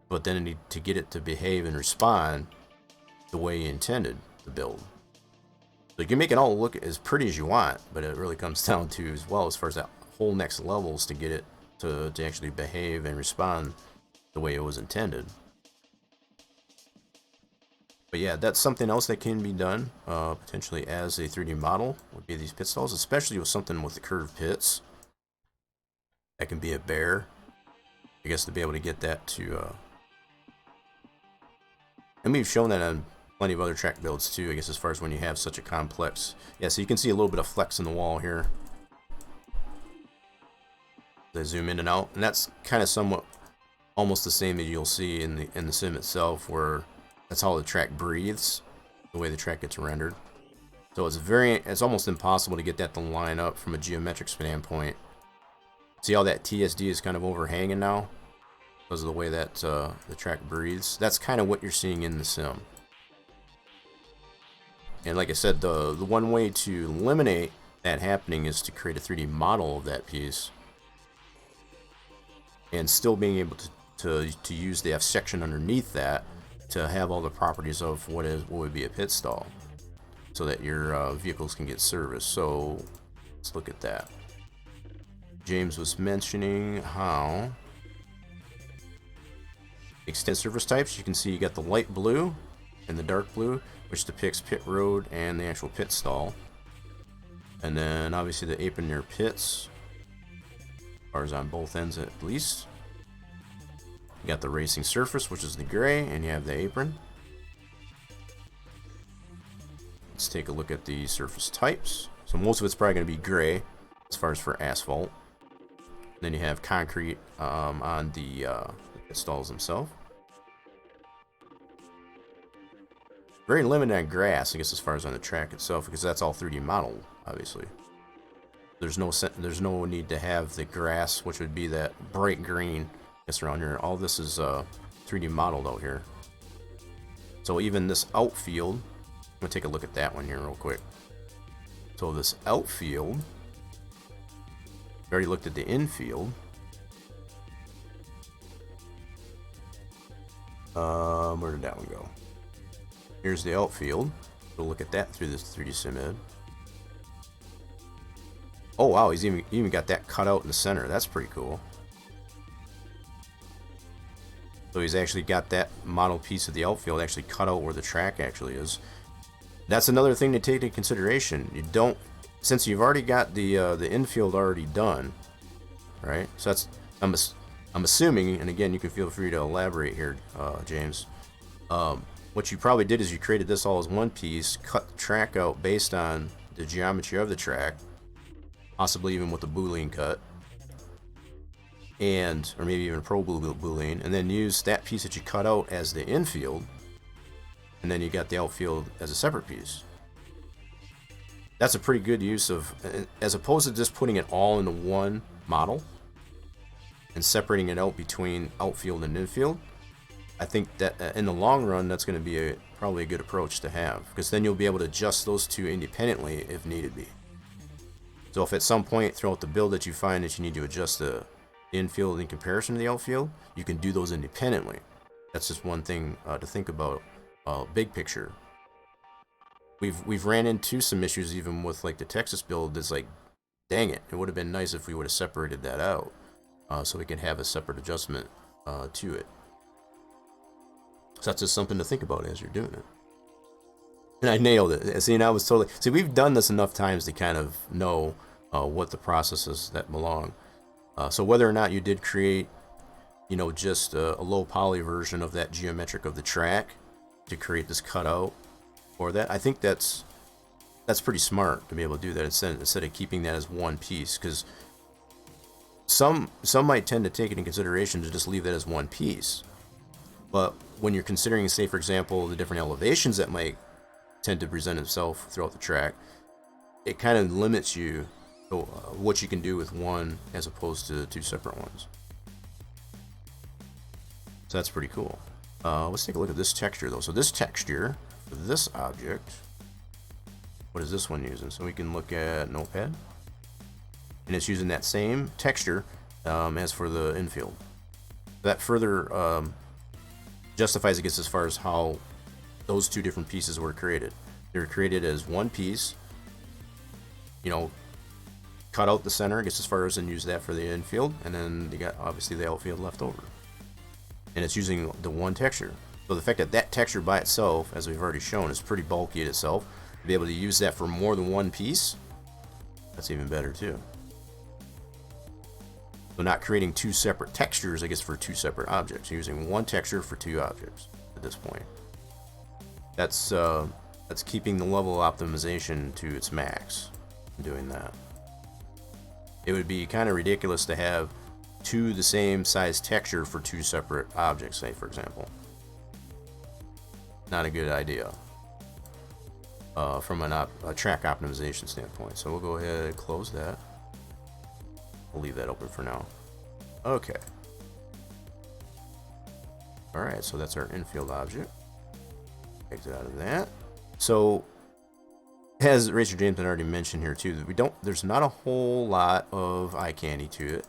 but then to get it to behave and respond the way you intended to build. So you can make it all look as pretty as you want, but it really comes down to, as well, as far as that whole next levels, to get it to actually behave and respond the way it was intended. But yeah, that's something else that can be done potentially as a 3D model, would be these pit stalls, especially with something with the curved pits. That can be a bear, I guess, to be able to get that to... And we've shown that on plenty of other track builds too, I guess, as far as when you have such a complex... Yeah, so you can see a little bit of flex in the wall here. They zoom in and out, and that's kind of somewhat almost the same that you'll see in the sim itself, where that's how the track breathes, the way the track gets rendered. So it's almost impossible to get that to line up from a geometric standpoint. See how that TSD is kind of overhanging now because of the way that the track breathes? That's kind of what you're seeing in the sim. And like I said, the one way to eliminate that happening is to create a 3D model of that piece and still being able to use the F section underneath that to have all the properties of what would be a pit stall, so that your vehicles can get serviced. So let's look at that. James was mentioning how extend surface types. You can see you got the light blue and the dark blue, which depicts pit road and the actual pit stall. And then obviously the apron near pits, bars on both ends at least. You got the racing surface, which is the gray, and you have the apron. Let's take a look at the surface types. So most of it's probably going to be gray as far as for asphalt. Then you have concrete on the pit stalls themselves. Very limited on grass, I guess, as far as on the track itself, because that's all 3D model, obviously. There's no need to have the grass, which would be that bright green that's around here. All this is 3D modeled out here. So even this outfield, I'm gonna take a look at that one here real quick. So this outfield, we already looked at the infield. Where did that one go? Here's the outfield. We'll look at that through this 3D SimEd. Oh wow, he's even got that cut out in the center. That's pretty cool. So he's actually got that model piece of the outfield actually cut out where the track actually is. That's another thing to take into consideration. You don't, since you've already got the infield already done, right? So that's I'm assuming, and again, you can feel free to elaborate here, James. What you probably did is you created this all as one piece, cut the track out based on the geometry of the track, possibly even with a Boolean cut, and or maybe even a pro Boolean, and then use that piece that you cut out as the infield, and then you got the outfield as a separate piece. That's a pretty good use of, as opposed to just putting it all into one model and separating it out between outfield and infield. I think that in the long run, that's going to be probably a good approach to have, because then you'll be able to adjust those two independently if needed be. So if at some point throughout the build that you find that you need to adjust the infield in comparison to the outfield, you can do those independently. That's just one thing to think about, big picture. We've ran into some issues even with like the Texas build. That's like, dang it, it would have been nice if we would have separated that out, so we can have a separate adjustment to it. So that's just something to think about as you're doing it. And I nailed it. See, and I was totally... See, we've done this enough times to kind of know what the processes that belong. So whether or not you did create, you know, just a low poly version of that geometric of the track to create this cutout, or that, I think that's pretty smart to be able to do that instead of keeping that as one piece, because some might tend to take it in consideration to just leave that as one piece. But when you're considering, say, for example, the different elevations that might tend to present itself throughout the track, it kind of limits you to what you can do with one as opposed to two separate ones. So that's pretty cool. Let's take a look at this texture, though. So this texture for this object, what is this one using? So we can look at Notepad, and it's using that same texture as for the infield. That further justifies, I guess, as far as how those two different pieces were created. They were created as one piece, you know, cut out the center, I guess, as far as, and use that for the infield, and then you got obviously the outfield left over. And it's using the one texture. So the fact that that texture by itself, as we've already shown, is pretty bulky in itself, to be able to use that for more than one piece, that's even better too. So not creating two separate textures, I guess, for two separate objects. You're using one texture for two objects at this point. That's keeping the level of optimization to its max, doing that. It would be kind of ridiculous to have two the same size texture for two separate objects, say, for example. Not a good idea from a track optimization standpoint. So we'll go ahead and close that. We'll leave that open for now. Okay. Alright, so that's our infield object. Exit out of that. So as Rachel James had already mentioned here too, that there's not a whole lot of eye candy to it,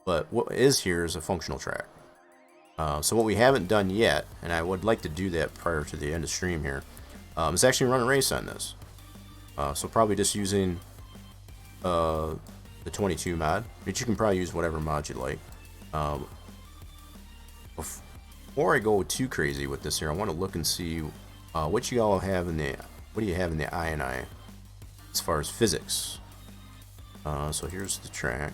but what is here is a functional track. So what we haven't done yet, and I would like to do that prior to the end of stream here, is actually run a race on this. So probably just using the 22 mod, but you can probably use whatever mod you like. Before I go too crazy with this here, I want to look and see what you all have in the INI as far as physics. So here's the track.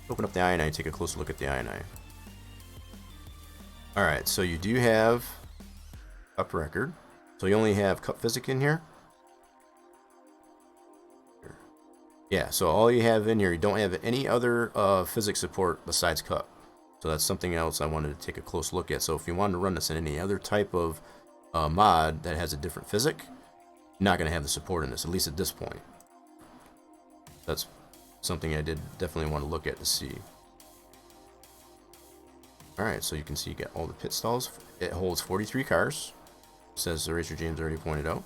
Open up the INI, take a closer look at the INI. Alright, so you do have cup record. So you only have cup physics in here. Yeah, so all you have in here, you don't have any other physics support besides cup. So that's something else I wanted to take a close look at. So if you wanted to run this in any other type of mod that has a different physic, you're not going to have the support in this, at least at this point. That's something I did definitely want to look at to see. Alright, so you can see you get all the pit stalls. It holds 43 cars, says the Racer James already pointed out.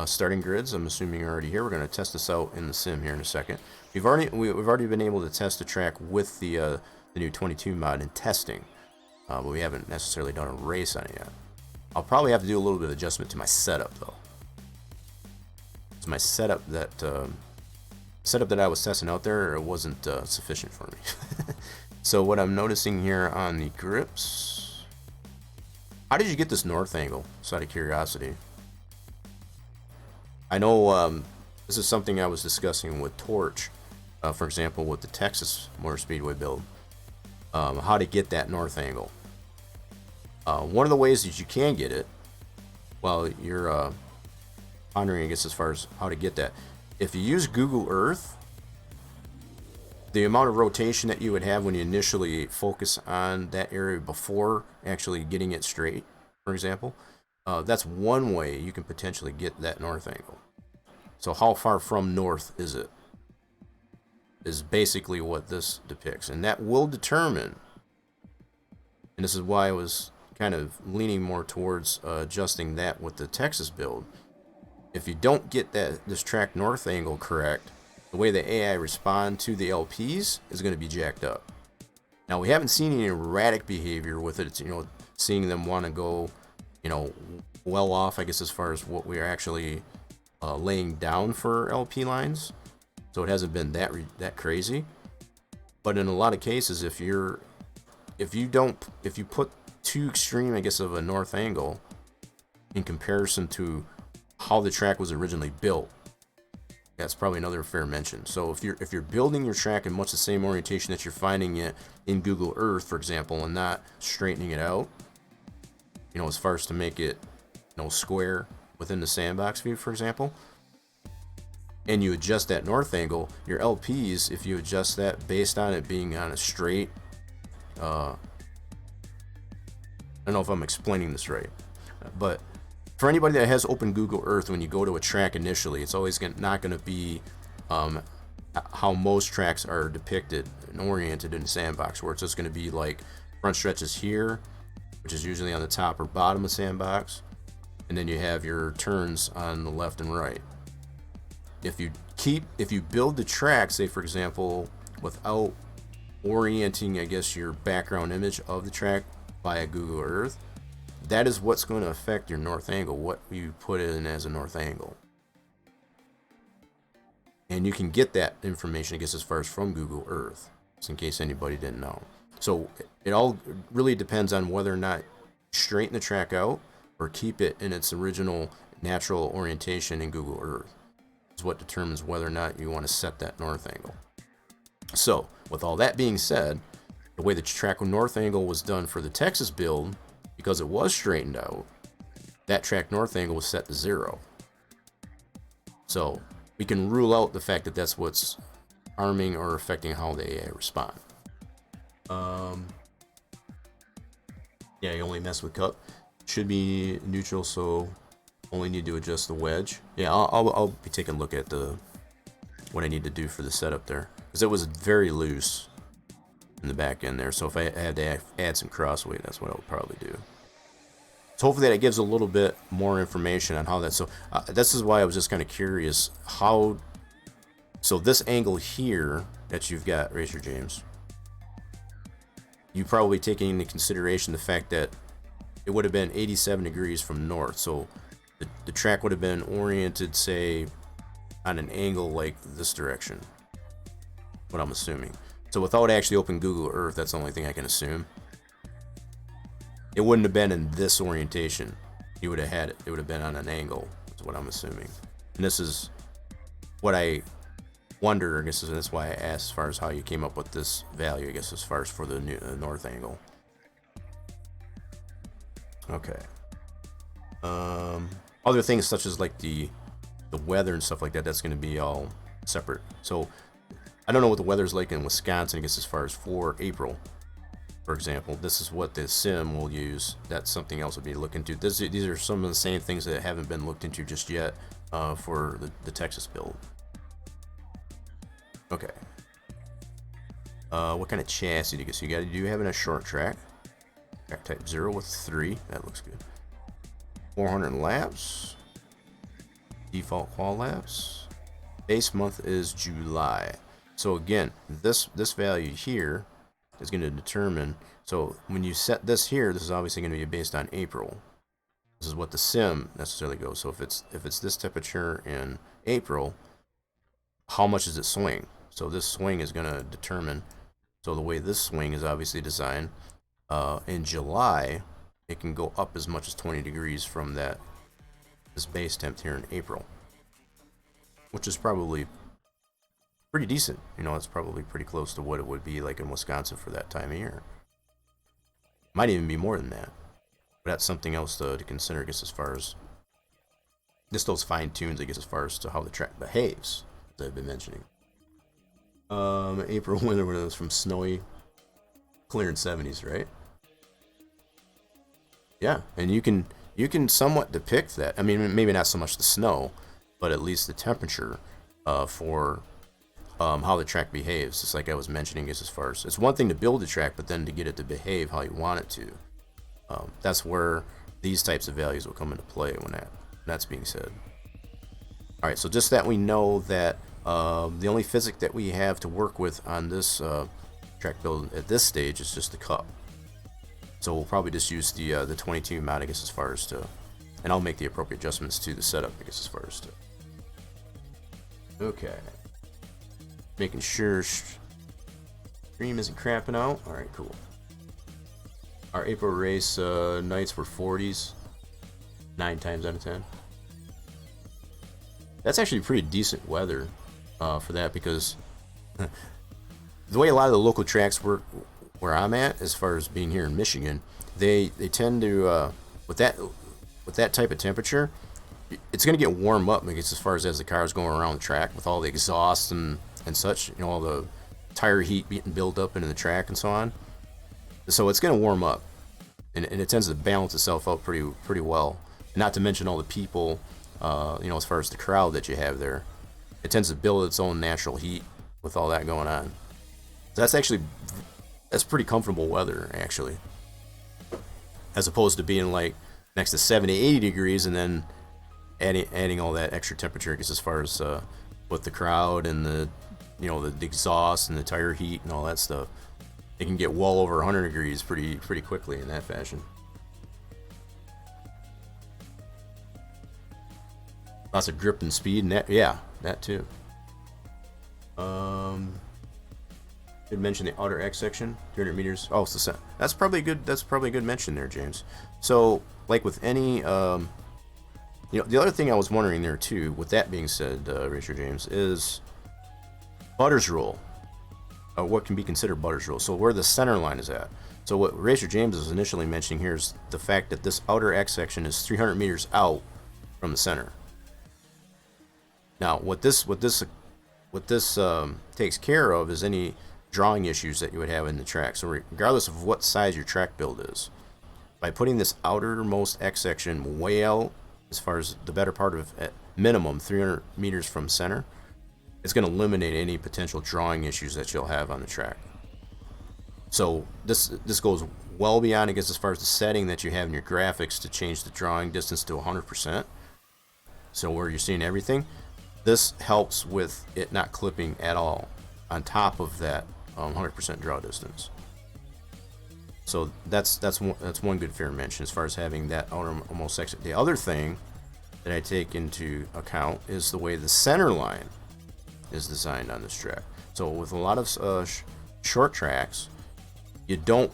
Starting grids, I'm assuming you're already here. We're going to test this out in the sim here in a second. We've already been able to test the track with the new 22 mod in testing, but we haven't necessarily done a race on it yet. I'll probably have to do a little bit of adjustment to my setup though. It's my setup that I was testing out there, it wasn't sufficient for me. So what I'm noticing here on the grips, how did you get this north angle? Just out of curiosity. I know this is something I was discussing with Torch, for example, with the Texas Motor Speedway build, how to get that north angle. One of the ways that you can get it, while you're pondering, I guess, as far as how to get that, if you use Google Earth, the amount of rotation that you would have when you initially focus on that area before actually getting it straight, for example, that's one way you can potentially get that north angle. So how far from north is it? Is basically what this depicts. And that will determine, and this is why I was kind of leaning more towards adjusting that with the Texas build. If you don't get this track north angle correct, the way the AI respond to the LPs is going to be jacked up. Now, we haven't seen any erratic behavior with it. It's, seeing them want to go, well off, I guess, as far as what we are actually laying down for LP lines. So it hasn't been that crazy. But in a lot of cases, if you put too extreme, I guess, of a north angle in comparison to how the track was originally built, that's probably another fair mention. So if you're building your track in much the same orientation that you're finding it in Google Earth, for example, and not straightening it out, as far as to make it square within the sandbox view, for example, and you adjust that north angle, your LPs, if you adjust that based on it being on a straight, I don't know if I'm explaining this right, but for anybody that has open Google Earth, when you go to a track initially, it's always not going to be how most tracks are depicted and oriented in the sandbox, where it's just going to be like front stretches here, which is usually on the top or bottom of sandbox, and then you have your turns on the left and right. If you build the track, say for example, without orienting, I guess, your background image of the track via Google Earth, that is what's going to affect your north angle, what you put in as a north angle. And you can get that information, I guess, as far as from Google Earth, just in case anybody didn't know. So it all really depends on whether or not straighten the track out or keep it in its original natural orientation in Google Earth. Is what determines whether or not you want to set that north angle. So with all that being said, the way the track north angle was done for the Texas build, because it was straightened out, that track north angle was set to 0. So we can rule out the fact that that's what's harming or affecting how the AI respond. Yeah, you only mess with cup. Should be neutral, so only need to adjust the wedge. Yeah, I'll be taking a look at what I need to do for the setup there, because it was very loose in the back end there. So if I had to add some crossweight, that's what I would probably do. So hopefully that gives a little bit more information on how that. So this is why I was just kind of curious how. So this angle here that you've got, Racer James, you probably taking into consideration the fact that it would have been 87 degrees from north. So the track would have been oriented, say, on an angle like this direction. What I'm assuming. So without actually opening Google Earth, that's the only thing I can assume. It wouldn't have been in this orientation. You would have had it. It would have been on an angle. That's what I'm assuming. And this is what I wonder. I guess that's why I asked as far as how you came up with this value. I guess as far as for the north angle. Okay. Other things such as like the weather and stuff like that. That's going to be all separate. So I don't know what the weather's like in Wisconsin. I guess as far as for April. For example, this is what the sim will use. That's something else would be looked into. These are some of the same things that haven't been looked into just yet for the Texas build. Okay. What kind of chassis do you get? So you got? Do you have a short track? Track type 0 with 3. That looks good. 400 laps. Default qual laps. Base month is July. So again, this value here is going to determine. So when you set this here, this is obviously going to be based on April. This is what the sim necessarily goes. So if it's this temperature in April, how much does it swing? So this swing is going to determine. So the way this swing is obviously designed, in July, it can go up as much as 20 degrees from this base temp here in April, which is probably pretty decent. You know, it's probably pretty close to what it would be like in Wisconsin for that time of year. Might even be more than that. But that's something else to consider, I guess, as far as just those fine tunes, I guess, as far as to how the track behaves, as I've been mentioning. April winter was from snowy, clear in 70s, right? Yeah, and you can somewhat depict that. I mean, maybe not so much the snow, but at least the temperature for how the track behaves. Just like I was mentioning, is as far as it's one thing to build a track, but then to get it to behave how you want it to. That's where these types of values will come into play when that's being said. All right, so just that we know that the only physics that we have to work with on this track build at this stage is just the cup. So we'll probably just use the 22 mod, I guess, as far as to, and I'll make the appropriate adjustments to the setup, I guess, as far as to. Okay. Making sure stream isn't crapping out. All right, cool. Our April race nights were 40s, 9 times out of 10. That's actually pretty decent weather for that, because the way a lot of the local tracks work where I'm at, as far as being here in Michigan, they tend to with that type of temperature, it's going to get warm up, I guess, as far as the cars going around the track with all the exhaust and such, you know, all the tire heat being built up into the track and so on. So it's going to warm up, and it tends to balance itself out pretty well. Not to mention all the people, you know, as far as the crowd that you have there, it tends to build its own natural heat with all that going on. So that's pretty comfortable weather, actually, as opposed to being like next to 70, 80 degrees and then adding all that extra temperature, because as far as with the crowd and the exhaust and the tire heat and all that stuff, it can get well over 100 degrees pretty quickly in that fashion. Lots of grip and speed, and that too. Did mention the outer X section, 200 meters. Oh, so that's probably good. That's probably a good mention there, James. So, like with any, the other thing I was wondering there too, with that being said, Racer James, is Butter's rule. What can be considered Butter's rule? So where the center line is at. So what Racer James is initially mentioning here is the fact that this outer X section is 300 meters out from the center. Now, what this takes care of is any drawing issues that you would have in the track. So regardless of what size your track build is, by putting this outermost X section way out, as far as the better part of at minimum 300 meters from center, it's going to eliminate any potential drawing issues that you'll have on the track. So this goes well beyond, I guess, as far as the setting that you have in your graphics to change the drawing distance to 100%. So where you're seeing everything, this helps with it not clipping at all on top of that 100% draw distance. So that's one good fair mention as far as having that outermost section. The other thing that I take into account is the way the center line is designed on this track. So with a lot of short tracks, you don't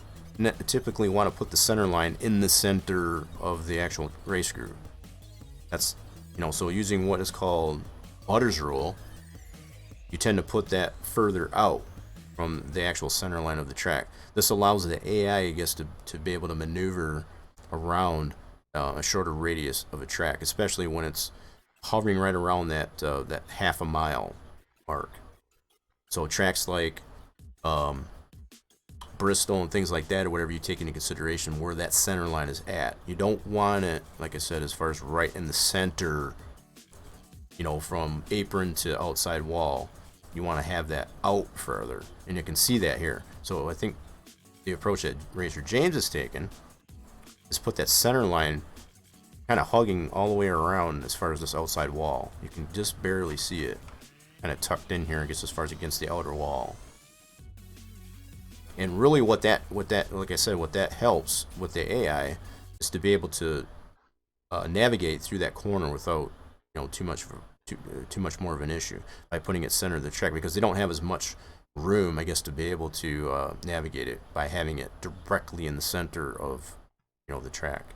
typically want to put the center line in the center of the actual race groove. That's, so using what is called Butter's rule, you tend to put that further out from the actual center line of the track. This allows the AI, I guess, to be able to maneuver around a shorter radius of a track, especially when it's hovering right around that half a mile mark. So tracks like Bristol and things like that, or whatever you take into consideration where that center line is at. You don't want it, like I said, as far as right in the center, from apron to outside wall. You want to have that out further, and you can see that here. So I think the approach that Racer James has taken is put that center line kind of hugging all the way around as far as this outside wall. You can just barely see it kind of tucked in here, I guess, as far as against the outer wall. And really what that like I said, what that helps with the AI is to be able to navigate through that corner without too much more of an issue by putting it center of the track, because they don't have as much room, I guess, to be able to navigate it by having it directly in the center of the track.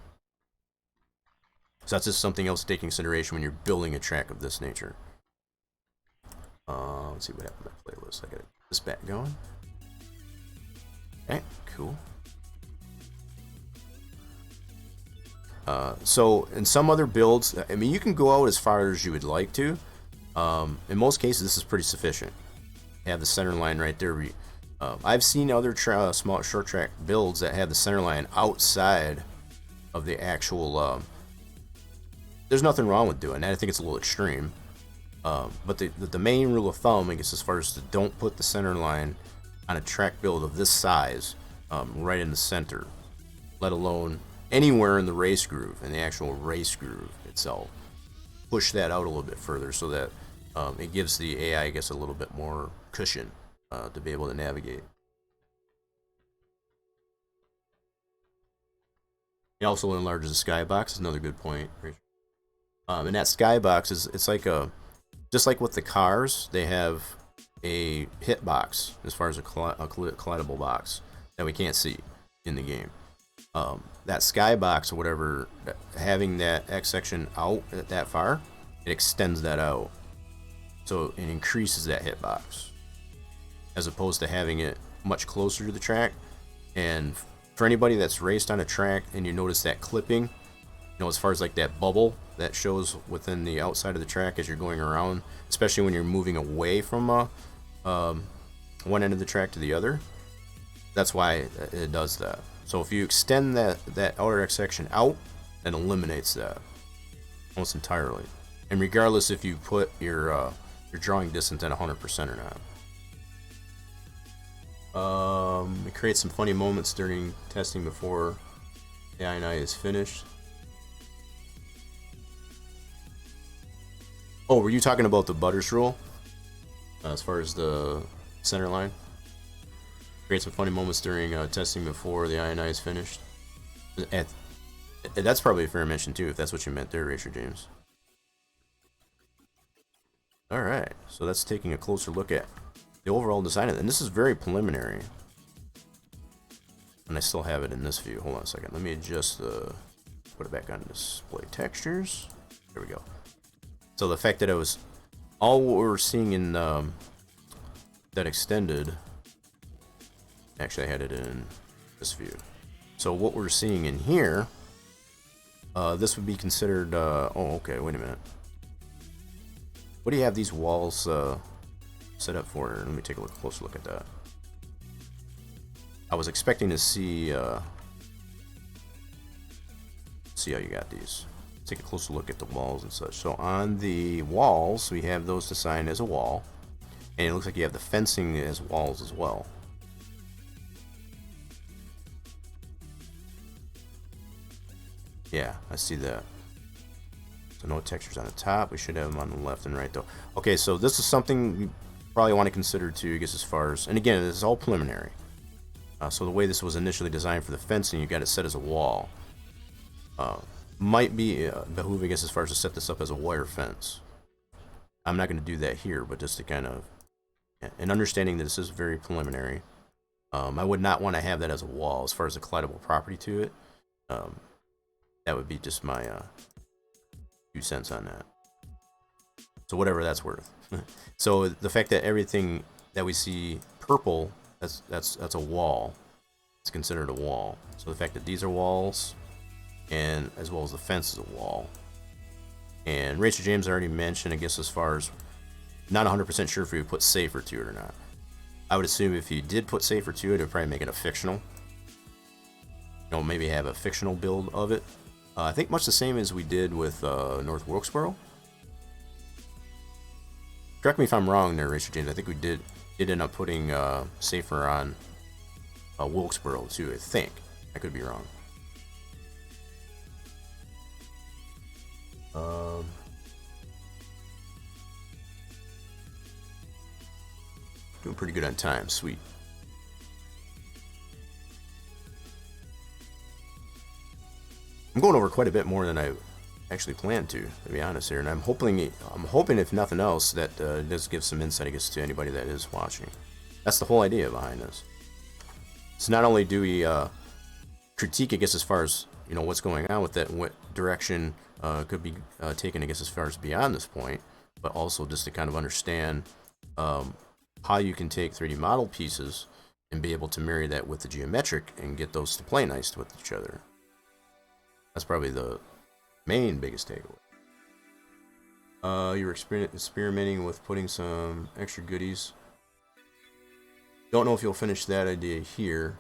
So that's just something else to take into consideration when you're building a track of this nature. Let's see what happened to my playlist. I got this back going. Okay, cool. So in some other builds, I mean, you can go out as far as you would like to. In most cases, this is pretty sufficient. You have the center line right there. I've seen other small short track builds that have the center line outside of the actual. There's nothing wrong with doing that. I think it's a little extreme. But the main rule of thumb, I guess, as far as to don't put the center line on a track build of this size right in the center, let alone anywhere in the race groove, in the actual race groove itself. Push that out a little bit further so that it gives the AI, I guess, a little bit more cushion to be able to navigate. It also enlarges the skybox, is another good point. And that skybox it's like just like with the cars, they have a hitbox as far as a collidable box that we can't see in the game. That skybox or whatever, having that X section out that far, it extends that out, so it increases that hitbox as opposed to having it much closer to the track. And for anybody that's raced on a track and you notice that clipping, as far as like that bubble that shows within the outside of the track as you're going around, especially when you're moving away from one end of the track to the other, that's why it does that. So if you extend that outer X section out, it eliminates that almost entirely. And regardless if you put your drawing distance at 100% or not. It creates some funny moments during testing before the I&I is finished. Oh, were you talking about the Butters rule? As far as the center line? Create some funny moments during testing before the I&I is finished. That's probably a fair mention too, if that's what you meant there, Racer James. Alright, so that's taking a closer look at the overall design of it. And this is very preliminary. And I still have it in this view. Hold on a second. Let me just put it back on display textures. There we go. So the fact that it was all what we're seeing in that extended. Actually, I had it in this view. So what we're seeing in here, this would be considered. Oh, okay. Wait a minute. What do you have these walls set up for? Let me take a closer look at that. I was expecting to see how you got these. Take a closer look at the walls and such. So on the walls, we have those assigned as a wall, and it looks like you have the fencing as walls as well. Yeah, I see that. So no textures on the top. We should have them on the left and right though. Okay, so this is something you probably want to consider too, I guess, as far as, and again, this is all preliminary. So the way this was initially designed for the fencing, you got it set as a wall. Might be behoove, I guess, as far as to set this up as a wire fence. I'm not going to do that here, but just to kind of, and understanding that this is very preliminary, I would not want to have that as a wall as far as the collidable property to it. That would be just my 2 cents on that. So whatever that's worth. So the fact that everything that we see purple, that's a wall. It's considered a wall. So the fact that these are walls, and as well as the fence is a wall. And Rachel James already mentioned, I guess, as far as not 100% sure if we would put safer to it or not. I would assume if you did put safer to it, it would probably make it a fictional. You know, maybe have a fictional build of it. I think much the same as we did with North Wilkesboro. Correct me if I'm wrong there, Rachel James. I think we did end up putting safer on Wilkesboro too, I think. I could be wrong. Doing pretty good on time, sweet. I'm going over quite a bit more than I actually planned to be honest here, and I'm hoping if nothing else that does give some insight, I guess, to anybody that is watching. That's the whole idea behind this. So not only do we critique, I guess, as far as, you know, what's going on with that and what direction could be taken, I guess, as far as beyond this point, but also just to kind of understand how you can take 3D model pieces and be able to marry that with the geometric and get those to play nice with each other. That's probably the main biggest takeaway. You were experimenting with putting some extra goodies. Don't know if you'll finish that idea here.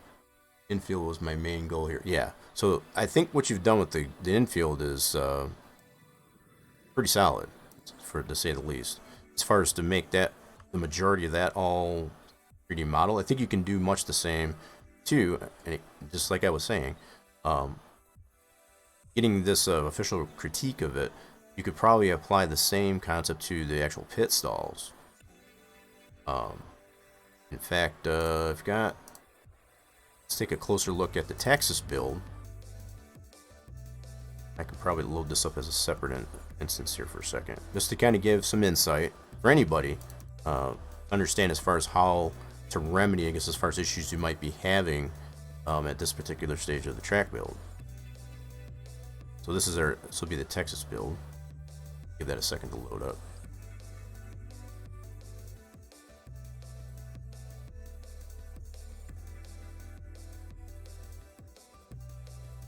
Infield was my main goal here. Yeah, so I think what you've done with the infield is pretty solid, to say the least. As far as to make that the majority of that all 3D model, I think you can do much the same too. And just like I was saying, getting this official critique of it, you could probably apply the same concept to the actual pit stalls. In fact, let's take a closer look at the Texas build. I could probably load this up as a separate instance here for a second, just to kind of give some insight for anybody, understand as far as how to remedy, I guess, as far as issues you might be having at this particular stage of the track build. So this will be the Texas build. Give that a second to load up.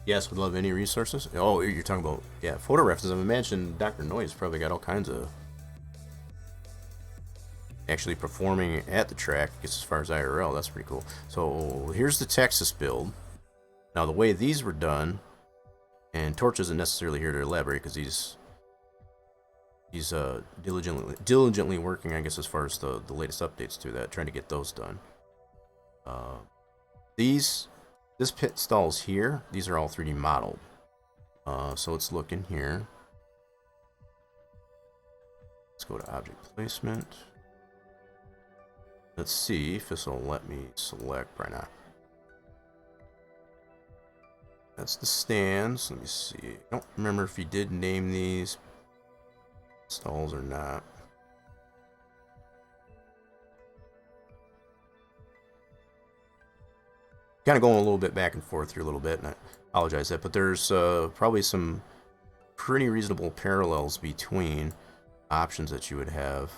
Yes, would love any resources. Oh, you're talking about, yeah, photo references. I imagine Dr. Noy's probably got all kinds of actually performing at the track, I guess, as far as IRL. That's pretty cool. So here's the Texas build. Now the way these were done, and Torch isn't necessarily here to elaborate because he's diligently working, I guess, as far as the latest updates to that, trying to get those done. This pit stalls here, these are all 3D modeled. So let's look in here. Let's go to object placement. Let's see if this will let me select right now. That's the stands. Let me see. I don't remember if he did name these stalls or not. Kind of going a little bit back and forth here a little bit, and I apologize that, but there's probably some pretty reasonable parallels between options that you would have.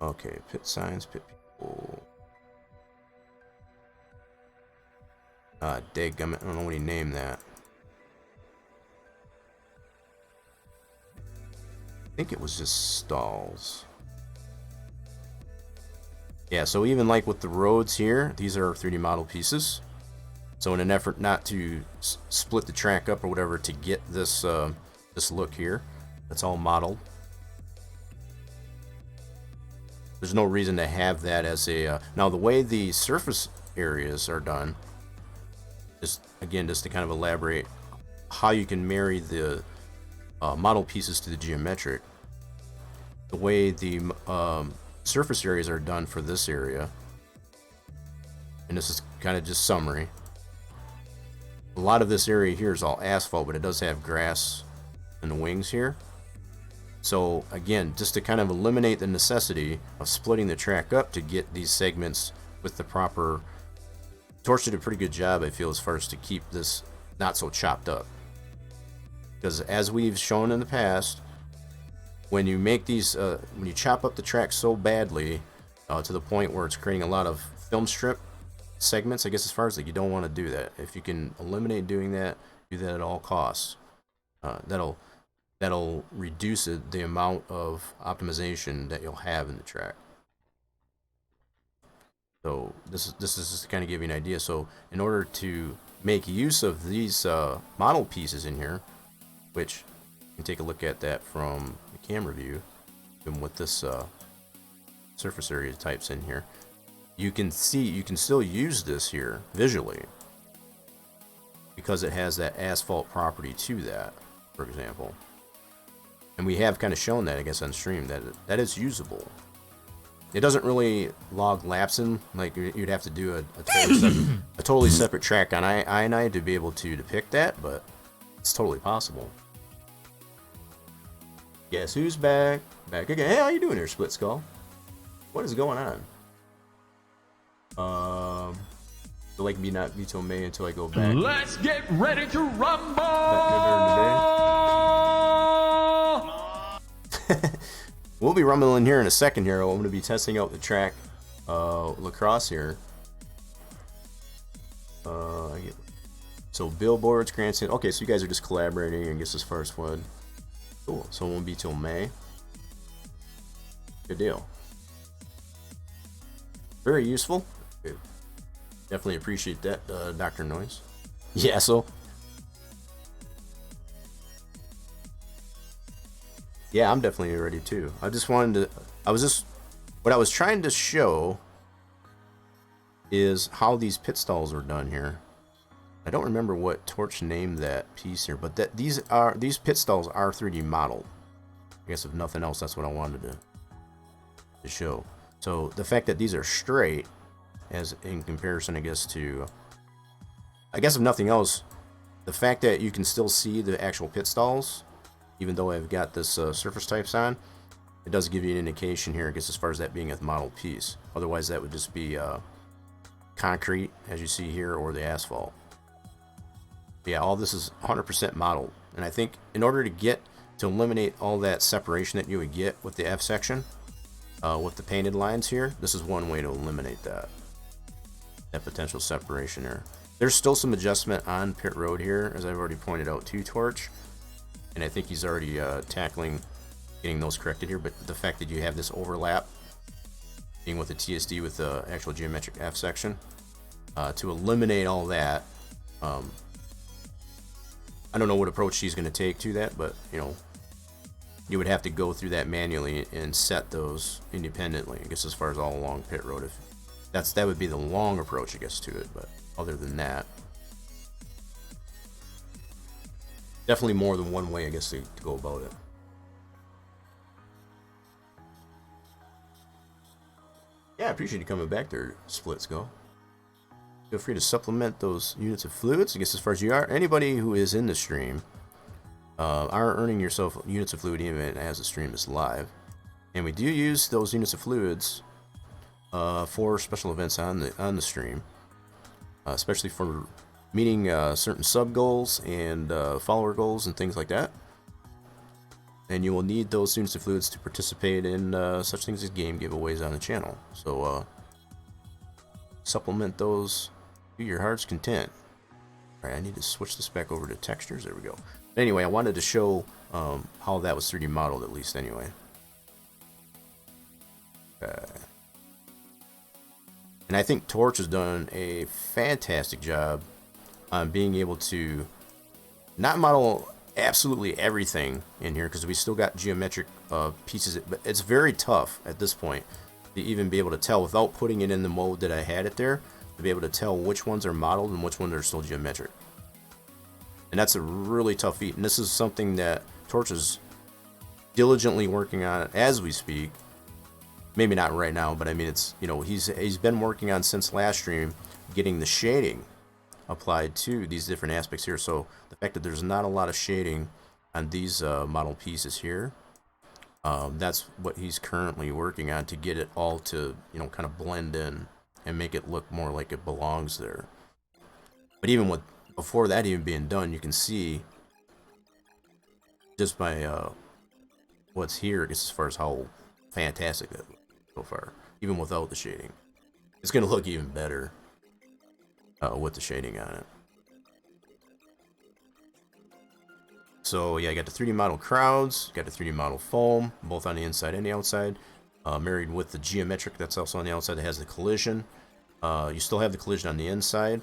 Okay, pit signs, pit people. Dadgummit, I don't know what he named that. I think it was just stalls. Yeah, so even like with the roads here, these are 3D model pieces. So in an effort not to split the track up or whatever to get this this look here, that's all modeled. There's no reason to have that as a... now the way the surface areas are done, just again, just to kind of elaborate how you can marry the model pieces to the geometric. The way the surface areas are done for this area, and this is kind of just summary. A lot of this area here is all asphalt, but it does have grass in the wings here. So again, just to kind of eliminate the necessity of splitting the track up to get these segments with the proper... Torch did a pretty good job, I feel, as far as to keep this not so chopped up. Because as we've shown in the past, when you make these, when you chop up the track so badly to the point where it's creating a lot of film strip segments, I guess as far as like, you don't want to do that. If you can eliminate doing that, do that at all costs. That'll reduce the amount of optimization that you'll have in the track. So this is just to kind of give you an idea. So in order to make use of these model pieces in here, which you can take a look at that from the camera view, and with this surface area types in here, you can see you can still use this here visually because it has that asphalt property to that, for example. And we have kind of shown that, I guess, on stream, that is usable. It doesn't really log laps in, like you'd have to do a totally separate track on I to be able to depict that, but it's totally possible. Guess who's back? Back again. Hey, how you doing here, Split Skull? What is going on? The lake be not be till May until I go back. Let's get ready to rumble! We'll be rumbling here in a second here. I'm going to be testing out the track lacrosse here. So billboards, grandstand. Okay, so you guys are just collaborating, I guess, as far as what. Cool. So it won't be till May. Good deal. Very useful. Good. Definitely appreciate that, Dr. Noise. Yeah, so. Yeah, I'm definitely ready too. I just wanted to, what I was trying to show is how these pit stalls were done here. I don't remember what Torch named that piece here, but these pit stalls are 3D modeled. I guess if nothing else, that's what I wanted to show. So the fact that these are straight, as in comparison, I guess if nothing else, the fact that you can still see the actual pit stalls, even though I've got this surface types on, it does give you an indication here, I guess, as far as that being a model piece. Otherwise, that would just be concrete, as you see here, or the asphalt. But yeah, all this is 100% modeled. And I think in order to eliminate all that separation that you would get with the F section, with the painted lines here, this is one way to eliminate that potential separation there. There's still some adjustment on pit road here, as I've already pointed out to Torch. And I think he's already tackling getting those corrected here, but the fact that you have this overlap being with the TSD with the actual geometric F section, to eliminate all that, I don't know what approach she's going to take to that, but you know, you would have to go through that manually and set those independently, I guess, as far as all along pit road. If that would be the long approach, I guess, to it, but other than that, definitely more than one way, I guess, to go about it. Yeah, I appreciate you coming back there, Splits Go. Feel free to supplement those units of fluids. I guess as far as you are, anybody who is in the stream are earning yourself units of fluid even as the stream is live. And we do use those units of fluids for special events on the stream, especially for meeting certain sub goals and follower goals and things like that. And you will need those units of fluids to participate in such things as game giveaways on the channel. So supplement those to your heart's content. Alright, I need to switch this back over to textures. There we go. But anyway, I wanted to show how that was 3D modeled, at least anyway. And I think Torch has done a fantastic job on being able to not model absolutely everything in here, because we still got geometric pieces, but it's very tough at this point to even be able to tell without putting it in the mode that I had it there, to be able to tell which ones are modeled and which ones are still geometric. And that's a really tough feat. And this is something that Torch is diligently working on as we speak. Maybe not right now, but I mean, it's, you know, he's been working on since last stream, getting the shading applied to these different aspects here. So the fact that there's not a lot of shading on these model pieces here, that's what he's currently working on to get it all to, you know, kind of blend in and make it look more like it belongs there. But even with, before that even being done, you can see just by what's here, as far as how fantastic that looks so far, even without the shading. It's going to look even better with the shading on it. So yeah, you got the 3D model crowds, got the 3D model foam, both on the inside and the outside, married with the geometric that's also on the outside that has the collision. You still have the collision on the inside.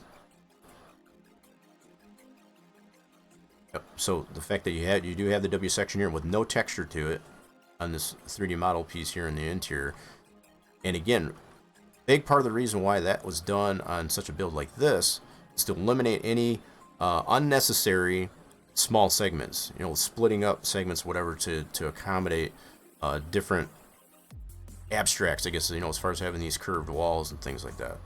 Yep. So the fact that you do have the W section here with no texture to it on this 3D model piece here in the interior. And again, big part of the reason why that was done on such a build like this is to eliminate any unnecessary small segments, you know, splitting up segments, whatever, to accommodate different abstracts, I guess, you know, as far as having these curved walls and things like that.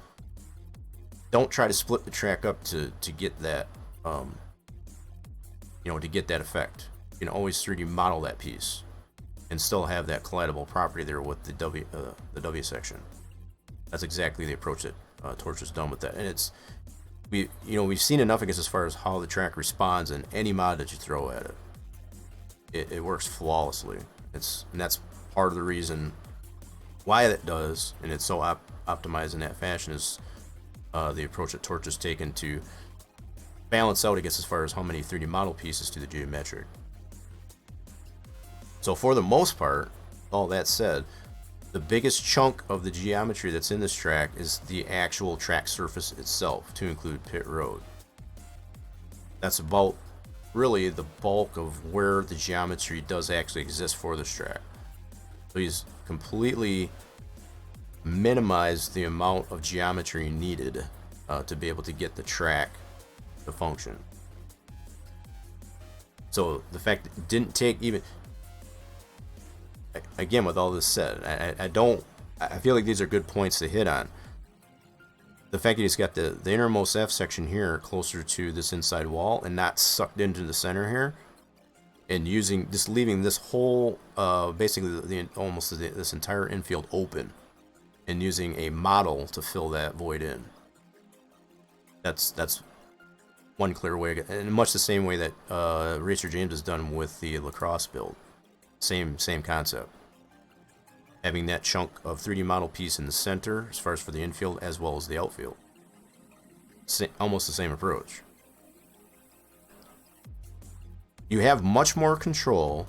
Don't try to split the track up to get that, you know, to get that effect. You can always 3D model that piece and still have that collidable property there with the W section. That's exactly the approach that Torch has done with that, and it's, we've seen enough, I guess, as far as how the track responds in any mod that you throw at it. It works flawlessly. And that's part of the reason why it does, and it's so optimized in that fashion, is the approach that Torch has taken to balance out, I guess, as far as how many 3D model pieces to the geometric. So for the most part, all that said, the biggest chunk of the geometry that's in this track is the actual track surface itself, to include pit road. That's about really the bulk of where the geometry does actually exist for this track. So he's completely minimized the amount of geometry needed to be able to get the track to function. So the fact that it didn't take even, again, with all this said, I feel like these are good points to hit on. The fact that he's got the innermost F section here closer to this inside wall and not sucked into the center here, and just leaving this whole basically this entire infield open, and using a model to fill that void in. That's one clear way, and much the same way that Racer James has done with the lacrosse build. Same concept. Having that chunk of 3D model piece in the center, as far as for the infield as well as the outfield. Almost the same approach. You have much more control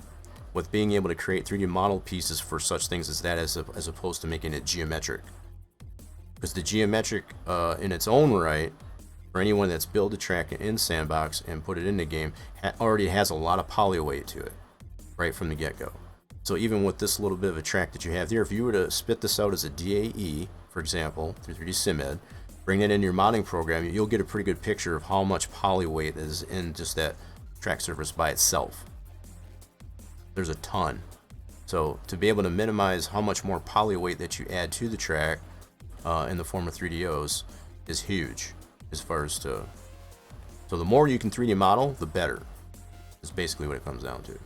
with being able to create 3D model pieces for such things as that, as opposed to making it geometric. Because the geometric, in its own right, for anyone that's built a track in Sandbox and put it in the game, already has a lot of poly weight to it, right from the get-go. So even with this little bit of a track that you have here, if you were to spit this out as a DAE, for example, through 3D SimEd, bring that into your modding program, you'll get a pretty good picture of how much poly weight is in just that track surface by itself. There's a ton. So to be able to minimize how much more poly weight that you add to the track in the form of 3DOs is huge, as far as to... So the more you can 3D model, the better, is basically what it comes down to.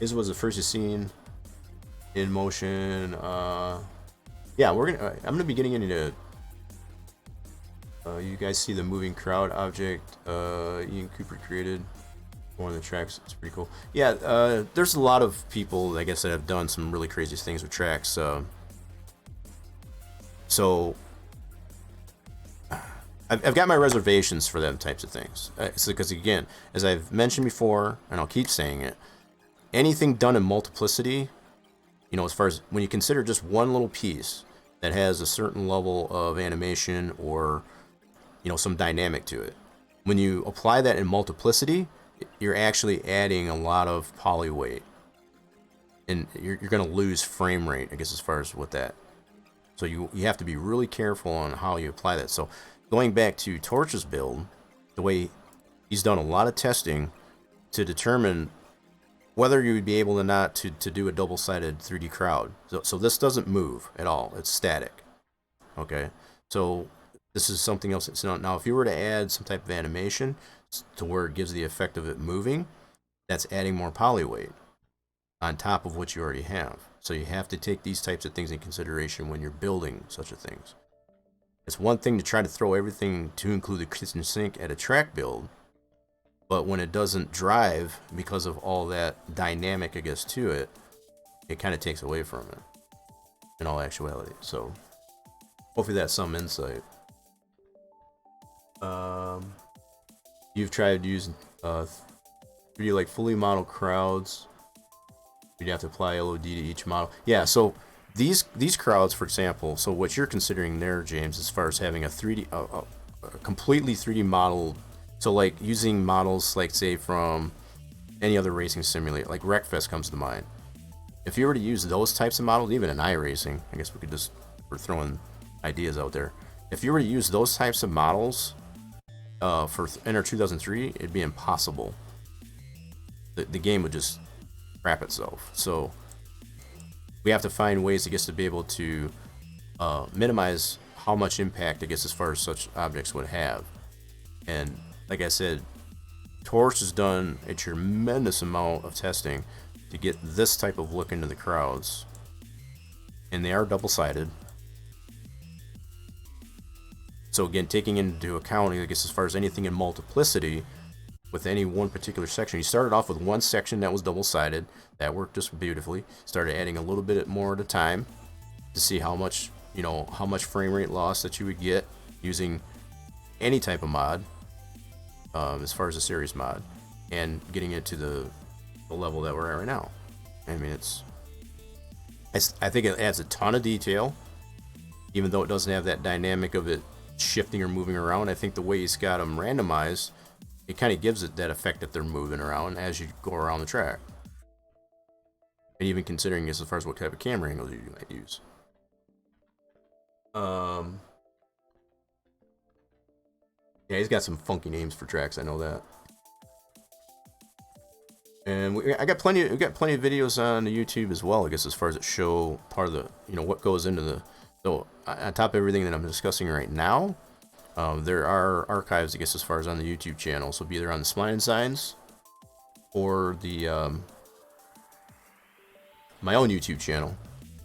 His was the first scene in motion. Yeah, I'm gonna be getting into. You guys see the moving crowd object Ian Cooper created, one of the tracks. It's pretty cool. Yeah, there's a lot of people, I guess, that have done some really crazy things with tracks. So I've got my reservations for them types of things. Because again, as I've mentioned before, and I'll keep saying it, anything done in multiplicity, you know, as far as when you consider just one little piece that has a certain level of animation or, you know, some dynamic to it, when you apply that in multiplicity, you're actually adding a lot of poly weight, and you're going to lose frame rate, I guess, as far as what that So you have to be really careful on how you apply that. So going back to Torch's build, the way he's done a lot of testing to determine whether you would be able or not to do a double-sided 3D crowd. So this doesn't move at all. It's static. Okay? So this is something else that's not. Now, if you were to add some type of animation to where it gives the effect of it moving, that's adding more poly weight on top of what you already have. So you have to take these types of things in consideration when you're building such a things. It's one thing to try to throw everything to include the kitchen sink at a track build, but when it doesn't drive because of all that dynamic, I guess, to it, it kind of takes away from it in all actuality. So hopefully that's some insight. You've tried using 3D like fully model crowds. You'd have to apply LOD to each model. Yeah, so these crowds, for example, so what you're considering there, James, as far as having a 3D, a completely 3D model. So like using models like say from any other racing simulator, like Wreckfest comes to mind. If you were to use those types of models, even in iRacing, I guess we could just, we're throwing ideas out there. If you were to use those types of models for Enter 2003, it'd be impossible. The game would just crap itself. So we have to find ways, I guess, to be able to minimize how much impact, I guess, as far as such objects would have. And like I said, Torch has done a tremendous amount of testing to get this type of look into the crowds. And they are double-sided. So again, taking into account, I guess, as far as anything in multiplicity, with any one particular section. You started off with one section that was double-sided. That worked just beautifully. Started adding a little bit more at a time to see how much, how much frame rate loss that you would get using any type of mod. As far as a series mod, and getting it to the level that we're at right now. I mean, I think it adds a ton of detail, even though it doesn't have that dynamic of it shifting or moving around. I think the way he's got them randomized, it kind of gives it that effect that they're moving around as you go around the track. And even considering as far as what type of camera angles you might use. Yeah, he's got some funky names for tracks. I know that. And we got plenty of videos on the YouTube as well. I guess as far as it show part of the what goes into the. So on top of everything that I'm discussing right now, there are archives, I guess, as far as on the YouTube channel. So be either on the Spline Designs or the my own YouTube channel.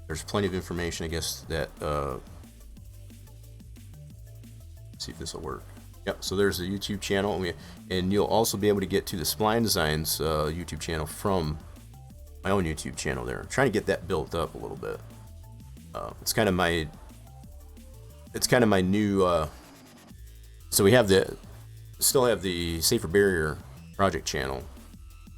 There's plenty of information, I guess, that. Let's see if this will work. Yep, so there's the YouTube channel, and you'll also be able to get to the Spline Designs YouTube channel from my own YouTube channel there. I'm trying to get that built up a little bit. It's kind of my new. So we have still have the Safer Barrier project channel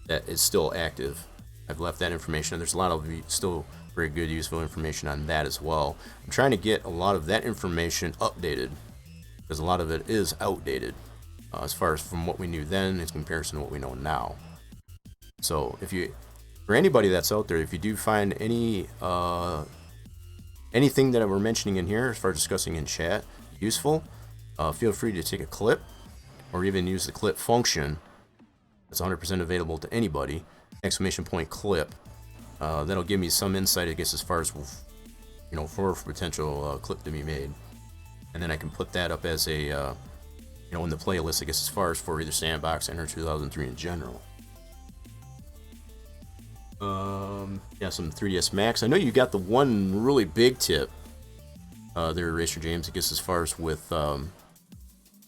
that is still active. I've left that information, and there's a lot of still very good, useful information on that as well. I'm trying to get a lot of that information updated, because a lot of it is outdated as far as from what we knew then in comparison to what we know now. So for anybody that's out there, if you do find anything that we're mentioning in here as far as discussing in chat useful, feel free to take a clip or even use the clip function. It's 100% available to anybody. ! Clip. That'll give me some insight, I guess, as far as for potential clip to be made. And then I can put that up as a, in the playlist, I guess, as far as for either Sandbox or 2003 in general. Yeah, some 3ds Max. I know you got the one really big tip there, Racer James, I guess, as far as with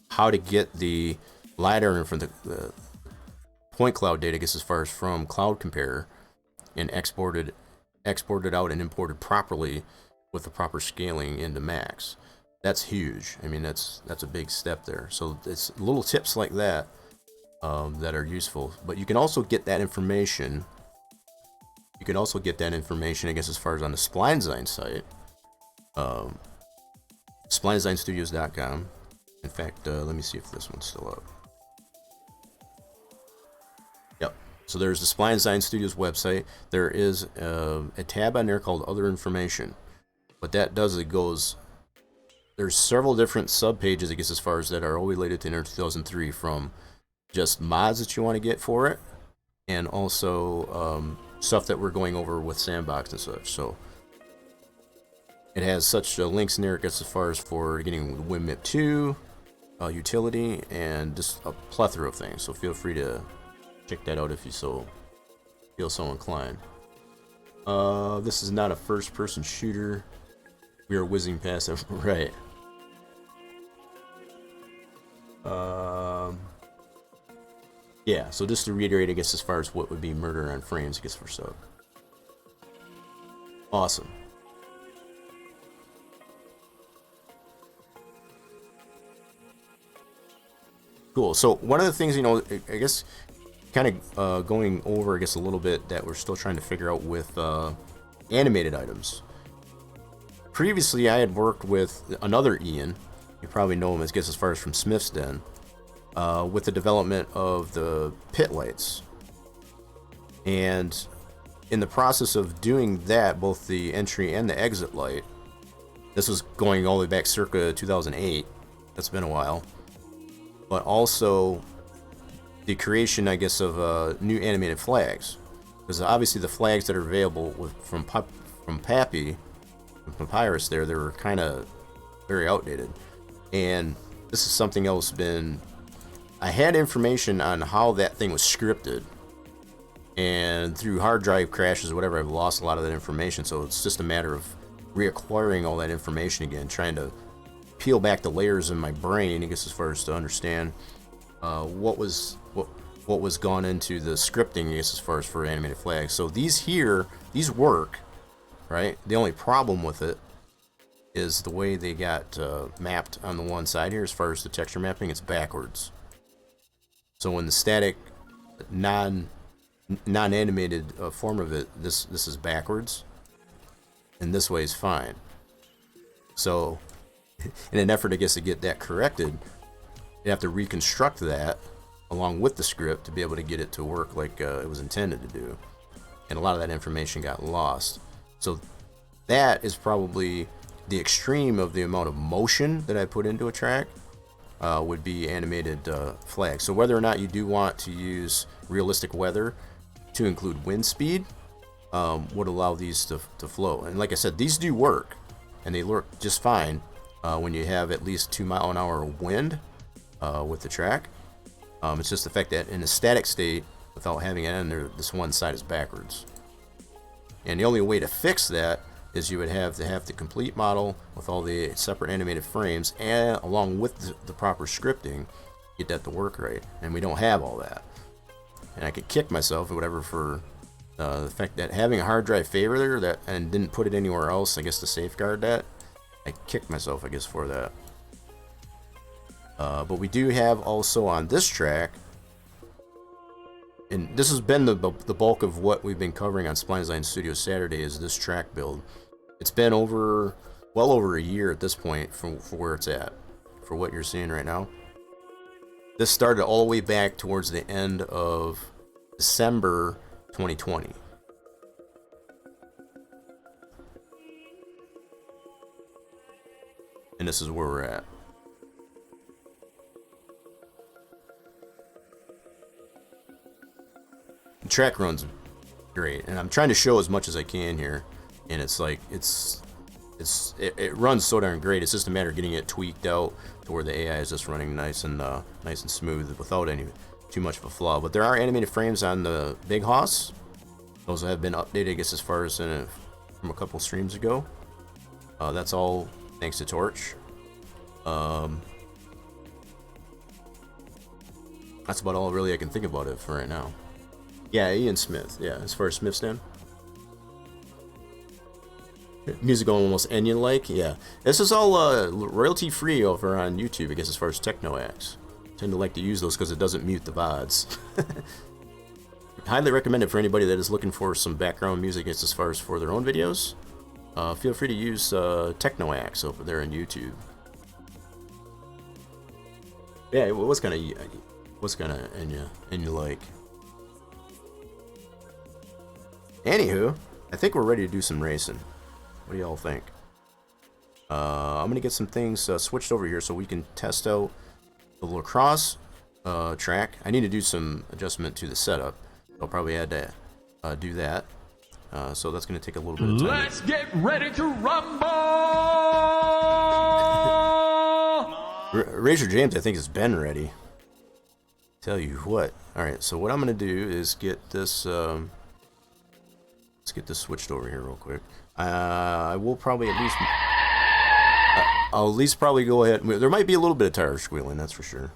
how to get the LiDAR from the point cloud data, I guess, as far as from Cloud Compare and exported out and imported properly with the proper scaling into Max. That's huge. I mean, that's a big step there. So it's little tips like that that are useful. But you can also get that information. I guess, as far as on the Spline Design site, SplineDesignStudios.com. In fact, let me see if this one's still up. Yep. So there's the Spline Design Studios website. There is a tab on there called Other Information. what that does, it goes, there's several different sub pages, I guess, as far as that are all related to Inner 2003, from just mods that you want to get for it, and also stuff that we're going over with Sandbox and such. So it has such links in there, I guess, as far as for getting WinMip 2, utility, and just a plethora of things. So feel free to check that out if you feel so inclined. This is not a first-person shooter. We are whizzing past it, right? Yeah, so just to reiterate, I guess, as far as what would be murder on frames, I guess, for sub. Awesome. Cool. So one of the things, you know, I guess, kind of going over, I guess, a little bit that we're still trying to figure out with animated items. Previously, I had worked with another Ian. You probably know him, I guess, as far as from Smith's Den, with the development of the pit lights. And in the process of doing that, both the entry and the exit light, this was going all the way back circa 2008. That's been a while. But also the creation, I guess, of new animated flags. Because obviously the flags that are available from Pappy, from Papyrus there, they were kind of very outdated. And this is something else I had information on how that thing was scripted. And through hard drive crashes or whatever, I've lost a lot of that information. So it's just a matter of reacquiring all that information again, trying to peel back the layers in my brain, I guess, as far as to understand what was gone into the scripting, I guess, as far as for animated flags. So these work, right? The only problem with it is the way they got mapped on the one side here, as far as the texture mapping, it's backwards. So in the static, non-animated form of it, this is backwards, and this way is fine. So in an effort, I guess, to get that corrected, you have to reconstruct that along with the script to be able to get it to work like it was intended to do. And a lot of that information got lost. So that is probably the extreme of the amount of motion that I put into a track, would be animated flags. So whether or not you do want to use realistic weather to include wind speed, would allow these to flow. And like I said, these do work, and they work just fine when you have at least 2-mile-an-hour wind with the track. It's just the fact that in a static state, without having it in there, this one side is backwards. And the only way to fix that is you would have to have the complete model with all the separate animated frames, and along with the proper scripting, get that to work right. And we don't have all that. And I could kick myself or whatever for the fact that having a hard drive favor there and didn't put it anywhere else, I guess, to safeguard that. I kicked myself, I guess, for that. But we do have also on this track, and this has been the bulk of what we've been covering on Spline Design Studios Saturday, is this track build. It's been well over a year at this point for where it's at, for what you're seeing right now. This started all the way back towards the end of December 2020. And this is where we're at. The track runs great, and I'm trying to show as much as I can here. And it's like it runs so darn great. It's just a matter of getting it tweaked out to where the AI is just running nice and smooth without any too much of a flaw. But there are animated frames on the Big Hoss. Those have been updated, I guess, as far as from a couple streams ago. That's all thanks to Torch. That's about all really I can think about it for right now. Yeah, Ian Smith. Yeah, as far as Smith's Den. Music almost Enya-like. Yeah, this is all royalty free over on YouTube, I guess, as far as techno acts. I tend to like to use those because it doesn't mute the VODs. Highly recommend it for anybody that is looking for some background music as far as for their own videos. Feel free to use techno acts over there on YouTube. Yeah, what's gonna Enya-like? Anywho, I think we're ready to do some racing. What do y'all think? I'm going to get some things switched over here so we can test out the lacrosse track. I need to do some adjustment to the setup. I'll probably had to do that. So that's going to take a little bit of time. Let's get ready to rumble! Razor James, I think, has been ready. Tell you what. Alright, so what I'm going to do is get this... let's get this switched over here real quick. I will probably at least... I'll at least probably go ahead... There might be a little bit of tire squealing, that's for sure.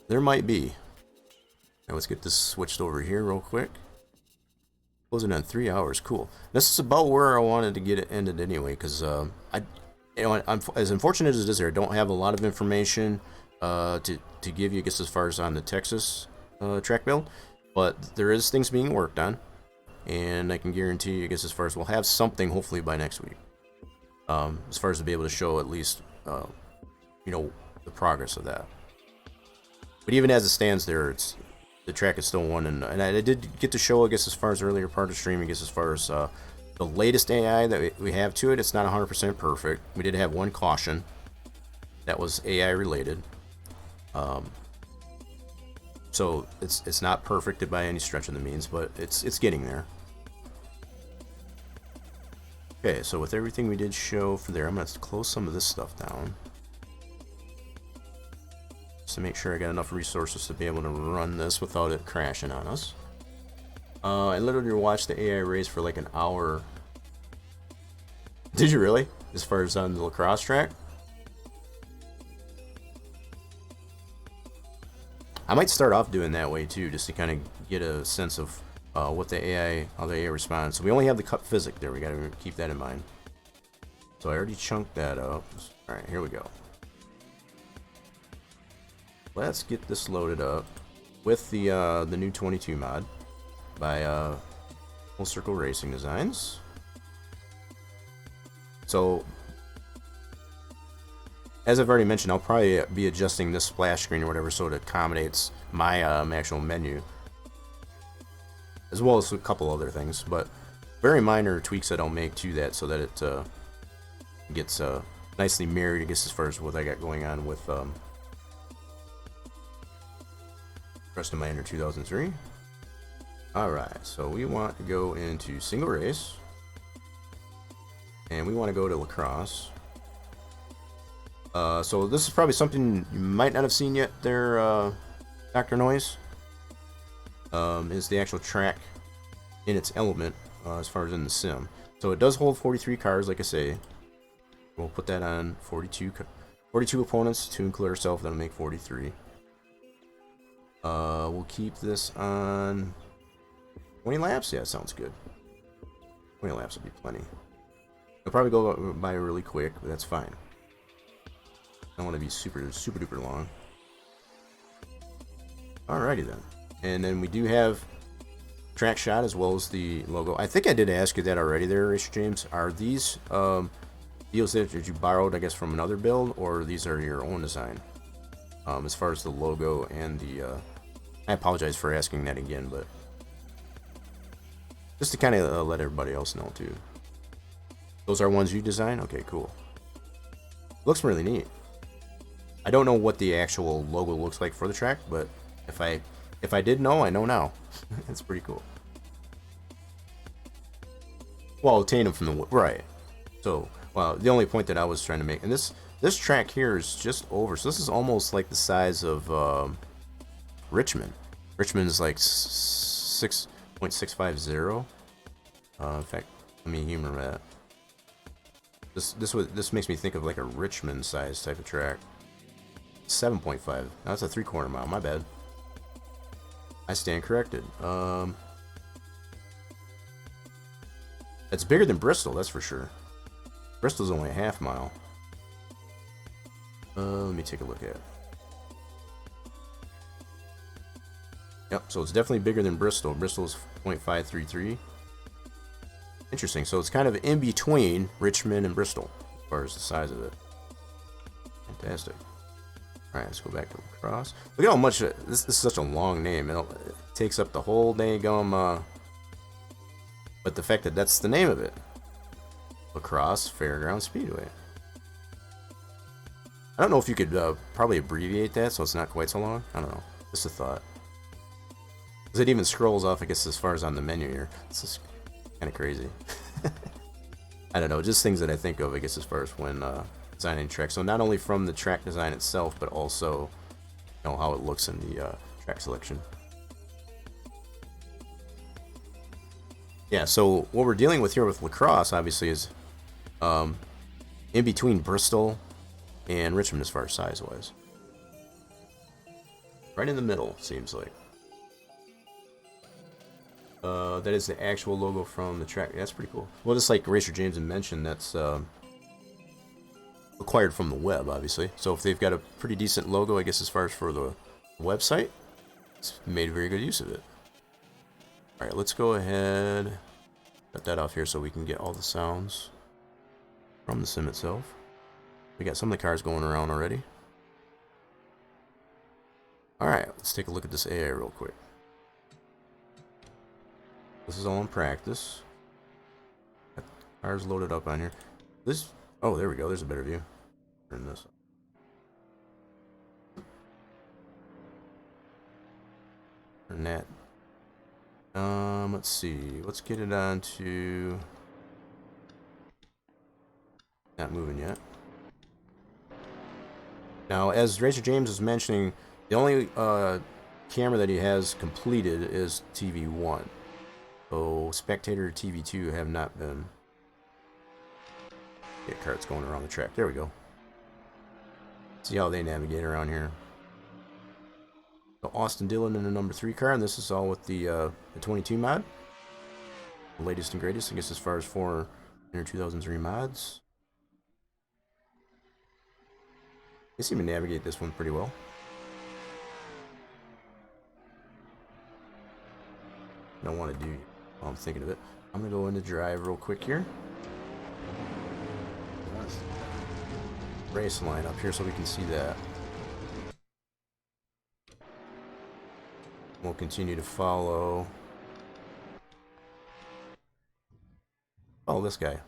There might be. Now let's get this switched over here real quick. Closing on 3 hours, cool. This is about where I wanted to get it ended anyway, because I'm as unfortunate as it is here. I don't have a lot of information to give you, I guess, as far as on the Texas track build, but there is things being worked on, and I can guarantee you, I guess, as far as we'll have something hopefully by next week, as far as to be able to show at least you know, the progress of that. But even as it stands there, the track is still one, and I did get to show, I guess, as far as earlier part of the stream, I guess, as far as the latest AI that we have to it. It's not 100% perfect. We did have one caution that was AI related, so it's not perfect by any stretch of the means, but it's getting there. Okay, so with everything we did show for there, I'm gonna close some of this stuff down, to make sure I got enough resources to be able to run this without it crashing on us. I literally watched the AI race for like an hour. Did you really? As far as on the lacrosse track? I might start off doing that way too, just to kind of get a sense of what the AI, how the AI responds. So we only have the cut physics there. We got to keep that in mind. So I already chunked that up. All right, here we go. Let's get this loaded up with the new 22 mod by Full Circle Racing Designs. So, as I've already mentioned, I'll probably be adjusting this splash screen or whatever so it accommodates my actual menu, as well as a couple other things, but very minor tweaks that I'll make to that so that it gets nicely mirrored, I guess, as far as what I got going on with rest of my Ender 2003. Alright, so we want to go into single race, and we want to go to lacrosse. So this is probably something you might not have seen yet there, Dr. Noise. Is the actual track in its element as far as in the sim. So it does hold 43 cars, like I say. We'll put that on 42 opponents to include ourselves, that'll make 43. We'll keep this on 20 laps. Yeah, sounds good. 20 laps will be plenty. It'll probably go by really quick, but that's fine. I don't want to be super duper long. Alrighty then. And then we do have track shot as well as the logo. I think I did ask you that already there, Racer James. Are these deals that you borrowed, I guess, from another build, or these are your own design? As far as the logo and the... I apologize for asking that again, but just to kind of let everybody else know too. Those are ones you design? Okay, cool. Looks really neat. I don't know what the actual logo looks like for the track, but if I did know, I know now. It's pretty cool. Well, obtain them from the... Right. So, well, the only point that I was trying to make... And this track here is just over. So this is almost like the size of Richmond. Richmond is like 6.650. In fact, let me humor that. This makes me think of like a Richmond size type of track. 7.5. That's a 3/4 mile. My bad. I stand corrected. It's bigger than Bristol, that's for sure. Bristol's only a half mile. Let me take a look at it. Yep, so it's definitely bigger than Bristol. Bristol's 0.533. Interesting, so it's kind of in between Richmond and Bristol as far as the size of it. Fantastic. Alright, let's go back to lacrosse. Look at how much, this is such a long name. It takes up the whole dang but the fact that that's the name of it. Lacrosse Fairground Speedway. I don't know if you could probably abbreviate that so it's not quite so long. I don't know. Just a thought. Because it even scrolls off, I guess, as far as on the menu here. It's just kind of crazy. I don't know. Just things that I think of, I guess, as far as when designing tracks. So not only from the track design itself, but also, you know, how it looks in the track selection. Yeah, so what we're dealing with here with Lacrosse, obviously, is in between Bristol and Richmond as far as size-wise. Right in the middle, seems like. That is the actual logo from the track. That's pretty cool. Well, just like Racer James had mentioned, that's acquired from the web, obviously. So if they've got a pretty decent logo, I guess, as far as for the website, it's made very good use of it. Alright, let's go ahead, cut that off here so we can get all the sounds from the sim itself. We got some of the cars going around already. Alright, let's take a look at this AI real quick. This is all in practice. Got cars loaded up on here. This, oh, there we go, there's a better view. Turn this up. Turn that. Let's see. Let's get it on to... Not moving yet. Now, as Racer James was mentioning, the only camera that he has completed is TV1. So, Spectator TV2 have not been... Get carts going around the track. There we go. See how they navigate around here. So Austin Dillon in the number 3 car, and this is all with the 22 mod. The latest and greatest, I guess, as far as for 2003 mods. They seem to navigate this one pretty well. I don't want to do... while I'm thinking of it. I'm going to go into drive real quick here. Race line up here so we can see that. We'll continue to follow this guy.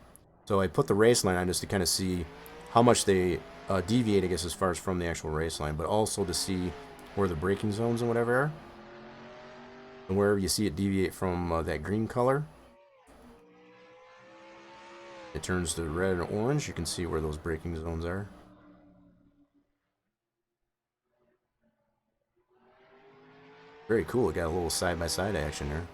So I put the race line on just to kind of see how much they deviate, I guess, as far as from the actual race line, but also to see where the braking zones and whatever are. And wherever you see it deviate from that green color, it turns to red and orange. You can see where those braking zones are. Very cool. It got a little side-by-side action there.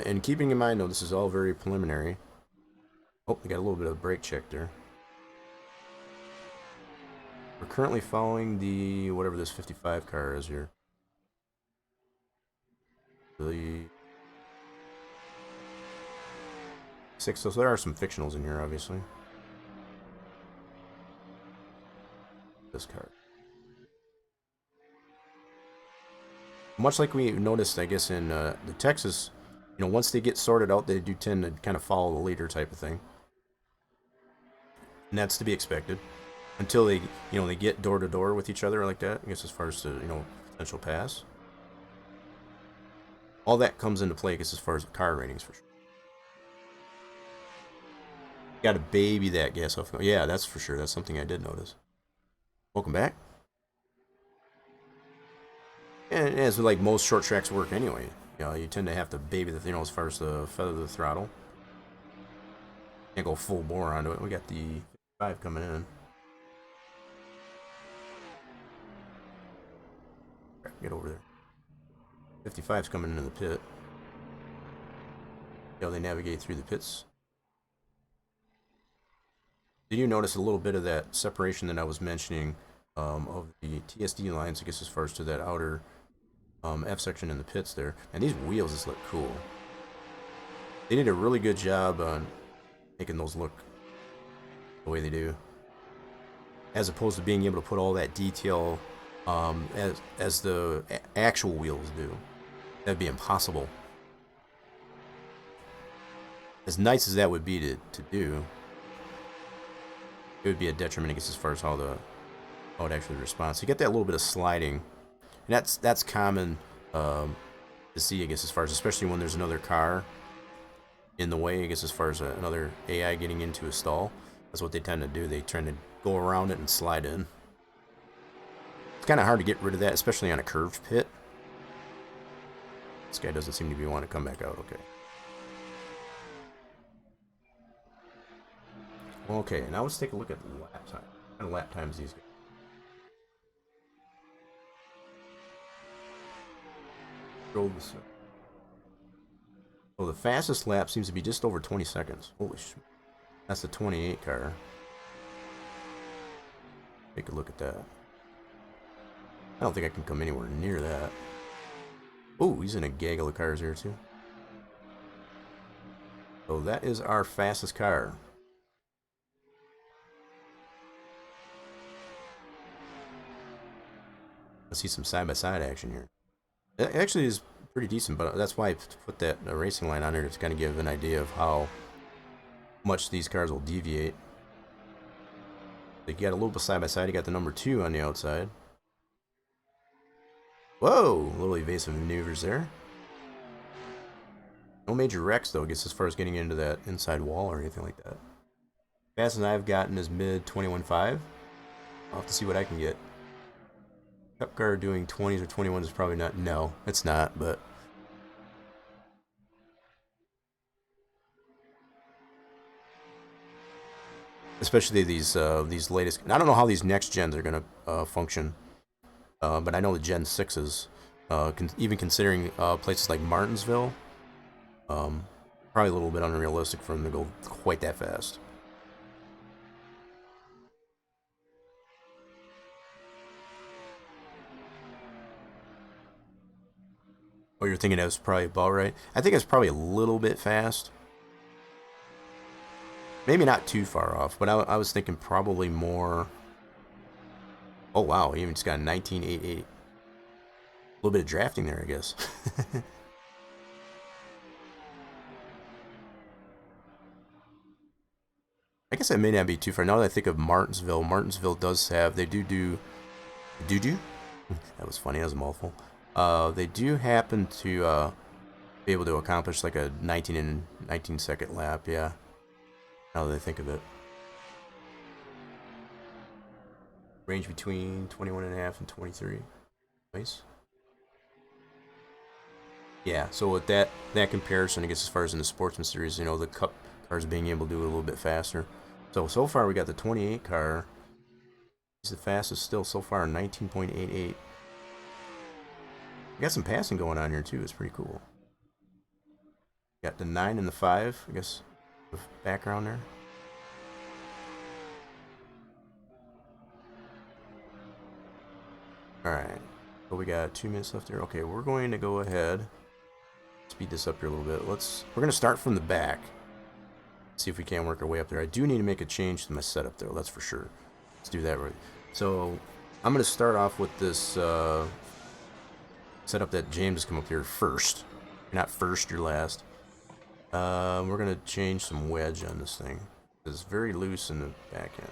And keeping in mind, though, this is all very preliminary. Oh, they got a little bit of brake check there. We're currently following the, whatever this 55 car is here. The 6, so there are some fictionals in here, obviously. This car. Much like we noticed, I guess, in the Texas, you know, once they get sorted out, they do tend to kind of follow the leader type of thing. And that's to be expected. Until they, you know, they get door to door with each other like that, I guess, as far as the, you know, potential pass. All that comes into play, I guess, as far as the car ratings, for sure. Got to baby that gas off. Yeah, that's for sure. That's something I did notice. Welcome back. And as like most short tracks work anyway, you know, you tend to have to baby the, you know, as far as the feather the throttle. Can't go full bore onto it. We got the 55 coming in. Get over there. 55's coming into the pit. See how they navigate through the pits. Did you notice a little bit of that separation that I was mentioning of the TSD lines, I guess, as far as to that outer F section in the pits there? And these wheels just look cool. They did a really good job on making those look the way they do, as opposed to being able to put all that detail as the actual wheels do. That'd be impossible. As nice as that would be to do, it would be a detriment, I guess, as far as how it actually responds. So you get that little bit of sliding, and that's common to see, I guess, as far as, especially when there's another car in the way, I guess, as far as another AI getting into a stall. That's what they tend to do. They tend to go around it and slide in. It's kind of hard to get rid of that, especially on a curved pit. This guy doesn't seem to be wanting to come back out. Okay. Okay, now let's take a look at lap time. What kind of lap times these guys? Control this. Oh, the fastest lap seems to be just over 20 seconds. Holy shit. That's the 28 car. Take a look at that. I don't think I can come anywhere near that. Oh, he's in a gaggle of cars here too. So that is our fastest car. Let's see some side-by-side action here. It actually is pretty decent, but that's why I put that racing line on there to kind of give an idea of how much these cars will deviate. You got a little bit side-by-side. You got the number 2 on the outside. Whoa! A little evasive maneuvers there. No major wrecks, though, I guess, as far as getting into that inside wall or anything like that. Fastest I've gotten is mid 21.5. I'll have to see what I can get. Cup car doing 20s or 21s is probably not. No, it's not, but. Especially these latest. I don't know how these next gens are going to function. But I know the Gen 6s, even considering places like Martinsville, probably a little bit unrealistic for them to go quite that fast. Oh, you're thinking that was probably about right? I think it's probably a little bit fast. Maybe not too far off, but I was thinking probably more. Oh, wow, he even just got a 19.88. A little bit of drafting there, I guess. I guess that may not be too far. Now that I think of Martinsville, Martinsville does have, they do? That was funny, that was a mouthful. They do happen to be able to accomplish like a 19 second lap, yeah. Now that I think of it. Range between 21.5 and 23. Nice. Yeah, so with that comparison, I guess as far as in the Sportsman Series, you know, the Cup cars being able to do it a little bit faster. So far we got the 28 car. He's the fastest still so far, 19.88. We got some passing going on here too. It's pretty cool. Got the 9 and the 5, I guess, the background there. Alright, so we got 2 minutes left there. Okay, we're going to go ahead, speed this up here a little bit. We're going to start from the back. See if we can work our way up there. I do need to make a change to my setup though, that's for sure. Let's do that right. So, I'm going to start off with this setup that James has come up here first. You're not first, you're last. We're going to change some wedge on this thing. It's very loose in the back end.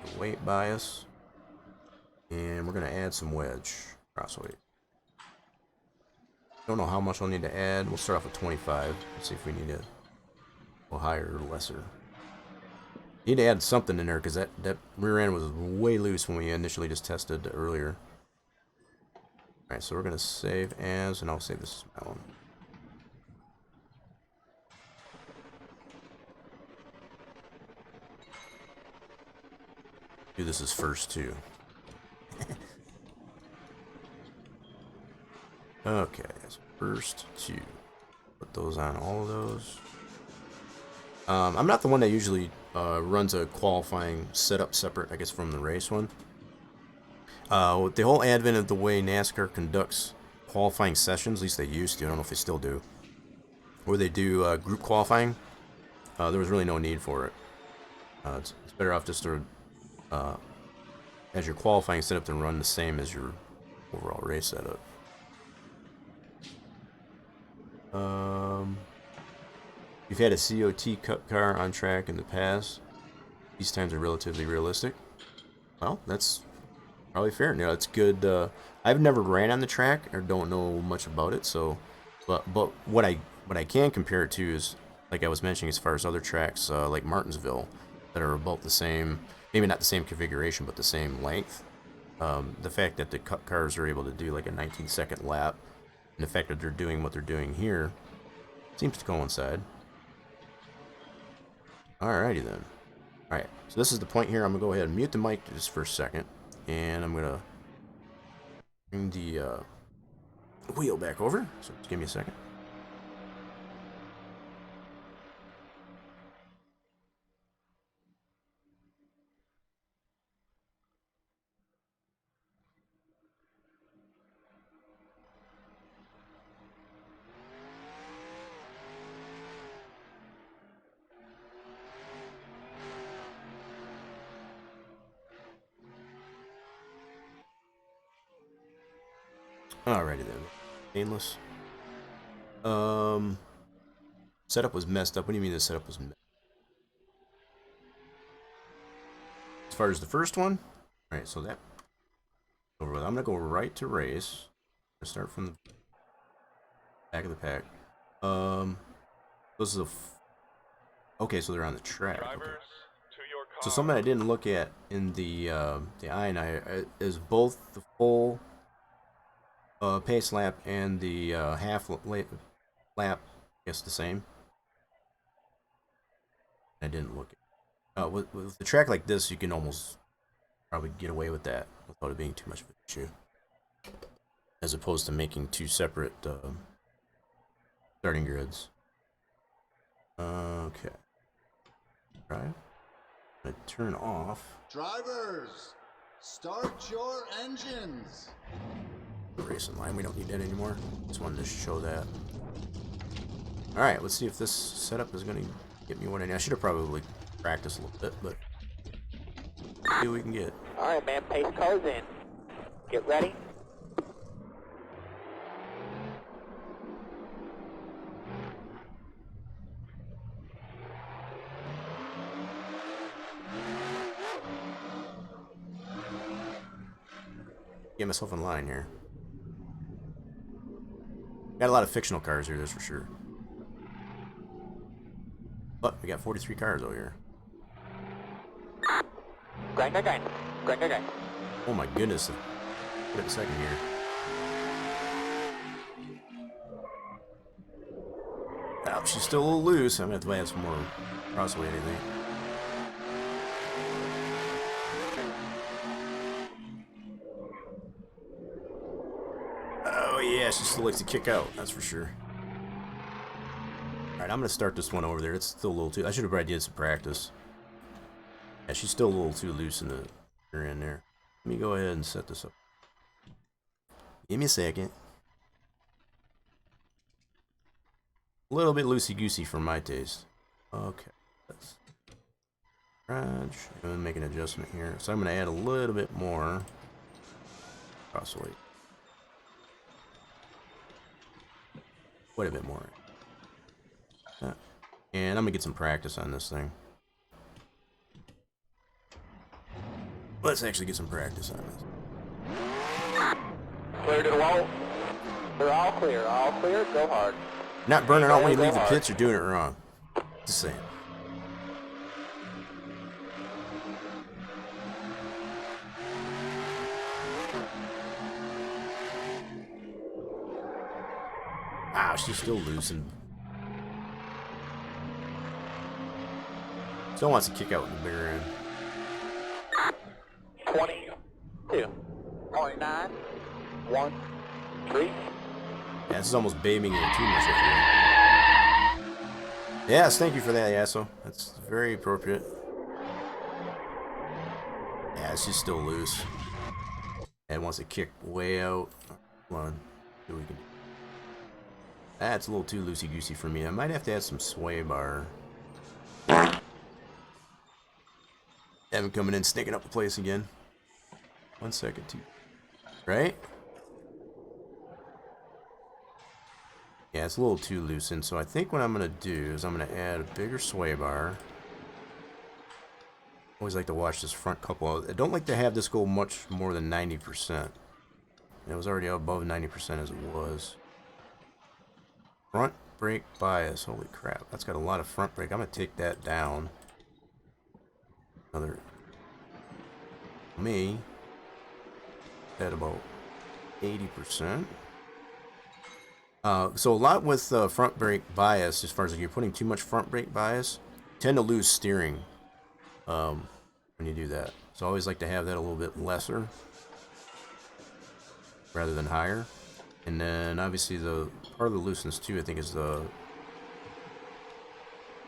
The weight bias. And we're going to add some wedge. Crossweight. Don't know how much I'll need to add. We'll start off with 25. Let's see if we need it a little higher or lesser. Need to add something in there because that rear end was way loose when we initially just tested earlier. Alright, so we're going to save as, and I'll save this that one. Do this as first too. Okay, so first 2. Put those on all of those. I'm not the one that usually runs a qualifying setup separate, I guess, from the race one. With the whole advent of the way NASCAR conducts qualifying sessions, at least they used to, I don't know if they still do, where they do group qualifying, there was really no need for it. It's better off just to, as your qualifying setup, to run the same as your overall race setup. You've had a COT Cup car on track in the past. These times are relatively realistic. Well, that's probably fair. You know, it's good. I've never ran on the track or don't know much about it, so But what I can compare it to is, like I was mentioning, as far as other tracks like Martinsville that are about the same, maybe not the same configuration, but the same length. The fact that the cars are able to do like a 19-second lap, and the fact that they're doing what they're doing here, seems to coincide. Alrighty then. Alright, so this is the point here. I'm going to go ahead and mute the mic just for a second. And I'm going to bring the wheel back over. So just give me a second. Alrighty then. Painless. Setup was messed up. What do you mean the setup was messed up? As far as the first one? Alright, so that over with. I'm gonna go right to race. I'm gonna start from the back of the pack. This is okay, so they're on the track. Okay. So something I didn't look at in the I&I is both the full pace lap and the half lap, I guess the same. I didn't look at with the track like this, you can almost probably get away with that without it being too much of an issue, as opposed to making two separate starting grids. Okay. Right. I'm gonna turn off. Drivers, start your engines. The racing line. We don't need that anymore. Just wanted to show that. All right. Let's see if this setup is gonna get me what I need. I should have probably practiced a little bit, but see what we can get. All right, man. Pace cars in. Get ready. Get myself in line here. Got a lot of fictional cars here, that's for sure. But we got 43 cars over here. Grind. Oh my goodness. Wait a second here. Wow, she's still a little loose. I'm gonna have to add some more crossway, I think. Oh yeah, she still likes to kick out, that's for sure. Alright, I'm gonna start this one over there. It's still a little too... I should have probably did some practice. Yeah, she's still a little too loose in the rear end there. Let me go ahead and set this up. Give me a second. A little bit loosey-goosey for my taste. Okay. Let's garage. I'm gonna make an adjustment here. So I'm gonna add a little bit more crossway. Quite a bit more. And I'm gonna get some practice on this thing. Let's actually get some practice on this. Clear to the wall. They're all clear. All clear. Go hard. Not burning out when you leave the pits, you're doing it wrong. Just saying. Wow, she's still loose and still wants to kick out in the bigger end. 22. 29. 1. 3. Yeah, this is almost babying it too much, I feel. Yes, thank you for that, Yasso. That's very appropriate. Yeah, she's still loose. And wants to kick way out. Hold on. See what we can do. That's a little too loosey-goosey for me. I might have to add some sway bar. Evan coming in, sneaking up the place again. 1 second, two. Right? Yeah, it's a little too loose, and so I think what I'm going to do is I'm going to add a bigger sway bar. Always like to watch this front couple. I don't like to have this go much more than 90%. It was already above 90% as it was. Front brake bias. Holy crap. That's got a lot of front brake. I'm going to take that down. Another. Me. At about 80%. So a lot with front brake bias, as far as if you're putting too much front brake bias, you tend to lose steering when you do that. So I always like to have that a little bit lesser rather than higher. And then obviously the part of the looseness too, I think, is the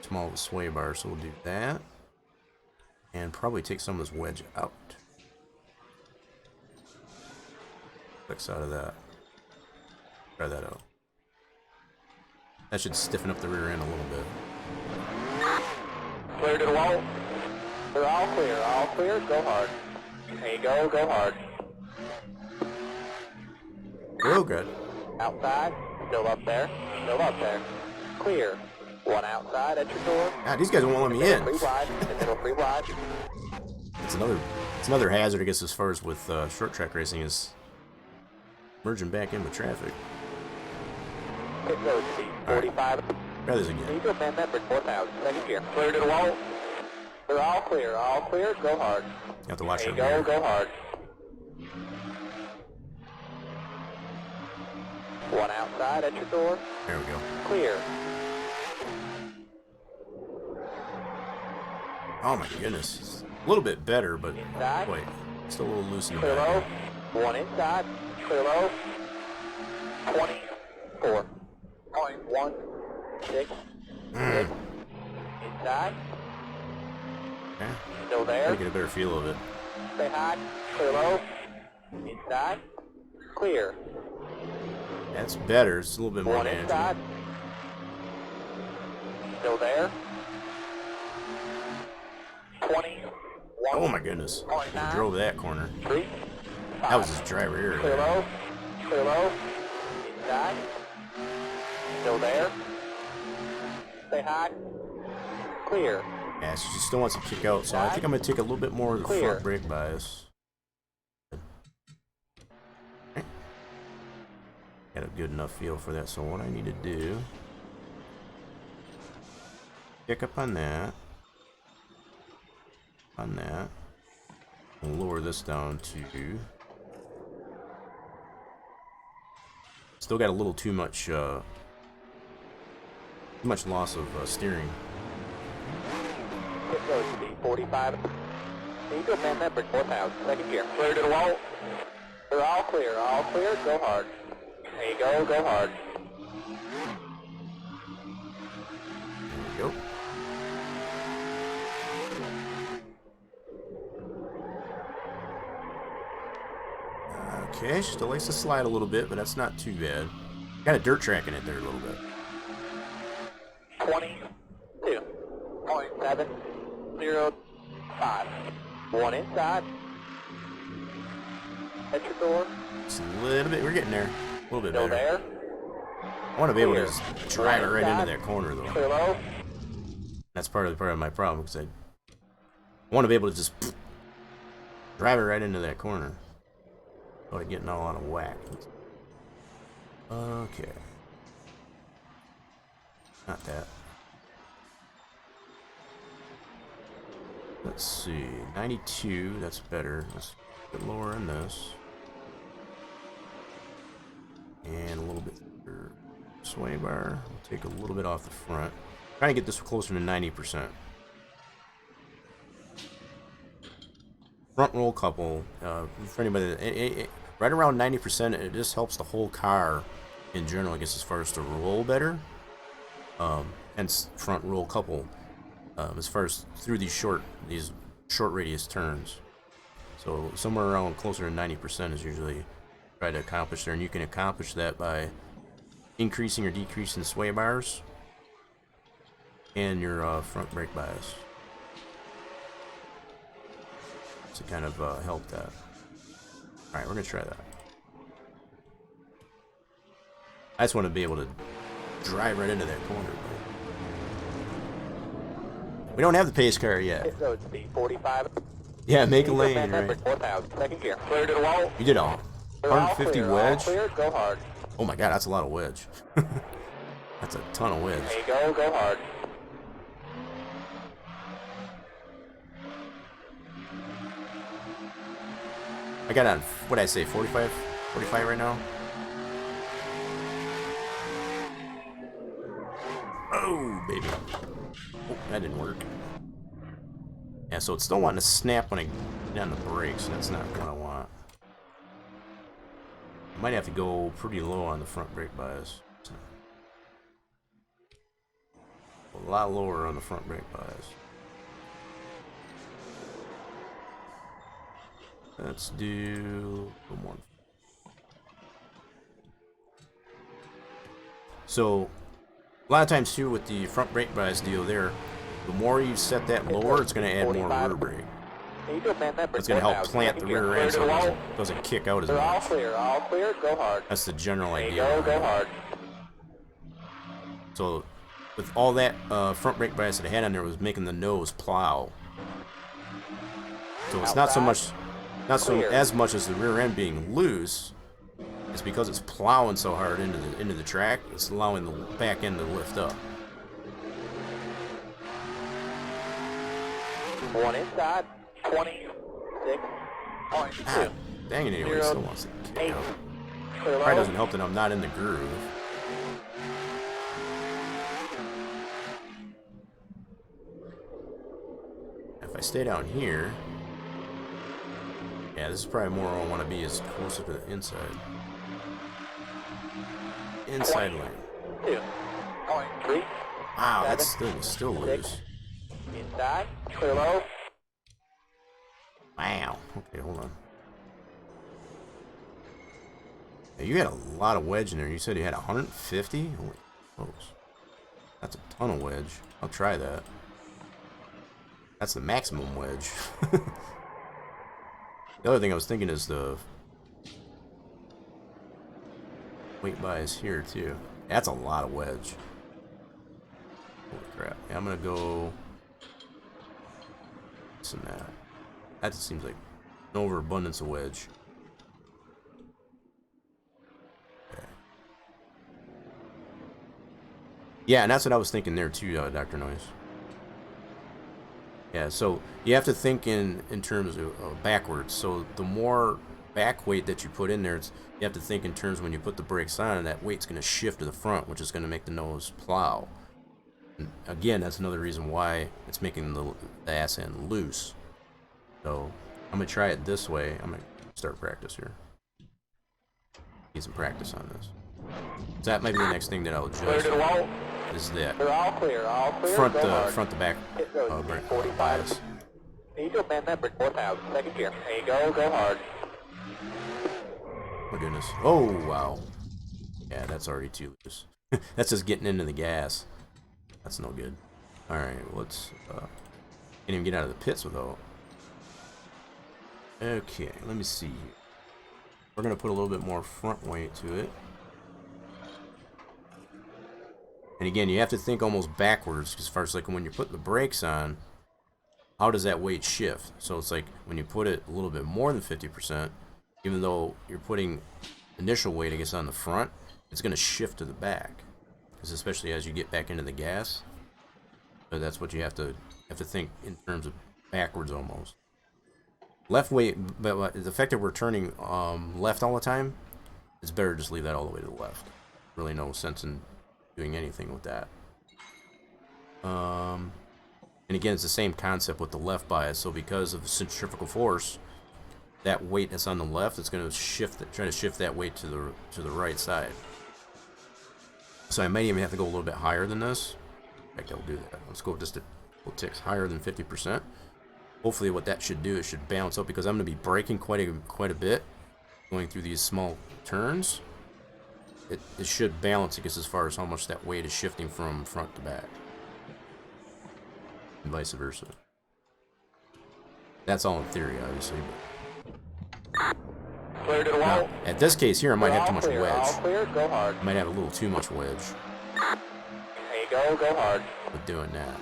small of the sway bar. So we'll do that and probably take some of this wedge out. Clicks out of that. Try that out. That should stiffen up the rear end a little bit. Clear to the wall. They're all clear. All clear. Go hard. There you go. Go hard. Real good. Outside. Still up there. Still up there. Clear. One outside at your door. God, these guys won't let me in. Free wide. The middle free wide. It's another hazard, I guess, as far as with short track racing, is merging back in with traffic. Pit road speed 45. Try this again. Need to amend that for 4,000. Second gear. Clear to the wall. They're all clear. All clear. Go hard. You have to watch There your you rear. go. Go hard. One outside at your door. There we go. Clear. Oh my goodness. It's a little bit better, but Inside. wait, still a little loose in the Clear low. back. One inside. Clear low. 24.16. Inside. Okay. Still there. Gotta get a better feel of it. Stay high. Clear low. Inside. Clear. That's better. It's a little bit more One manageable. inside. Still there. 21. Oh my goodness. He drove that corner. 3. That was his driver error. Clear low. Clear low. Inside. Still there. Stay high. Clear. Yeah, she still wants to kick out, so I think I'm going to take a little bit more of the Clear. front brake bias. Okay. Got a good enough feel for that, so what I need to do, pick up on that, and lower this down to, still got a little too much loss of steering. Pit road speed 45. Need to amend that for 4,000. Second gear. Clear to the wall. They're all clear. All clear. Go hard. There you go. Go hard. There we go. Okay, she still likes to slide a little bit, but that's not too bad. Got a dirt track in it there a little bit. 22.705. One inside. At your door. Just a little bit, we're getting there. A little bit Still better. there. I want to be able to Clear. just drive it right into Inside. that corner, though. Clear low. That's part of my problem, because I want to be able to just drive it right into that corner without getting all out of whack. Okay. Not that. Let's see. 92, that's better. Let's get lower in this. And a little bit bigger sway bar. We'll take a little bit off the front. Trying to get this closer to 90%. Front roll couple, for anybody, right around 90%, it just helps the whole car in general, I guess, as far as to roll better. Hence, front roll couple, as far as through these short radius turns. So somewhere around closer to 90% is usually try to accomplish there, and you can accomplish that by increasing or decreasing sway bars and your front brake bias to kind of help that. Alright, we're going to try that. I just want to be able to drive right into that corner. We don't have the pace car yet. Pit road speed 45. Yeah, make a Need to lane, amend that right? for 4,000. Second gear. Clear to the wall. You did all. They're all 150 clear. All wedge. clear. Go hard. Oh my god, that's a lot of wedge. That's a ton of wedge. There you go, go hard. I got on, what did I say, 45? 45 right now? Oh, baby. Oh, that didn't work. Yeah, so it's still wanting to snap when I get on the brakes, and that's not what I want. I might have to go pretty low on the front brake bias. A lot lower on the front brake bias. Let's do one. So, a lot of times too with the front brake bias deal there, the more you set that lower, it's going to add more rear brake. It's going to help plant the rear end so it doesn't kick out as much. All clear, go hard. That's the general idea. There you go, go hard. So, with all that front brake bias that I had on there was making the nose plow. So it's not so much, as much as the rear end being loose. It's because it's plowing so hard into the track. It's allowing the back end to lift up. One inside, 26.2. Ah, dang it, anyway, he still wants to kick out. Probably doesn't help that I'm not in the groove. If I stay down here, yeah, this is probably more where I want to be, is closer to the inside. Inside lane. 2.3. Wow, that's still loose. Inside, clear low. Wow. Okay, hold on. Hey, you had a lot of wedge in there. You said you had 150? Holy smokes. That's a ton of wedge. I'll try that. That's the maximum wedge. The other thing I was thinking is the weight bias here too. That's a lot of wedge. Holy crap. Yeah, I'm gonna go this and that. That just seems like an overabundance of wedge. Okay. Yeah, and that's what I was thinking there too, Dr. Noise. Yeah, so you have to think in terms of backwards. So the more back weight that you put in there, you have to think in terms when you put the brakes on, that weight's going to shift to the front, which is going to make the nose plow. And again, that's another reason why it's making the ass end loose. So I'm going to try it this way. I'm going to start practice here. Get some practice on this. So that might be the next thing that I'll adjust. Is that They're all clear, front go hard. to back brake bias. You go man that brick 4,000, second gear. There you go, go hard. My goodness. Oh, wow. Yeah, that's already too loose. That's just getting into the gas. That's no good. Alright, let's can't even get out of the pits without. Okay, let me see. We're gonna put a little bit more front weight to it. And again, you have to think almost backwards as far as like when you're putting the brakes on, how does that weight shift? So it's like when you put it a little bit more than 50%, even though you're putting initial weight, I guess, on the front, it's going to shift to the back. Because especially as you get back into the gas. So that's what you have to think in terms of backwards almost. Left weight, but the fact that we're turning left all the time, it's better to just leave that all the way to the left. Really no sense in doing anything with that. And again, it's the same concept with the left bias. So because of the centrifugal force, that weight that's on the left, it's going to try to shift that weight to the right side. So I may even have to go a little bit higher than this. In fact, I'll do that. Let's go just a couple ticks higher than 50%. Hopefully, what that should do is should balance out, because I'm going to be braking quite a bit going through these small turns. It should balance, I guess, as far as how much that weight is shifting from front to back. And vice versa. That's all in theory, obviously. Clear to the wall. Now, at this case here, I might have too much All wedge. clear, go hard. I might have a little too much wedge There you go, go hard. with doing that.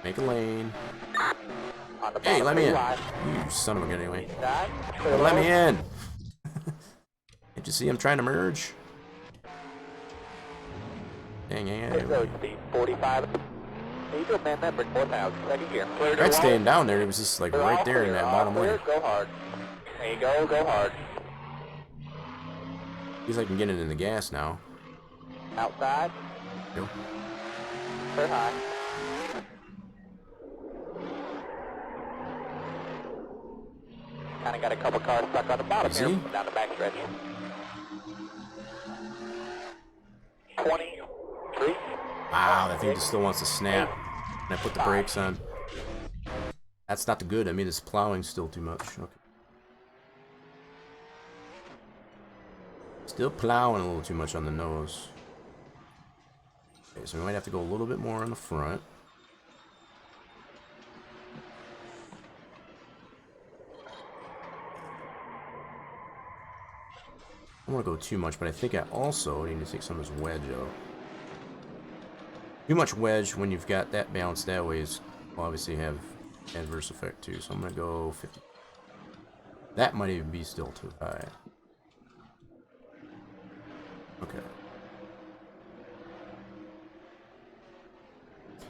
Make a lane. On the Hey, bottom let me in. line. You son of a gun, anyway. Inside, clear Let low. me in. Can't you see I'm trying to merge? Dang, Pit road speed 45. Eagle man member 4000. Second gear. Clear to the Right wall. staying down there, it was just like They're right all there in clear, that all bottom clear. lane. Go hard. There you go. Go hard. He's like getting in the gas now. Outside. Go. Clear high. Kind of got a couple cars stuck on the bottom Is here. he? Down the back stretch. 23. Wow, that thing just still wants to snap. And I put the brakes on. That's not the good. I mean, it's plowing still too much. Okay. Still plowing a little too much on the nose. Okay, so we might have to go a little bit more on the front. I don't want to go too much, but I think I also need to take some of this wedge out. Too much wedge when you've got that balance that way is will obviously have adverse effect too. So I'm gonna go 50. That might even be still too high. Okay.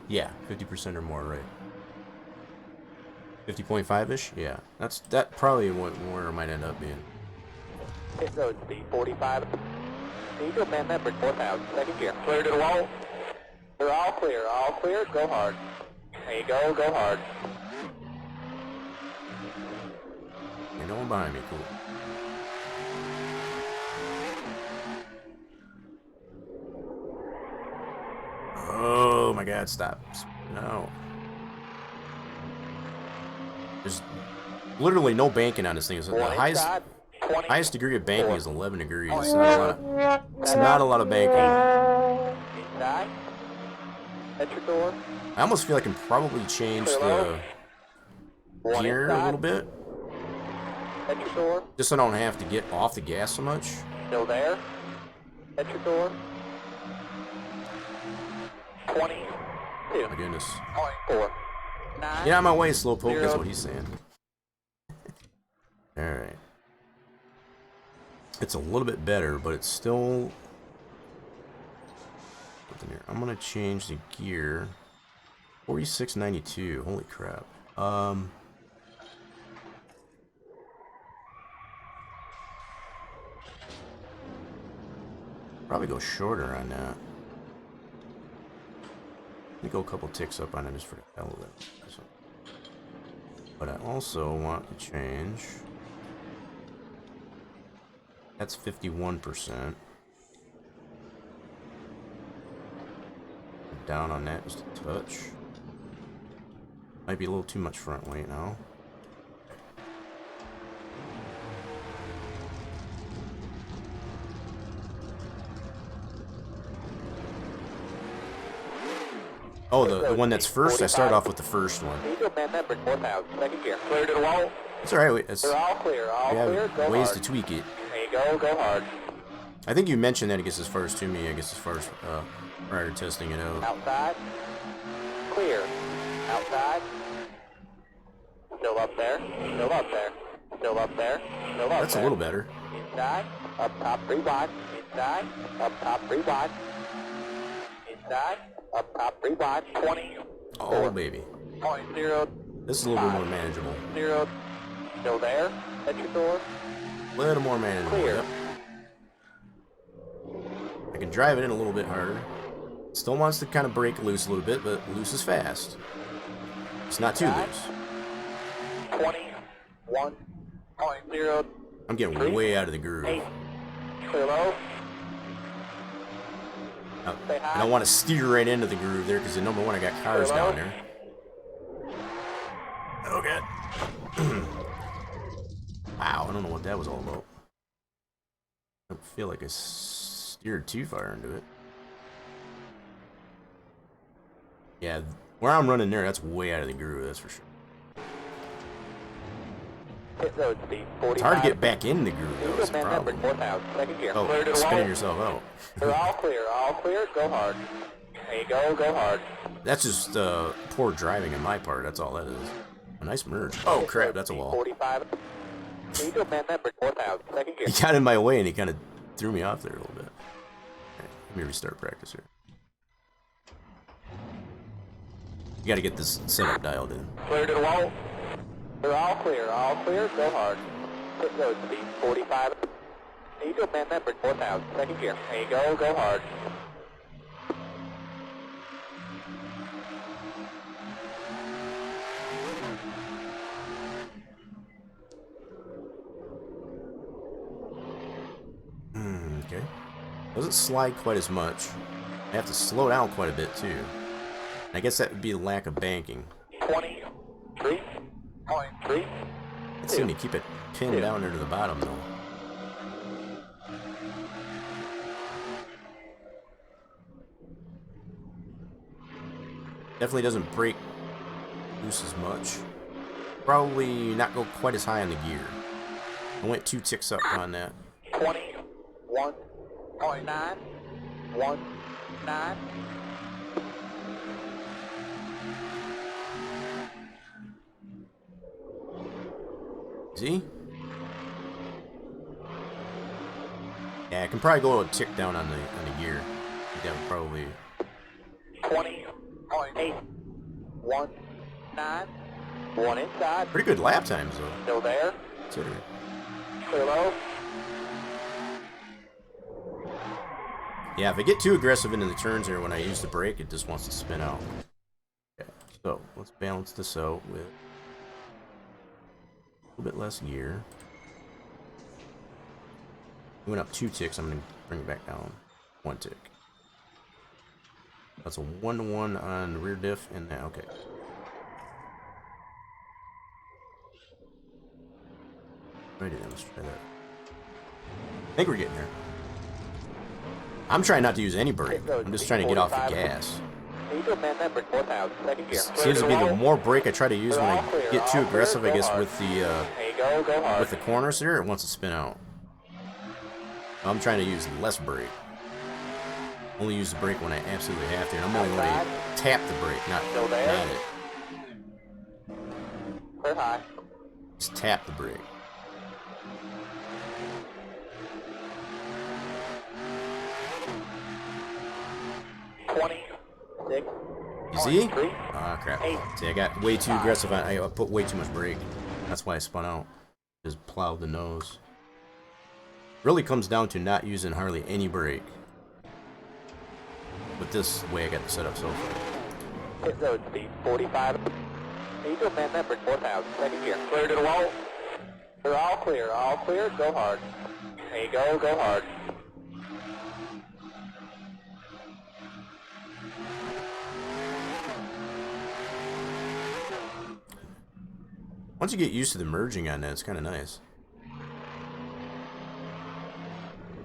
Yeah, 50% or more, right? 50.5-ish? Yeah, that probably where it might end up being. Pit road speed 45. Eagle man member 4000. Second gear. Clear to the wall. They're all clear. All clear. Go hard. There you go. Go hard. You're going behind me, cool. Oh my god, stop. No. There's literally no banking on this thing. The highest degree of banking is 11 degrees. It's not a lot of banking. Inside. At your door. I almost feel I can probably change the One gear a inside. little bit. At your door. Just so I don't have to get off the gas so much. Still there. At your door. 22. My goodness. 4. 9. Get out of my way, slowpoke, is what he's saying. Alright. It's a little bit better, but it's still... I'm gonna change the gear. 4692, holy crap. Probably go shorter on that. Let me go a couple ticks up on it just for the hell of it. But I also want to change. That's 51%. Down on that just a touch. Might be a little too much front weight now. Oh, the one that's first? I start off with the first one. Eagle man member 4000. Second gear. Clear to the wall. It's alright. They're all clear. All We clear. have Go ways hard. to tweak it. There you go. Go hard. I think you mentioned that, I guess, as far as to me, I guess, as far as prior to testing it out. Outside. Clear. Outside. Still up there. Still up there. Still up there. Still up That's a there. little better. Inside. Up top 3 wide. Inside. Up top 3 wide. Inside. Up top 3 wide. 20. Oh, baby. 0. This is a little bit more manageable. 0. Still there. At your door. A little more manageable. Clear. Yep. I can drive it in a little bit harder. Still wants to kind of break loose a little bit, but loose is fast. It's not too loose. 21.0. I'm getting way out of the groove. 8. Clear low. I don't want to steer right into the groove there because, number one, I got cars down there. Okay. Wow, I don't know what that was all about. I don't feel like I steered too far into it. Yeah, where I'm running there, that's way out of the groove, that's for sure. Pit road speed 45. It's hard to get back in the groove, though, that's the Eagle man number problem. 4000. Second gear. Oh, Clear to the spinning wall. yourself out. They're all clear. All clear. Go hard. There you go. Go hard. That's just poor driving on my part, that's all that is. A nice merge. Oh crap, that's a wall. 45. Eagle man number 4000, second gear. He got in my way and he kind of threw me off there a little bit. Right, let me restart practice here. You gotta get this setup dialed in. Clear to the wall. They're all clear, go hard. Pit road speed 45. Eagle man number 4000, second gear. There you go hard. Okay. Doesn't slide quite as much. I have to slow down quite a bit too. I guess that would be the lack of banking. 23.3. Let's seem to keep it pinned down there to the bottom though. Definitely doesn't break loose as much. Probably not go quite as high on the gear. I went 2 ticks up on that. 21.919. See? Yeah, I can probably go a tick down on the gear. I think that would probably 20.819. One inside. pretty good lap times though. Still there. Considering. Clear low. Yeah, if I get too aggressive into the turns here when I use the brake, it just wants to spin out. Okay, so let's balance this out with a little bit less gear. We went up 2 ticks, I'm going to bring it back down 1 tick. That's a 1-to-1 on the rear diff and that, okay. Ready then, let's try that. I think we're getting there. I'm trying not to use any brake. I'm just trying to get off the gas. Eagle man number 4000, second gear. Seems to be the more brake I try to use when I get too aggressive, I guess, with There you go hard. the corners here, it wants to spin out. I'm trying to use less brake. Only use the brake when I absolutely have to, and I'm only going to tap the brake, not Still there. pat it. Clear high. Just tap the brake. You see? Ah, crap. See, I got way too aggressive. I put way too much brake. That's why I spun out. Just plowed the nose. Really comes down to not using hardly any brake. But this way I got the setup so far. Pit road speed 45. Eagle man number 4000, second gear. Clear to the wall. They're all clear, go hard. There you go hard. Once you get used to the merging on that, it's kind of nice.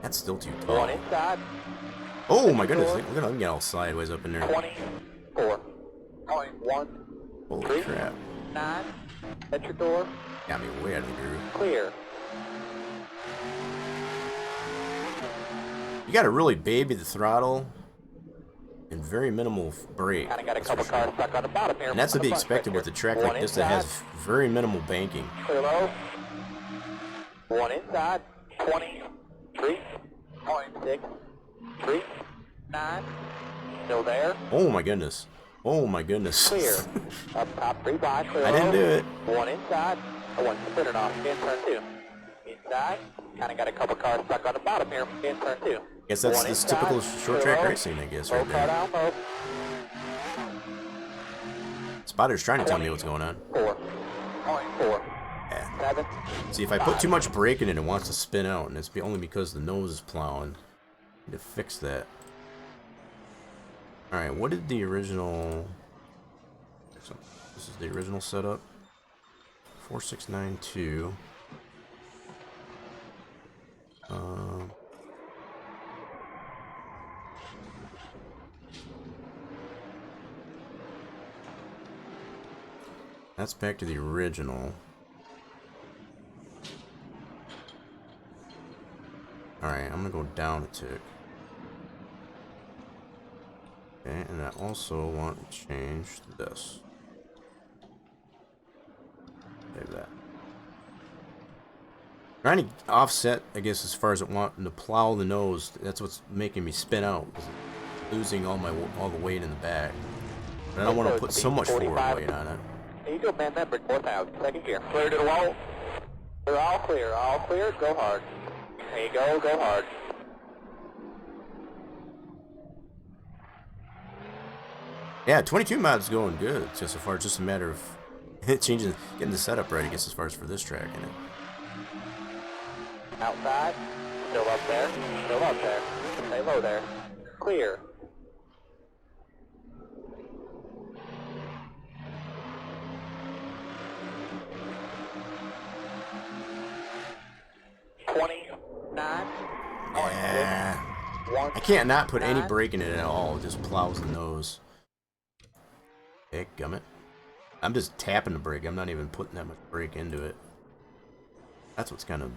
That's still too tall. One inside. Oh my goodness, look at him get all sideways up in there. 24.1. Holy crap. 9. At your door. Got me way out of the groove. Clear. You gotta really baby the throttle and very minimal brake. Kinda got a couple cars stuck on the bottom here. And that's to be expected with a track like this that has very minimal banking. Clear low. One inside. 23.639. Still there. Oh my goodness. Oh my goodness. Clear. Up top, 3 wide. Clear I didn't low. do it. One inside. One spinning off. In turn 2. Inside. Kinda got a couple cars stuck on the bottom here. In turn 2. Guess that's One this inside. typical short Clear track low. racing, I guess, Low right car there. down low. Spotter's trying to tell me what's going on. 4.4. Yeah. 7. See, if I put too much brake in it, it wants to spin out, and it's only because the nose is plowing. Need to fix that. Alright, what did the original... So, this is the original setup. 4692. That's back to the original. Alright, I'm gonna go down a tick. Okay, and I also want to change this. Save that. Trying to offset, I guess, as far as it wanting to plow the nose. That's what's making me spin out. Losing all the weight in the back. But I don't want to put so much forward weight on it. Eagle man number 4000, second gear. Clear to the wall. They're all clear, go hard. There you go, go hard. Yeah, 22 mod's going good. Just so far, it's just a matter of changing, getting the setup right, I guess, as far as for this track. You know. Outside, still up there, stay low there. Clear. Yeah. I can't not put any brake in it at all. It just plows the nose. Heck, gummit. I'm just tapping the brake. I'm not even putting that much brake into it. That's what's kind of...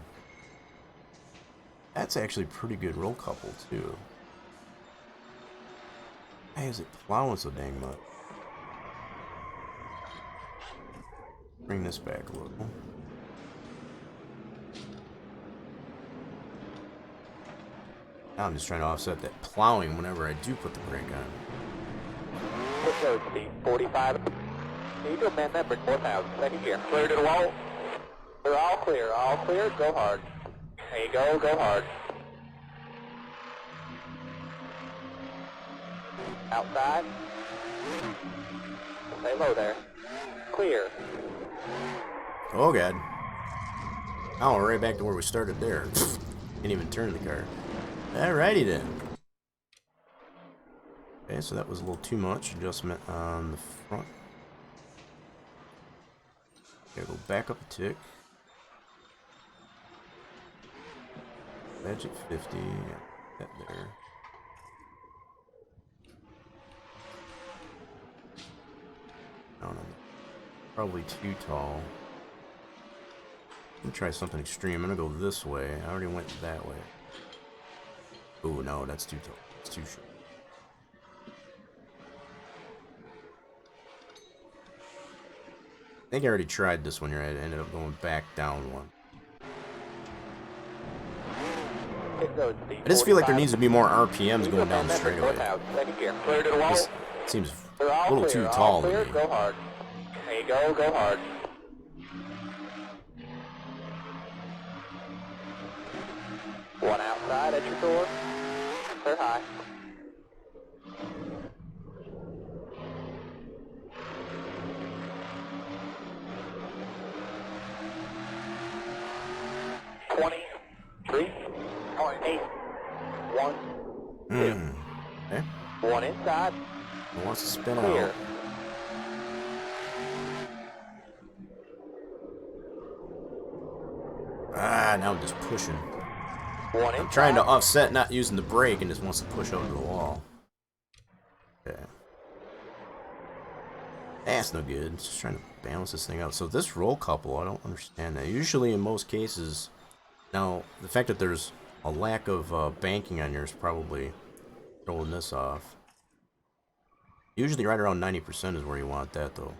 That's actually pretty good roll couple, too. Why is it plowing so dang much? Bring this back a little. Now I'm just trying to offset that plowing whenever I do put the brake on. Pit road speed 45. Eagle man number 4000, second gear. Clear to the wall. They're all clear, go hard. There you go, go hard. Outside. Stay low there. Clear. Oh god. Oh, we're right back to where we started there. Can't even turn the car. Alrighty then. Okay, so that was a little too much adjustment on the front. Gotta go back up a tick. Edge at 50. That there. I don't know. Probably too tall. Let me try something extreme. I'm gonna go this way. I already went that way. Oh no, that's too tall. It's too short. I think I already tried this one here. I ended up going back down one. I just feel like there needs to be more RPMs going down the straightaway. This seems a little too tall to me. Go hard. There you go, go hard. One outside at your door. Clear high. Okay. One inside. It wants to spin Clear. out. Ah, now I'm just pushing. One I'm inside. trying to offset, not using the brake, and just wants to push over the wall. Okay. That's no good. Just trying to balance this thing out. So this roll couple, I don't understand that. Usually in most cases, now the fact that there's a lack of banking on yours probably throwing this off. Usually right around 90% is where you want that though.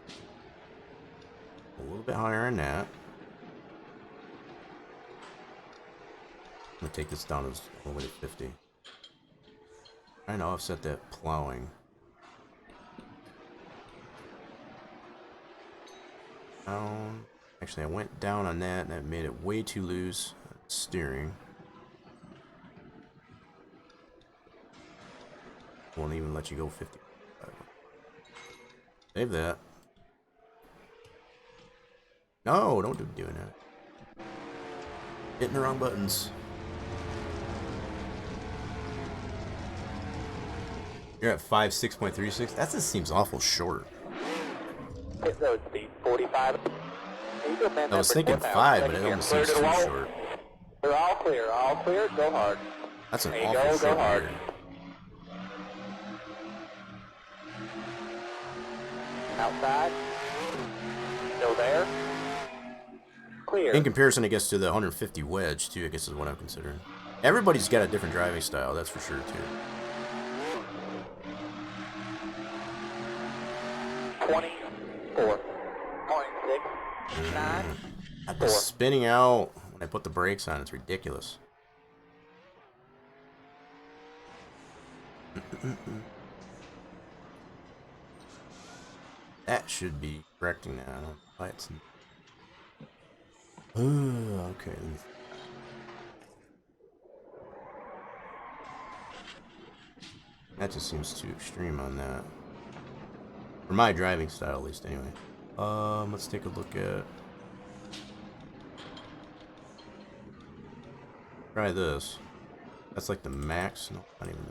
A little bit higher than that. I'm gonna take this down as all the way to 50. Trying to offset that plowing. Down. Actually, I went down on that, and that made it way too loose. Steering. Won't even let you go 50. Save that. No, don't be doing that. Hitting the wrong buttons. You're at 6.36. That just seems awful short. Pit road speed 45. I was thinking 5, but it almost seems too short. They're all clear, go hard. That's an There you awful go, short go hard. gear. Outside. Still there. Clear. In comparison, I guess, to the 150 wedge, too, I guess is what I'm considering. Everybody's got a different driving style, that's for sure, too. 24.69. Spinning out when I put the brakes on, it's ridiculous. That should be correcting now. I don't know why it's... okay. That just seems too extreme on that. For my driving style, at least, anyway. Let's take a look at... Try this. That's like the max. No, not even...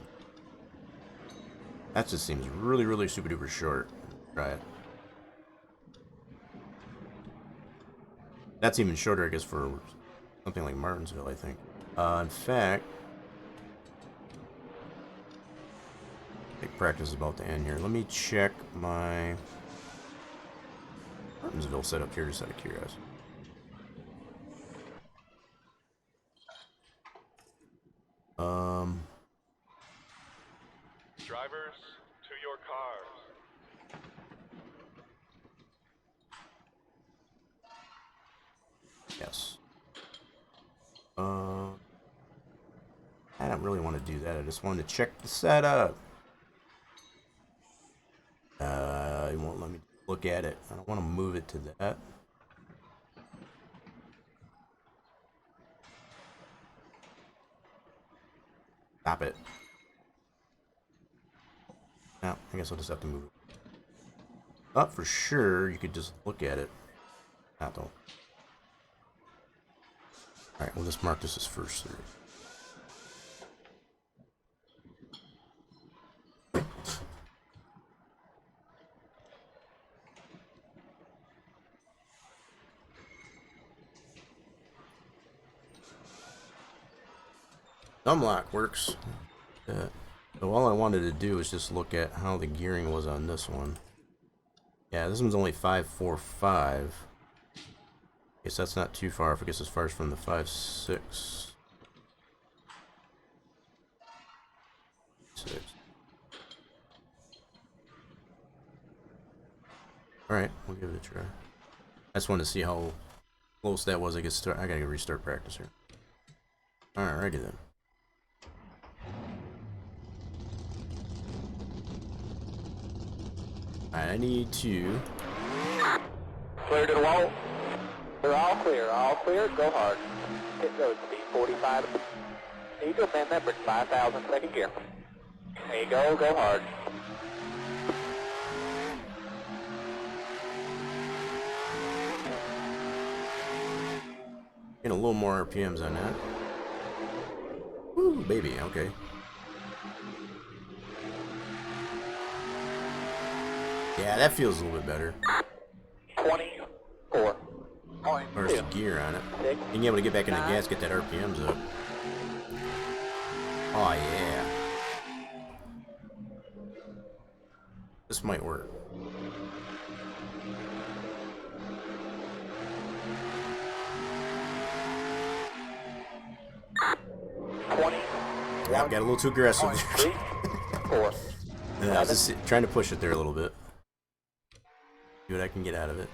That just seems really, really super duper short. Try it. That's even shorter, I guess, for something like Martinsville, I think. In fact... I think practice is about to end here. Let me check my Martinsville setup here just out of curiosity. Drivers, to your cars. Yes. I don't really want to do that. I just wanted to check the setup. It won't let me look at it. I don't want to move it to that. Stop it. No, I guess I'll just have to move it. Not for sure. You could just look at it. Not though. Alright, we'll just mark this as first series. Unlock works. So all I wanted to do is just look at how the gearing was on this one. Yeah, this one's only 5.45. Guess that's not too far. I guess as far as from the 5.6. 6. Alright, we'll give it a try. I just wanted to see how close that was. I gotta restart practice here. Alrighty then. I need to... Clear to the wall. They're all clear, go hard. Hit road speed 45. Need to amend that bridge 5,000 second gear. There you go hard. Get a little more RPMs on that. Woo, baby, okay. Yeah, that feels a little bit better. 24. First gear on it. Being able to get back in the gas, get that RPMs up. Oh yeah. This might work. Yeah, got a little too aggressive there. 4. I was just trying to push it there a little bit. See what I can get out of it.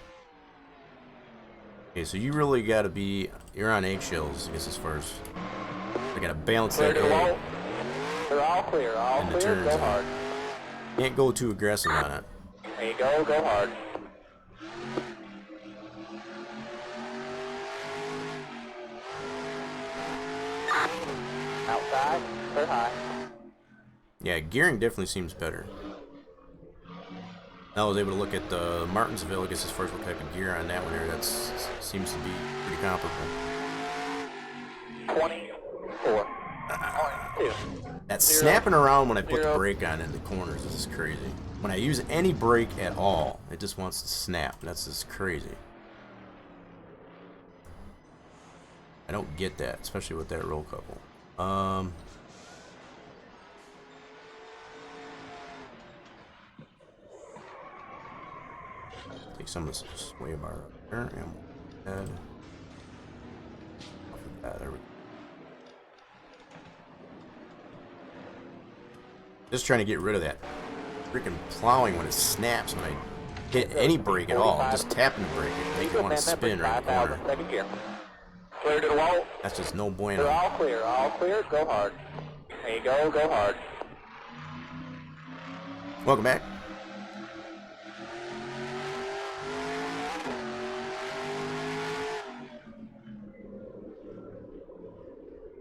Okay, so you really gotta be... You're on eggshells, I guess, as far as... I gotta balance that egg. They're all clear, go hard. Can't go too aggressive on it. There you go hard. Outside, clear high. Yeah, gearing definitely seems better. I was able to look at the Martinsville, I guess, as far as what type of gear on that one there. That seems to be pretty comparable. 24. That snapping around when I put the brake on in the corners is just crazy. When I use any brake at all, it just wants to snap. That's just crazy. I don't get that, especially with that roll couple. Take some of this sway bar up there and we'll add. There we go. Just trying to get rid of that freaking plowing when it snaps when I hit any brake at all. Just tapping the brake, it make it want to spin right in the corner. Clear to the wall. That's just no They're bueno. all clear, go hard. There you go hard. Welcome back.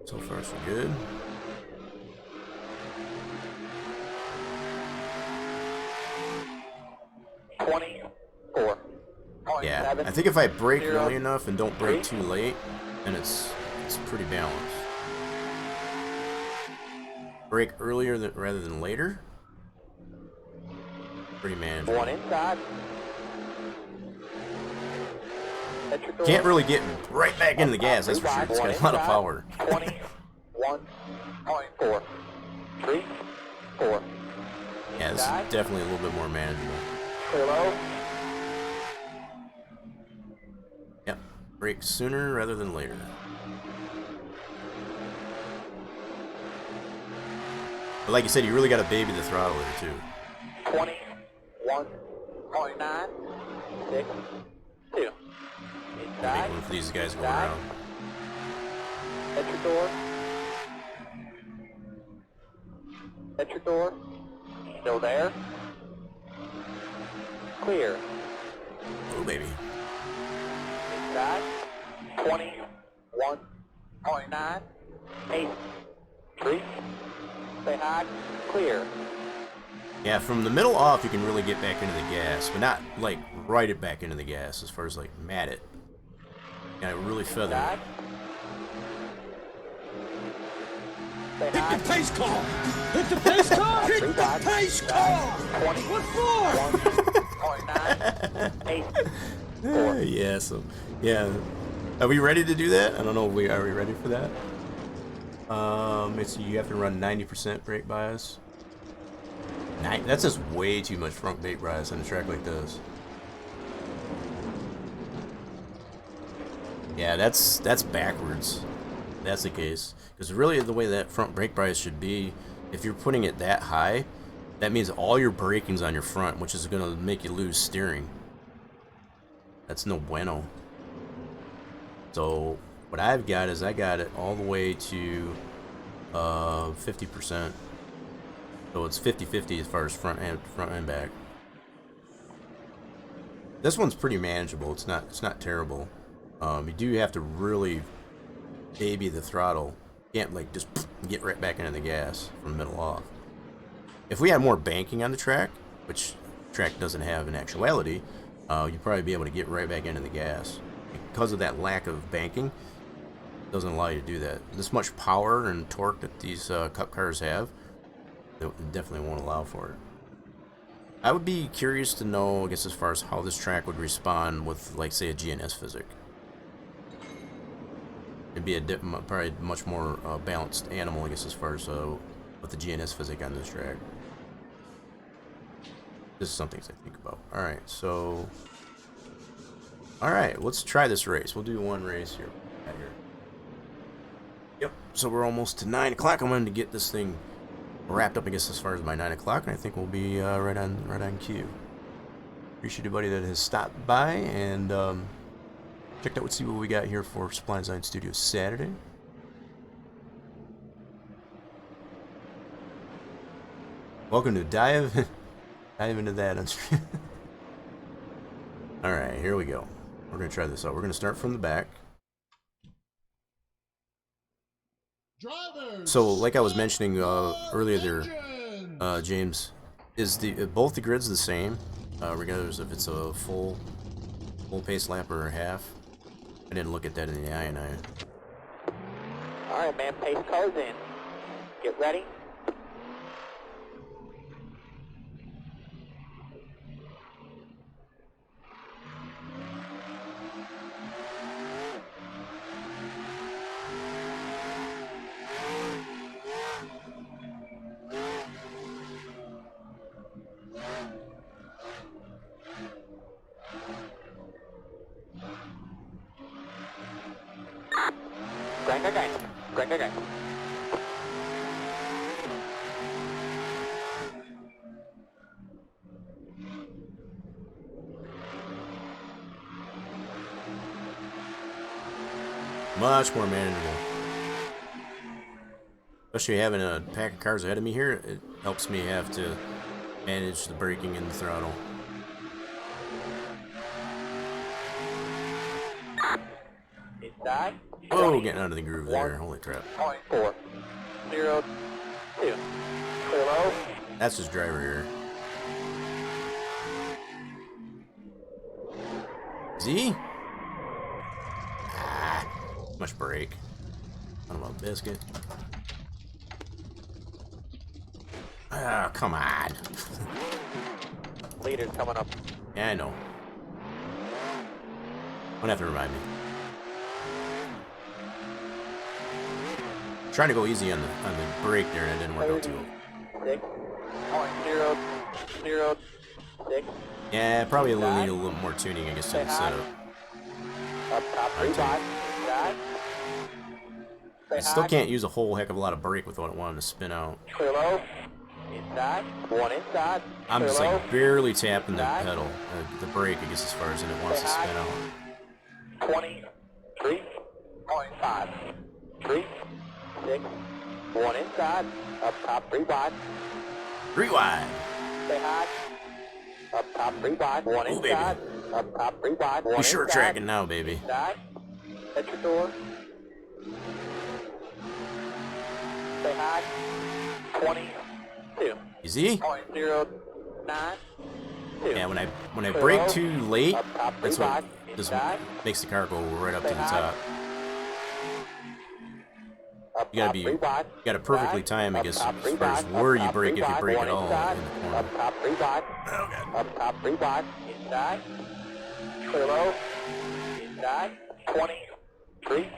So far, so good. Yeah, I think if I brake early enough and don't brake too late, then it's pretty balanced. Brake earlier rather than later. Pretty manageable. One inside. Can't really get right back into the gas, that's for sure. It's got a lot of power. 21.4. 3, 4. Yeah, this is definitely a little bit more manageable. Clear low. Yep, brake sooner rather than later. But like you said, you really got to baby the throttle there too. 21.9. 6, 2. Inside. Make one for these guys going around. At your door. At your door. Still there. Clear. Oh baby. Inside. 21.9. 8. 3. Stay high. Clear. Yeah, from the middle off, you can really get back into the gas, but not like right it back into the gas as far as like mat it. Yeah, really feather it. Hit the Pace car! Hit the pace car! Hit the pace car! What for? 8. Yeah, so yeah, are we ready to do that? I don't know. Are we ready for that? It's you have to run 90% brake bias. That's just way too much front brake bias on a track like this. Yeah, that's backwards. That's the case. Because really, the way that front brake bias should be, if you're putting it that high, that means all your braking's on your front, which is going to make you lose steering. That's no bueno. So what I've got is I got it all the way to 50%. So it's 50-50 as far as front and back. This one's pretty manageable. It's not terrible. You do have to really baby the throttle. You can't like just get right back into the gas from the middle off. If we had more banking on the track, which the track doesn't have in actuality, you'd probably be able to get right back into the gas. Because of that lack of banking, it doesn't allow you to do that. This much power and torque that these cup cars have, it definitely won't allow for it. I would be curious to know, I guess, as far as how this track would respond with, like, say, a GNS physic. It'd be probably a much more balanced animal, I guess, as far as with the GNS physic on this track. This is some things I think about. Alright, so... Alright, let's try this race. We'll do one race here. Yep, so we're almost to 9 o'clock. I wanted to get this thing wrapped up, I guess, as far as by 9 o'clock, and I think we'll be right on cue. Appreciate everybody that has stopped by and checked out. Let's see what we got here for Spline Design Studios Saturday. Welcome to dive into that. All right, here we go. We're gonna try this out. We're gonna start from the back. Drivers, So, like I was mentioning earlier there, James, is both the grids the same, regardless if it's a full pace lap or a half? I didn't look at that in the INI. Alright, man, pace cars in. Get ready. Gang. Much more manageable. Especially having a pack of cars ahead of me here, it helps me have to manage the braking and the throttle. Inside. Oh, getting out of the groove there. Holy crap. 0.4. 0, 2. Clear low. That's his driver here. Z? Ah, much brake. Son of a biscuit. Ah, come on. Leader's coming up. Yeah, I know. Don't have to remind me. Trying to go easy on the brake there, and it didn't work out too well. 6.006. Yeah, probably need a little more tuning, I guess, to the setup. Up top, 3 5. I still can't use a whole heck of a lot of brake with what I wanted to spin out. Clear low. Inside. 1 inside. I'm just Clear like barely tapping the pedal, the brake, I guess, as far as it wants to spin out. 23.5. 3, 6, 1 inside. Up top, 3 wide. 3 wide. Stay high. Up top, 3 wide. 1 Ooh, inside. baby. Up top, 3 wide. 1 We short inside. tracking now, baby. Inside. At your door. Stay high. 22. Easy. 0.09. Yeah, when I brake too late, that's what just makes the car go right up to the top. You gotta perfectly time, I guess, as far as where you brake, if you brake at all in the corner. Up top, 3 wide. Oh, God. Up top, 3 wide. Inside. Clear low. Inside. 23.3.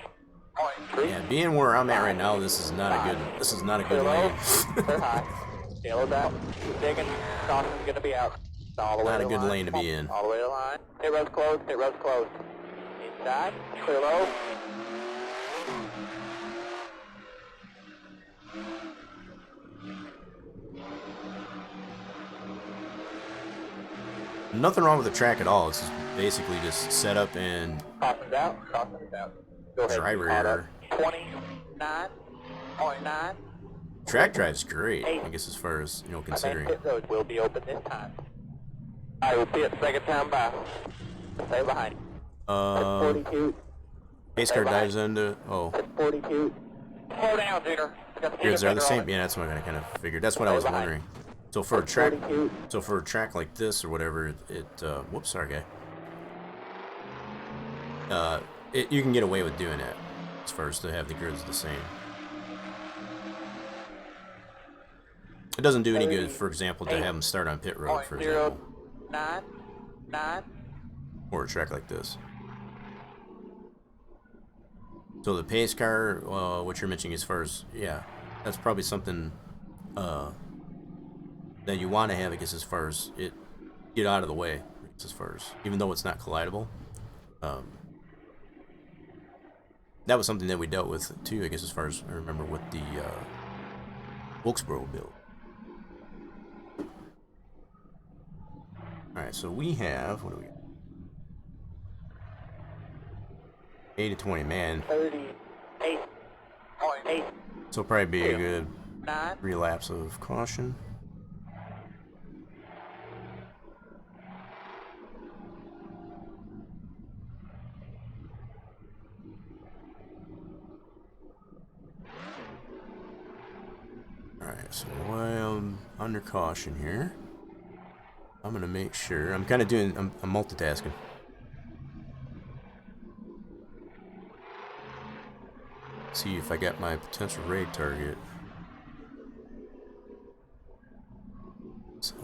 Yeah, being where I'm at right now, this is not a good lane. Clear high. Yellow's out. Digging. Caution's gonna be out. All the way Not to a the good line. lane to be in. All the way to the line. Hit road's closed. Hit road's closed. Inside. Clear low. Nothing wrong with the track at all. It's just basically just set up and Caution's out. Caution's out. Go ahead. driver error. 29.9. Track drive's great, I guess, as far as, you know, considering. Pit road will be open this time. I will pit second time by. Stay behind. 42. Pace car dives into, oh, 42. Slow down, Junior. gears are the same. Yeah, that's what I kind of figured. That's what I was wondering. So for a track, like this or whatever, whoops, sorry, guy. You can get away with doing that, as far as to have the grids the same. It doesn't do any good, for example, to have them start on pit road, for example, 0.09. or a track like this. So the pace car, what you're mentioning as far as, yeah, that's probably something that you want to have, I guess, as far as it get out of the way, as far as, even though it's not collidable. That was something that we dealt with too, I guess, as far as I remember with the Wilkesboro build. Alright, so we have, what do we got? 8 to 20, man. 38.8. So probably be a good 9. relapse of caution. Alright, so while I'm under caution here, I'm gonna make sure, I'm kind of doing, I'm multitasking. See if I got my potential raid target. So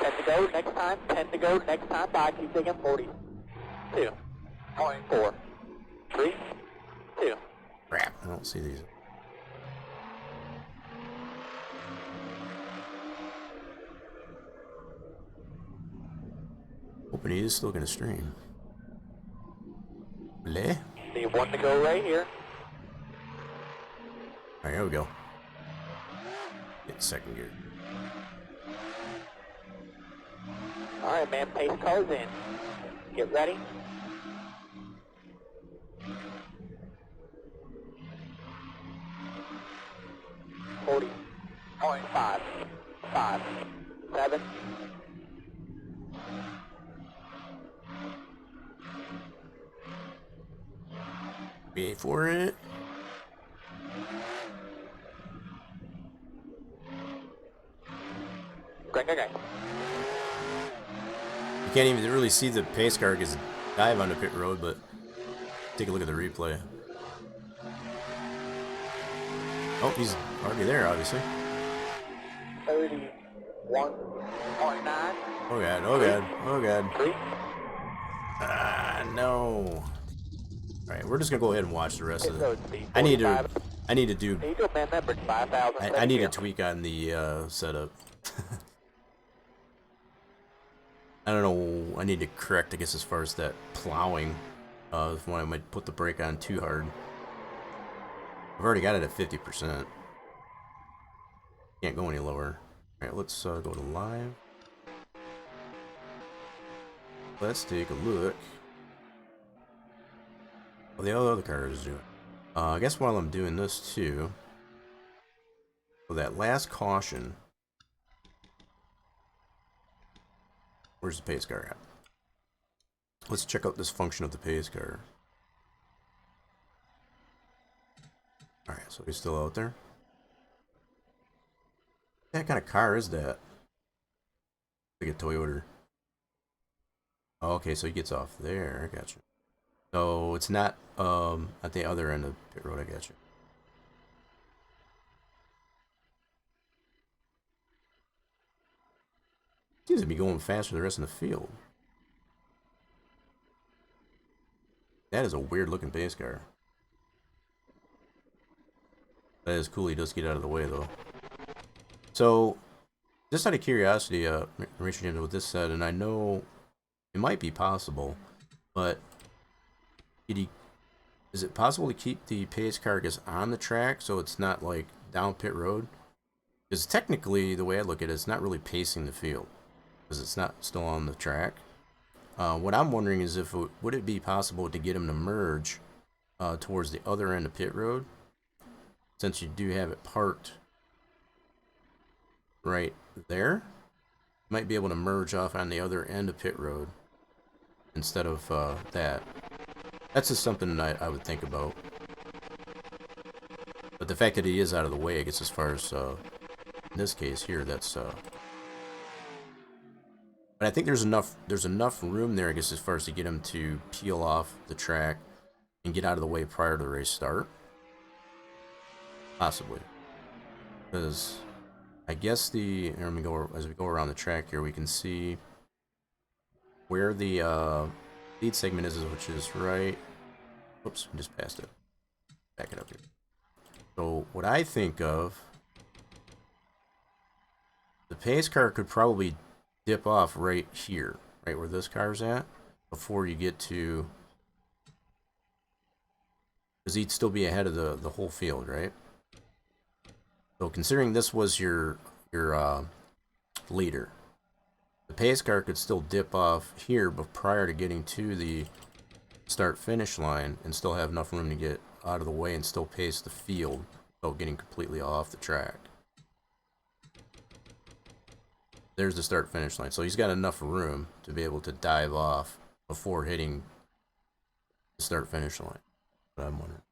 10 to go next time. 10 to go next time. By keep taking 42.4. 3, 2. crap, I don't see these. Hoping he is still gonna stream. Bleh. Need 1 to go right here. Alright, here we go. Get second gear. Alright, man. Pace car's in. Get ready. Forty point 5, 5, 7. Wait for it. Go. You can't even really see the pace car because dive onto pit road, but take a look at the replay. Oh, he's already there, obviously. 31.9. Oh god, oh god, oh god. 3. Ah, no. Alright, we're just gonna go ahead and watch the rest Pit of road it. speed I need to 45. do, Need to amend that bridge 5,000. I need to tweak on the setup. I don't know, I need to correct, I guess, as far as that plowing. When I might put the brake on too hard. I've already got it at 50%. Can't go any lower. Alright, let's go to live. Let's take a look. What the other car is doing. I guess while I'm doing this too, for that last caution, where's the pace car at? Let's check out this function of the pace car. Alright, so he's still out there. What kind of car is that? Like a Toyota. Oh, okay, so he gets off there. I got you. So it's not at the other end of pit road. I got you. Seems to be going faster than the rest of the field. That is a weird looking pace car. That is cool. He does get out of the way though. So, just out of curiosity, Richard James, what this said, and I know it might be possible, but is it possible to keep the pace car just on the track so it's not like down pit road? Because technically, the way I look at it, it's not really pacing the field because it's not still on the track. What I'm wondering is if would it be possible to get him to merge towards the other end of pit road, since you do have it parked right there. Might be able to merge off on the other end of pit road instead of that. That's just something I would think about. But the fact that he is out of the way, I guess, as far as in this case here, that's but I think there's enough room there, I guess, as far as to get him to peel off the track and get out of the way prior to the race start. Possibly. Because I guess let me go, as we go around the track here, we can see where the lead segment is, which is right. Oops, I just passed it. Back it up here. So what I think of, the pace car could probably dip off right here, right where this car's at, before you get to, because he'd still be ahead of the whole field, right? So considering this was your leader, the pace car could still dip off here, but prior to getting to the start-finish line, and still have enough room to get out of the way and still pace the field without getting completely off the track. There's the start-finish line, so he's got enough room to be able to dive off before hitting the start-finish line. But I'm wondering.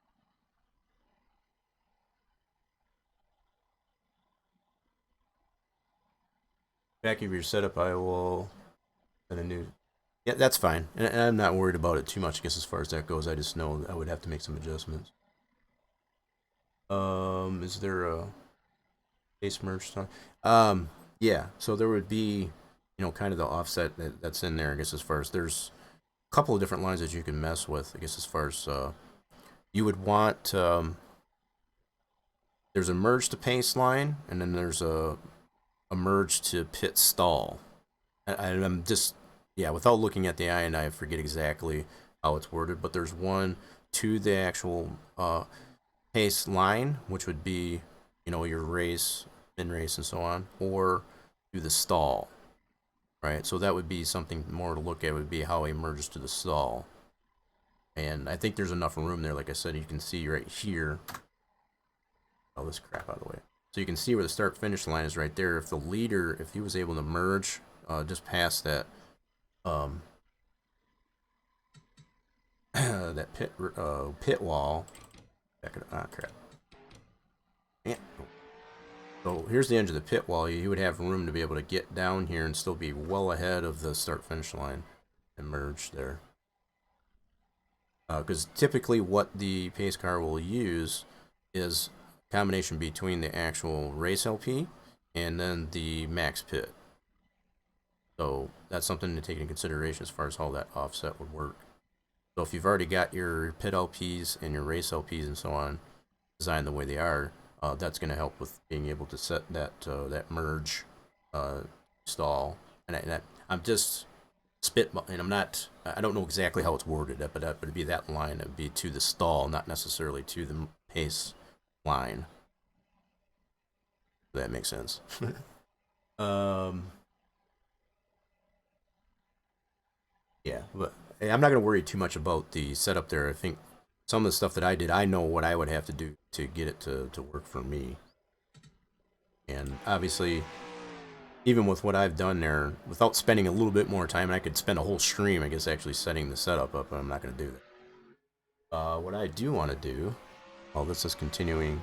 Back of your setup, I will send a new. Yeah, that's fine, and I'm not worried about it too much. I guess as far as that goes, I just know I would have to make some adjustments. Is there a base merge time? Yeah. So there would be, kind of the offset that's in there. I guess as far as there's a couple of different lines that you can mess with. I guess as far as you would want, there's a merge to pace line, and then there's a merge to pit stall. I'm just, yeah, without looking at the I forget exactly how it's worded, but there's one to the actual pace line, which would be, your race, min race, and so on, or to the stall. right? So that would be something more to look at, would be how he merges to the stall. And I think there's enough room there, like I said, you can see right here. Oh, this crap out of the way. So you can see where the start-finish line is right there. If the leader, if he was able to merge just past that that pit wall. Crap. Yeah. So here's the edge of the pit wall. You would have room to be able to get down here and still be well ahead of the start-finish line and merge there. Because typically what the pace car will use is a combination between the actual race LP and then the max pit. So that's something to take into consideration as far as how that offset would work. So if you've already got your pit LPs and your race LPs and so on designed the way they are, that's going to help with being able to set that that merge stall. And I'm just spitballing. I don't know exactly how it's worded, but that would be that line. It would be to the stall, not necessarily to the pace line. If that makes sense. Yeah, but I'm not going to worry too much about the setup there. I think some of the stuff that I did, I know what I would have to do to get it to work for me. And obviously, even with what I've done there, without spending a little bit more time, and I could spend a whole stream, I guess, actually setting the setup up, but I'm not going to do that. What I do want to do, this is continuing.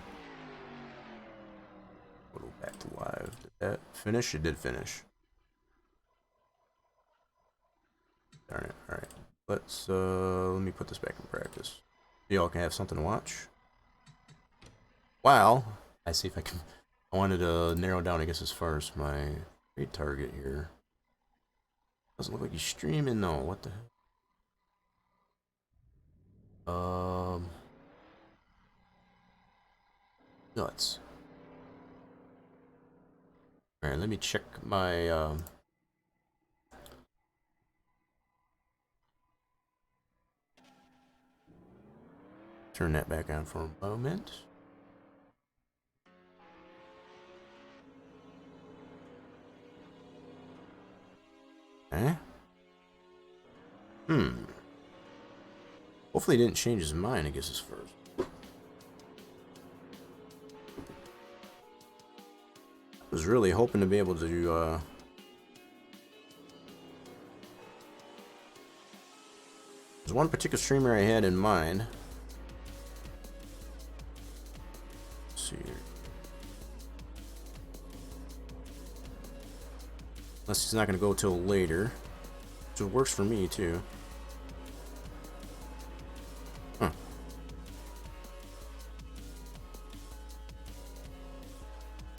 Go back to live. Did that finish? It did finish. Darn it. Alright. Let me put this back in practice. So y'all can have something to watch. Wow. I see if I can. I wanted to narrow down, I guess, as far as my raid target here. Doesn't look like he's streaming though. What the hell? Nuts. Alright, let me check my turn that back on for a moment. Eh? Hopefully he didn't change his mind, I guess, as first. I was really hoping to be able to there's one particular streamer I had in mind. Let's see here. Unless he's not going to go till later. So it works for me, too. Huh.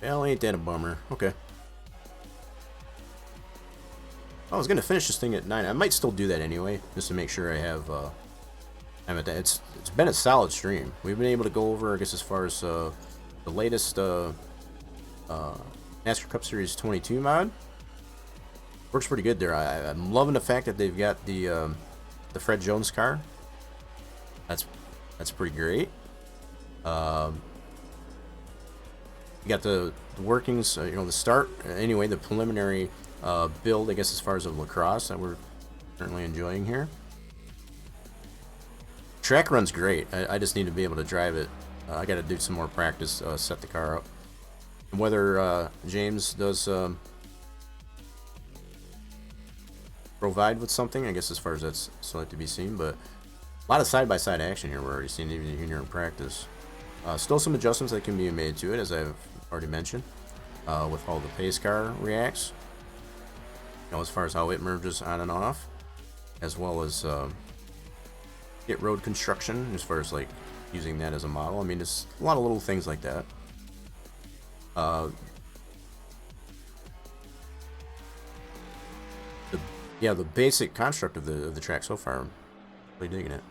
Well, ain't that a bummer. Okay. I was going to finish this thing at 9. I might still do that anyway, just to make sure I have... it's been a solid stream. We've been able to go over, I guess, as far as the latest NASCAR Cup Series 22 mod. Works pretty good there. I'm loving the fact that they've got the Fred Jones car. That's pretty great. You got the workings, the start. Anyway, the preliminary build, I guess, as far as of lacrosse that we're currently enjoying here. Track runs great. I just need to be able to drive it. I got to do some more practice, set the car up. And whether James does provide with something, I guess, as far as that's still to be seen, but a lot of side-by-side action here we're already seeing even here in practice. Still some adjustments that can be made to it, as I've already mentioned, with how the pace car reacts, as far as how it merges on and off, as well as get road construction, as far as like using that as a model. I mean, there's a lot of little things like that. The basic construct of the track so far, I'm really digging it.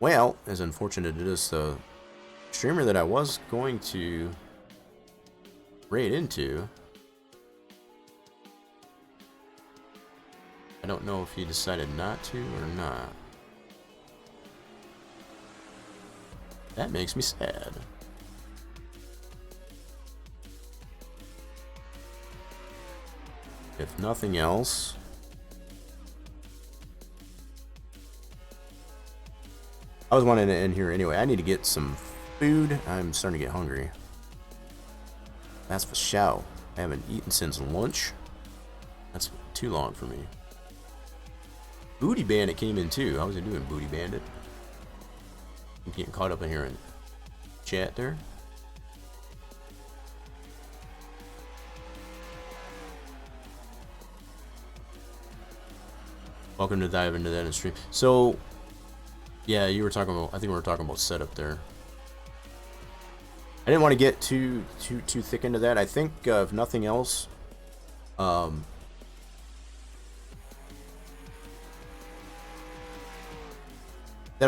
Well, as unfortunate it is, the streamer that I was going to raid into, I don't know if he decided not to or not. That makes me sad. if nothing else, I was wanting to end here anyway. I need to get some food. I'm starting to get hungry. That's for show. I haven't eaten since lunch. That's too long for me. Booty Bandit came in too. How's it doing, Booty Bandit? I'm getting caught up in here in chat there. Welcome to dive into that in stream. So, yeah, you were talking about. I think we were talking about setup there. I didn't want to get too thick into that. I think if nothing else, that'll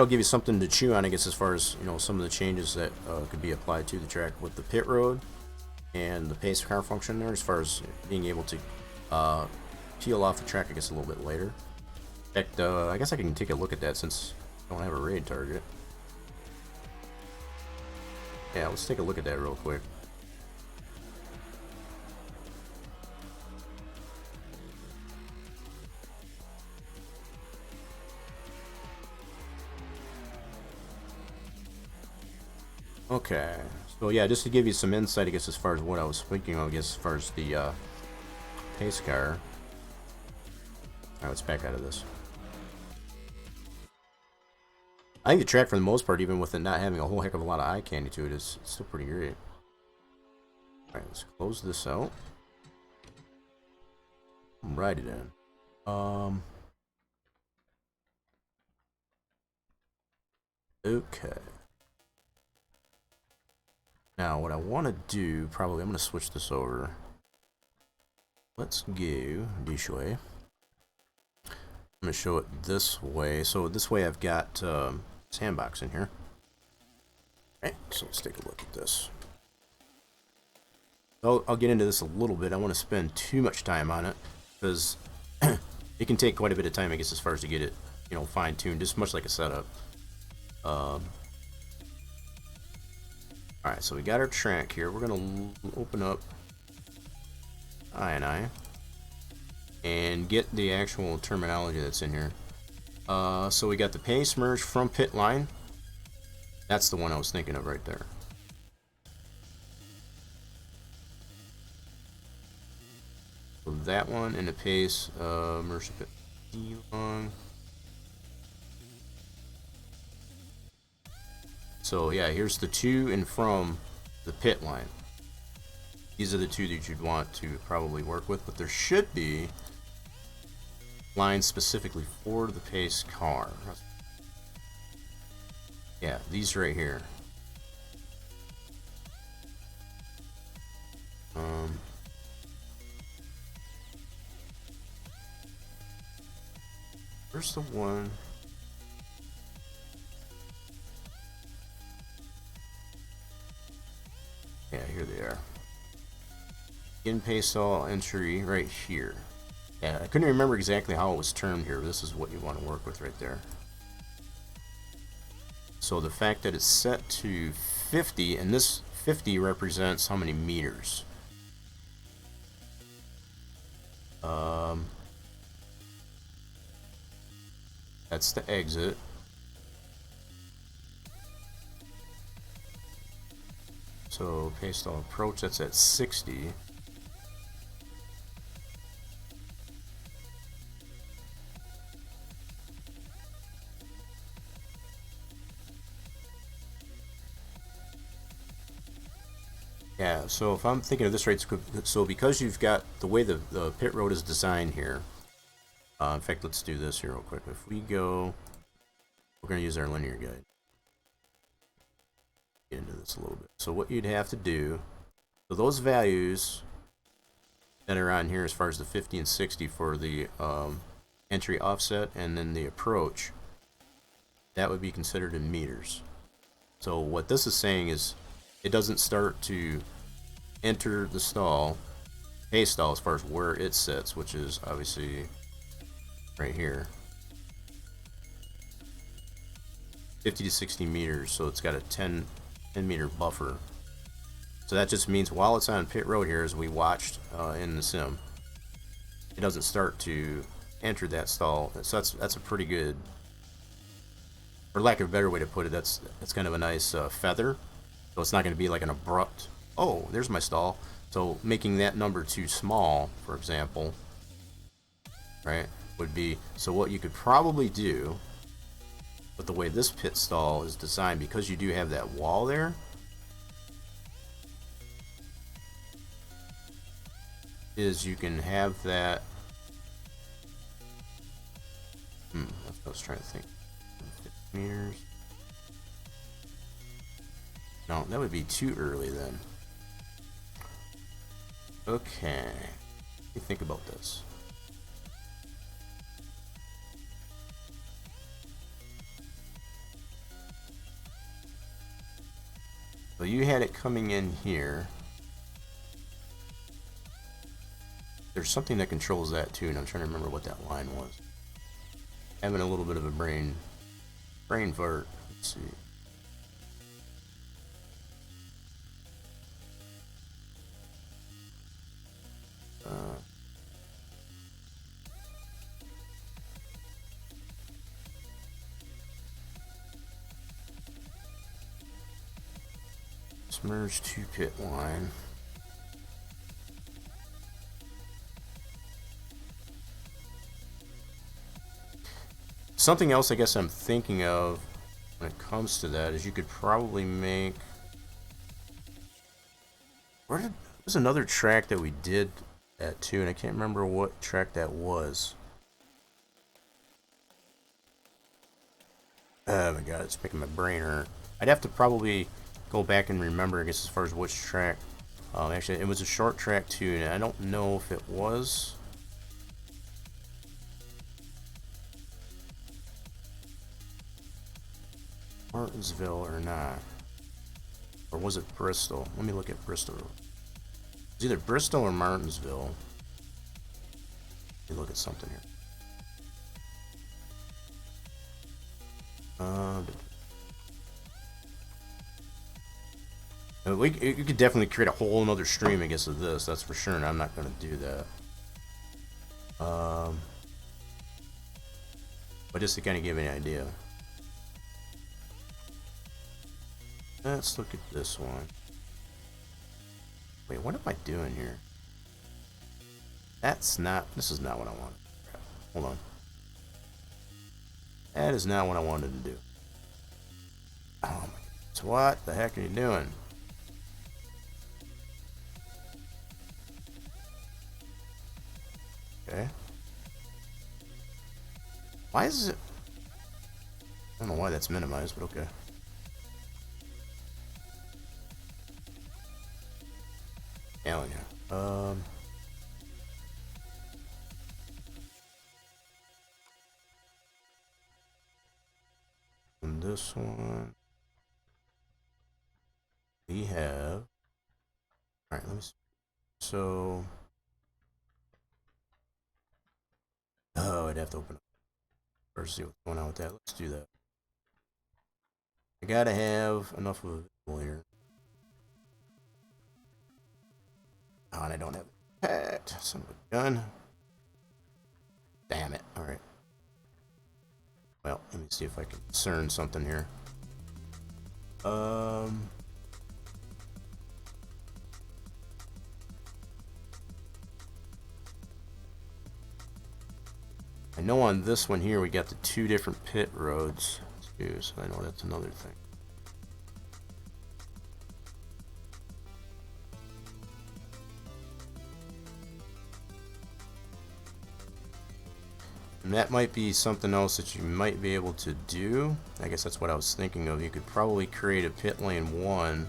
give you something to chew on, I guess, as far as some of the changes that could be applied to the track with the pit road and the pace car function there, as far as being able to peel off the track, I guess, a little bit later. In fact, I guess I can take a look at that since I don't have a raid target. Yeah, let's take a look at that real quick. Okay, so yeah, just to give you some insight, I guess, as far as what I was thinking of, I guess, as far as the pace car. Alright, let's back out of this. I think the track, for the most part, even with it not having a whole heck of a lot of eye candy to it, is still pretty great. Alright, let's close this out. Write it in. Okay. Now, what I want to do, probably, I'm going to switch this over. Let's go this way. I'm going to show it this way. So this way I've got sandbox in here. Alright, so let's take a look at this. I'll get into this a little bit. I want to spend too much time on it because it can take quite a bit of time, I guess, as far as to get it, fine-tuned, just much like a setup. Alright, so we got our track here. We're going to open up I and get the actual terminology that's in here. So we got the pace merge from pit line. That's the one I was thinking of right there. So that one and the pace merge to pit long. So yeah, here's the to and from the pit line. These are the two that you'd want to probably work with, but there should be lines specifically for the pace car. Yeah, these right here. Where's the one? Yeah, here they are. In pace all entry right here. Yeah, I couldn't remember exactly how it was termed here, but this is what you want to work with right there. So the fact that it's set to 50, and this 50 represents how many meters? That's the exit. So pace stall approach, that's at 60. Yeah, so if I'm thinking of this right, so because you've got the way the pit road is designed here, in fact, let's do this here real quick. If we go, we're going to use our linear guide. Get into this a little bit. So what you'd have to do, so those values that are on here as far as the 50 and 60 for the entry offset and then the approach, that would be considered in meters. So what this is saying is it doesn't start to enter the stall, pace stall, as far as where it sits, which is obviously right here, 50 to 60 meters, so it's got a 10 meter buffer. So that just means while it's on pit road here, as we watched in the sim, it doesn't start to enter that stall. So that's a pretty good, for lack of a better way to put it, that's kind of a nice feather. So it's not going to be like an abrupt, oh, there's my stall. So making that number too small, for example, right, would be, so what you could probably do, but the way this pit stall is designed, because you do have that wall there, is you can have that, that's what I was trying to think, 50 meters. No, that would be too early then. Okay, what do you think about this? So you had it coming in here. There's something that controls that too, and I'm trying to remember what that line was. Having a little bit of a brain fart. Let's see. Merge to pit line. Something else I guess I'm thinking of when it comes to that is you could probably make, there's another track that we did that too, and I can't remember what track that was. Oh my god, it's making my brain hurt. I'd have to probably go back and remember, I guess, as far as which track. Actually, it was a short track too, and I don't know if it was. Martinsville or not. Or was it Bristol? Let me look at Bristol. It's either Bristol or Martinsville. Let me look at something here. You could definitely create a whole another stream, I guess, of this. That's for sure, and I'm not going to do that. But just to kind of give you an idea. Let's look at this one. Wait, what am I doing here? This is not what I wanted. Hold on. That is not what I wanted to do. Oh my goodness, what the heck are you doing? Okay. Why is it? I don't know why that's minimized, but okay. Hell yeah. And this one we have. All right, let me see. So, oh, I'd have to open up first, see what's going on with that. Let's do that. I gotta have enough of a visual here. Oh, and I don't have it packed. Son of a gun. Damn it. Alright. Well, let me see if I can discern something here. I know on this one here we got the two different pit roads too, so I know that's another thing. And that might be something else that you might be able to do. I guess that's what I was thinking of. You could probably create a pit lane 1.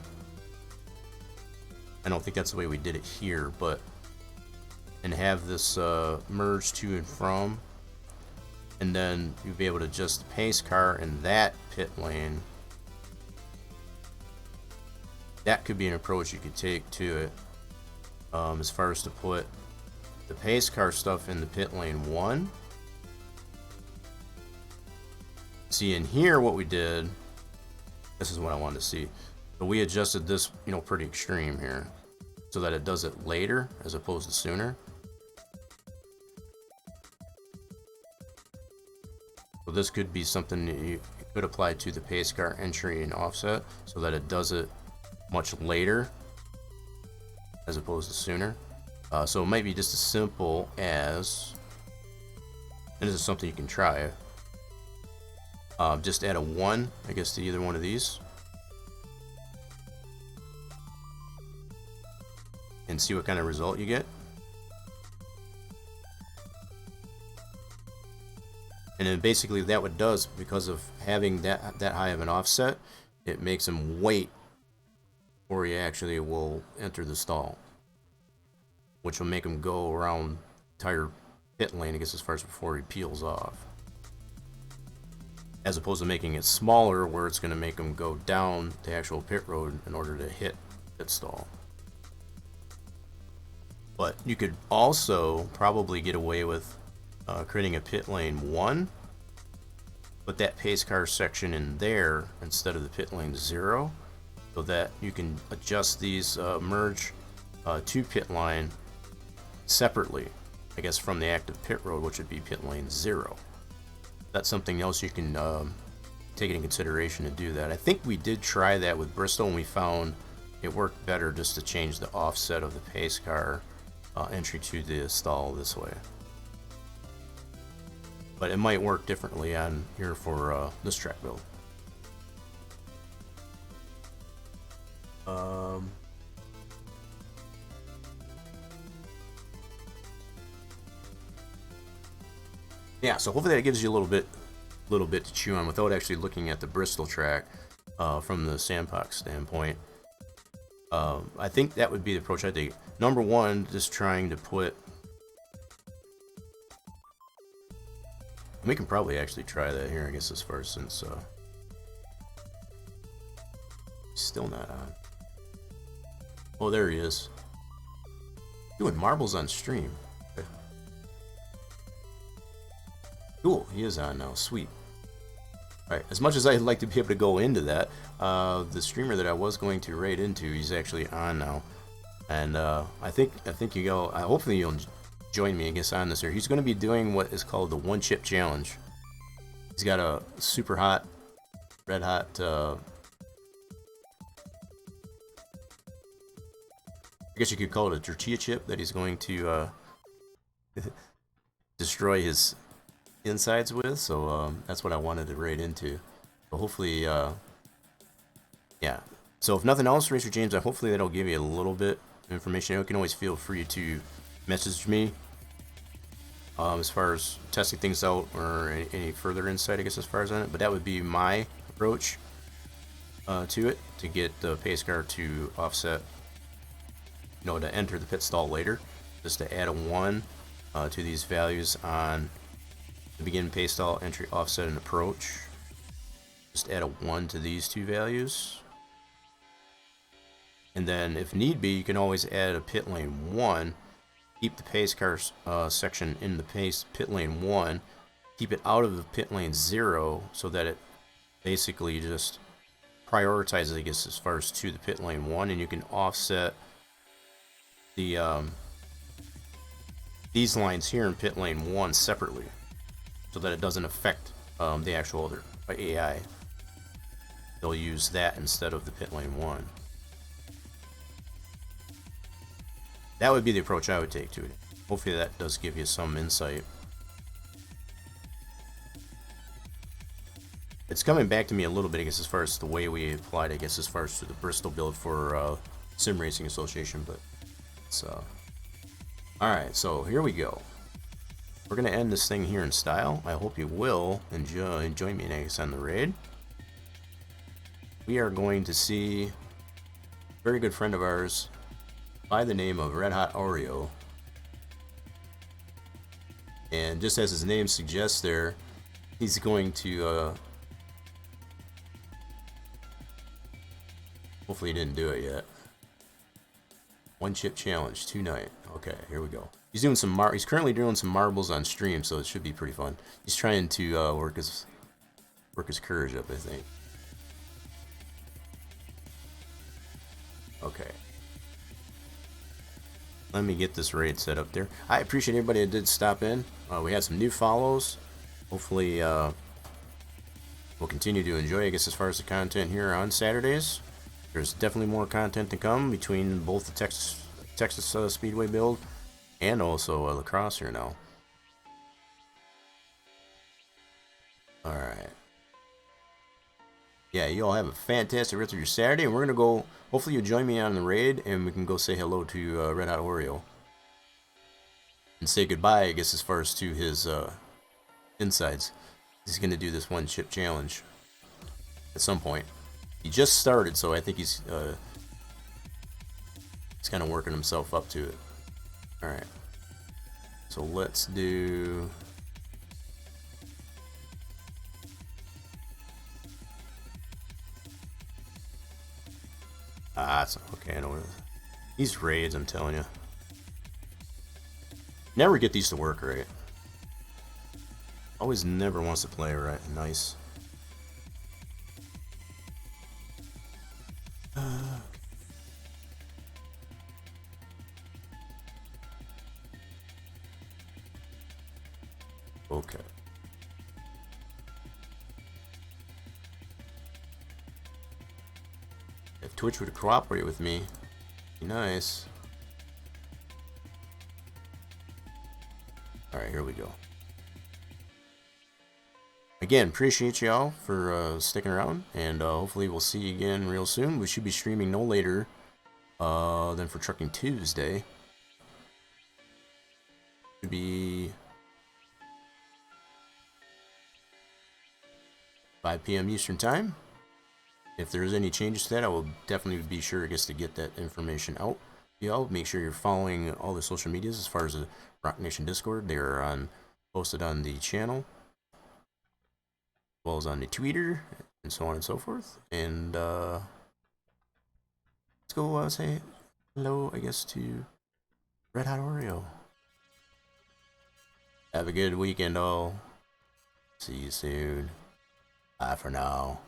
I don't think that's the way we did it here, but and have this merge to and from, and then you'll be able to adjust the pace car in that pit lane. That could be an approach you could take to it, as far as to put the pace car stuff in the pit lane 1. See, in here what we did, this is what I wanted to see, but we adjusted this, you know, pretty extreme here so that it does it later as opposed to sooner. So this could be something that you could apply to the pace car entry and offset so that it does it much later as opposed to sooner. So it might be just as simple as, and this is something you can try, just add a 1, I guess, to either one of these. And see what kind of result you get. And then basically that what it does, because of having that high of an offset, it makes him wait before he actually will enter the stall, which will make him go around the entire pit lane, I guess, as far as before he peels off, as opposed to making it smaller where it's going to make him go down the actual pit road in order to hit pit stall. But you could also probably get away with creating a pit lane 1, put that pace car section in there instead of the pit lane 0, so that you can adjust these merge to pit line separately, I guess, from the active pit road, which would be pit lane 0. That's something else you can take into consideration to do that. I think we did try that with Bristol, and we found it worked better just to change the offset of the pace car entry to the stall this way. But it might work differently on here for this track build. Yeah, so hopefully that gives you a little bit to chew on without actually looking at the Bristol track from the Sandbox standpoint. I think that would be the approach I take. Number one, just trying to put. We can probably actually try that here, I guess, as far as since still not on. Oh, there he is. Doing marbles on stream. Okay. Cool, he is on now. Sweet. Alright, as much as I'd like to be able to go into that, the streamer that I was going to raid into, he's actually on now. And I think you go. Hopefully you'll join me, I guess, on this here. He's going to be doing what is called the one chip challenge. He's got a super hot, red hot. I guess you could call it a tortilla chip that he's going to destroy his insides with. So that's what I wanted to raid into. But hopefully, yeah. So if nothing else, Racer James, hopefully that'll give you a little bit of information. You can always feel free to message me as far as testing things out or any further insight, I guess, as far as on it. But that would be my approach to it, to get the pace car to offset, you know, to enter the pit stall later, just to add a 1 to these values on the begin pace stall, entry, offset, and approach. Just add a 1 to these two values. And then, if need be, you can always add a pit lane 1. Keep the pace car section in the pit lane 1. Keep it out of the pit lane 0 so that it basically just prioritizes, I guess, as far as to the pit lane 1. And you can offset the these lines here in pit lane 1 separately so that it doesn't affect the actual other AI. They'll use that instead of the pit lane 1. That would be the approach I would take to it. Hopefully that does give you some insight. It's coming back to me a little bit, I guess, as far as the way we applied, I guess, as far as to the Bristol build for Sim Racing Association, but it's alright, so here we go. We're gonna end this thing here in style. I hope you will join me next on the raid. We are going to see a very good friend of ours by the name of Red Hot Oreo, and just as his name suggests there, he's going to hopefully he didn't do it yet. One chip challenge tonight. Okay, here we go. He's doing some he's currently doing some marbles on stream, so it should be pretty fun. He's trying to work his courage up, I think. Okay. Let me get this raid set up there. I appreciate everybody that did stop in. We had some new follows. Hopefully will continue to enjoy, I guess, as far as the content here on Saturdays. There's definitely more content to come between both the Texas Speedway build and also lacrosse here now. Alright. Yeah, you all have a fantastic rest of your Saturday, and we're going to go, hopefully you'll join me on the raid, and we can go say hello to Red Hot Oreo. And say goodbye, I guess, as far as to his insides. He's going to do this one chip challenge at some point. He just started, so I think he's kind of working himself up to it. Alright. So let's do... it's okay, I know what it is. These raids, I'm telling you. Never get these to work right. Always never wants to play right. Nice. Okay. If Twitch would cooperate with me, be nice. Alright, here we go. Again, appreciate y'all for sticking around, and hopefully we'll see you again real soon. We should be streaming no later than for Trucking Tuesday. Should be 5 p.m. Eastern Time. If there's any changes to that, I will definitely be sure, I guess, to get that information out. Y'all make sure you're following all the social medias as far as the Rock Nation Discord. They are posted on the channel, as well as on the Twitter, and so on and so forth. And let's go say hello, I guess, to Red Hot Oreo. Have a good weekend, all. See you soon. Bye for now.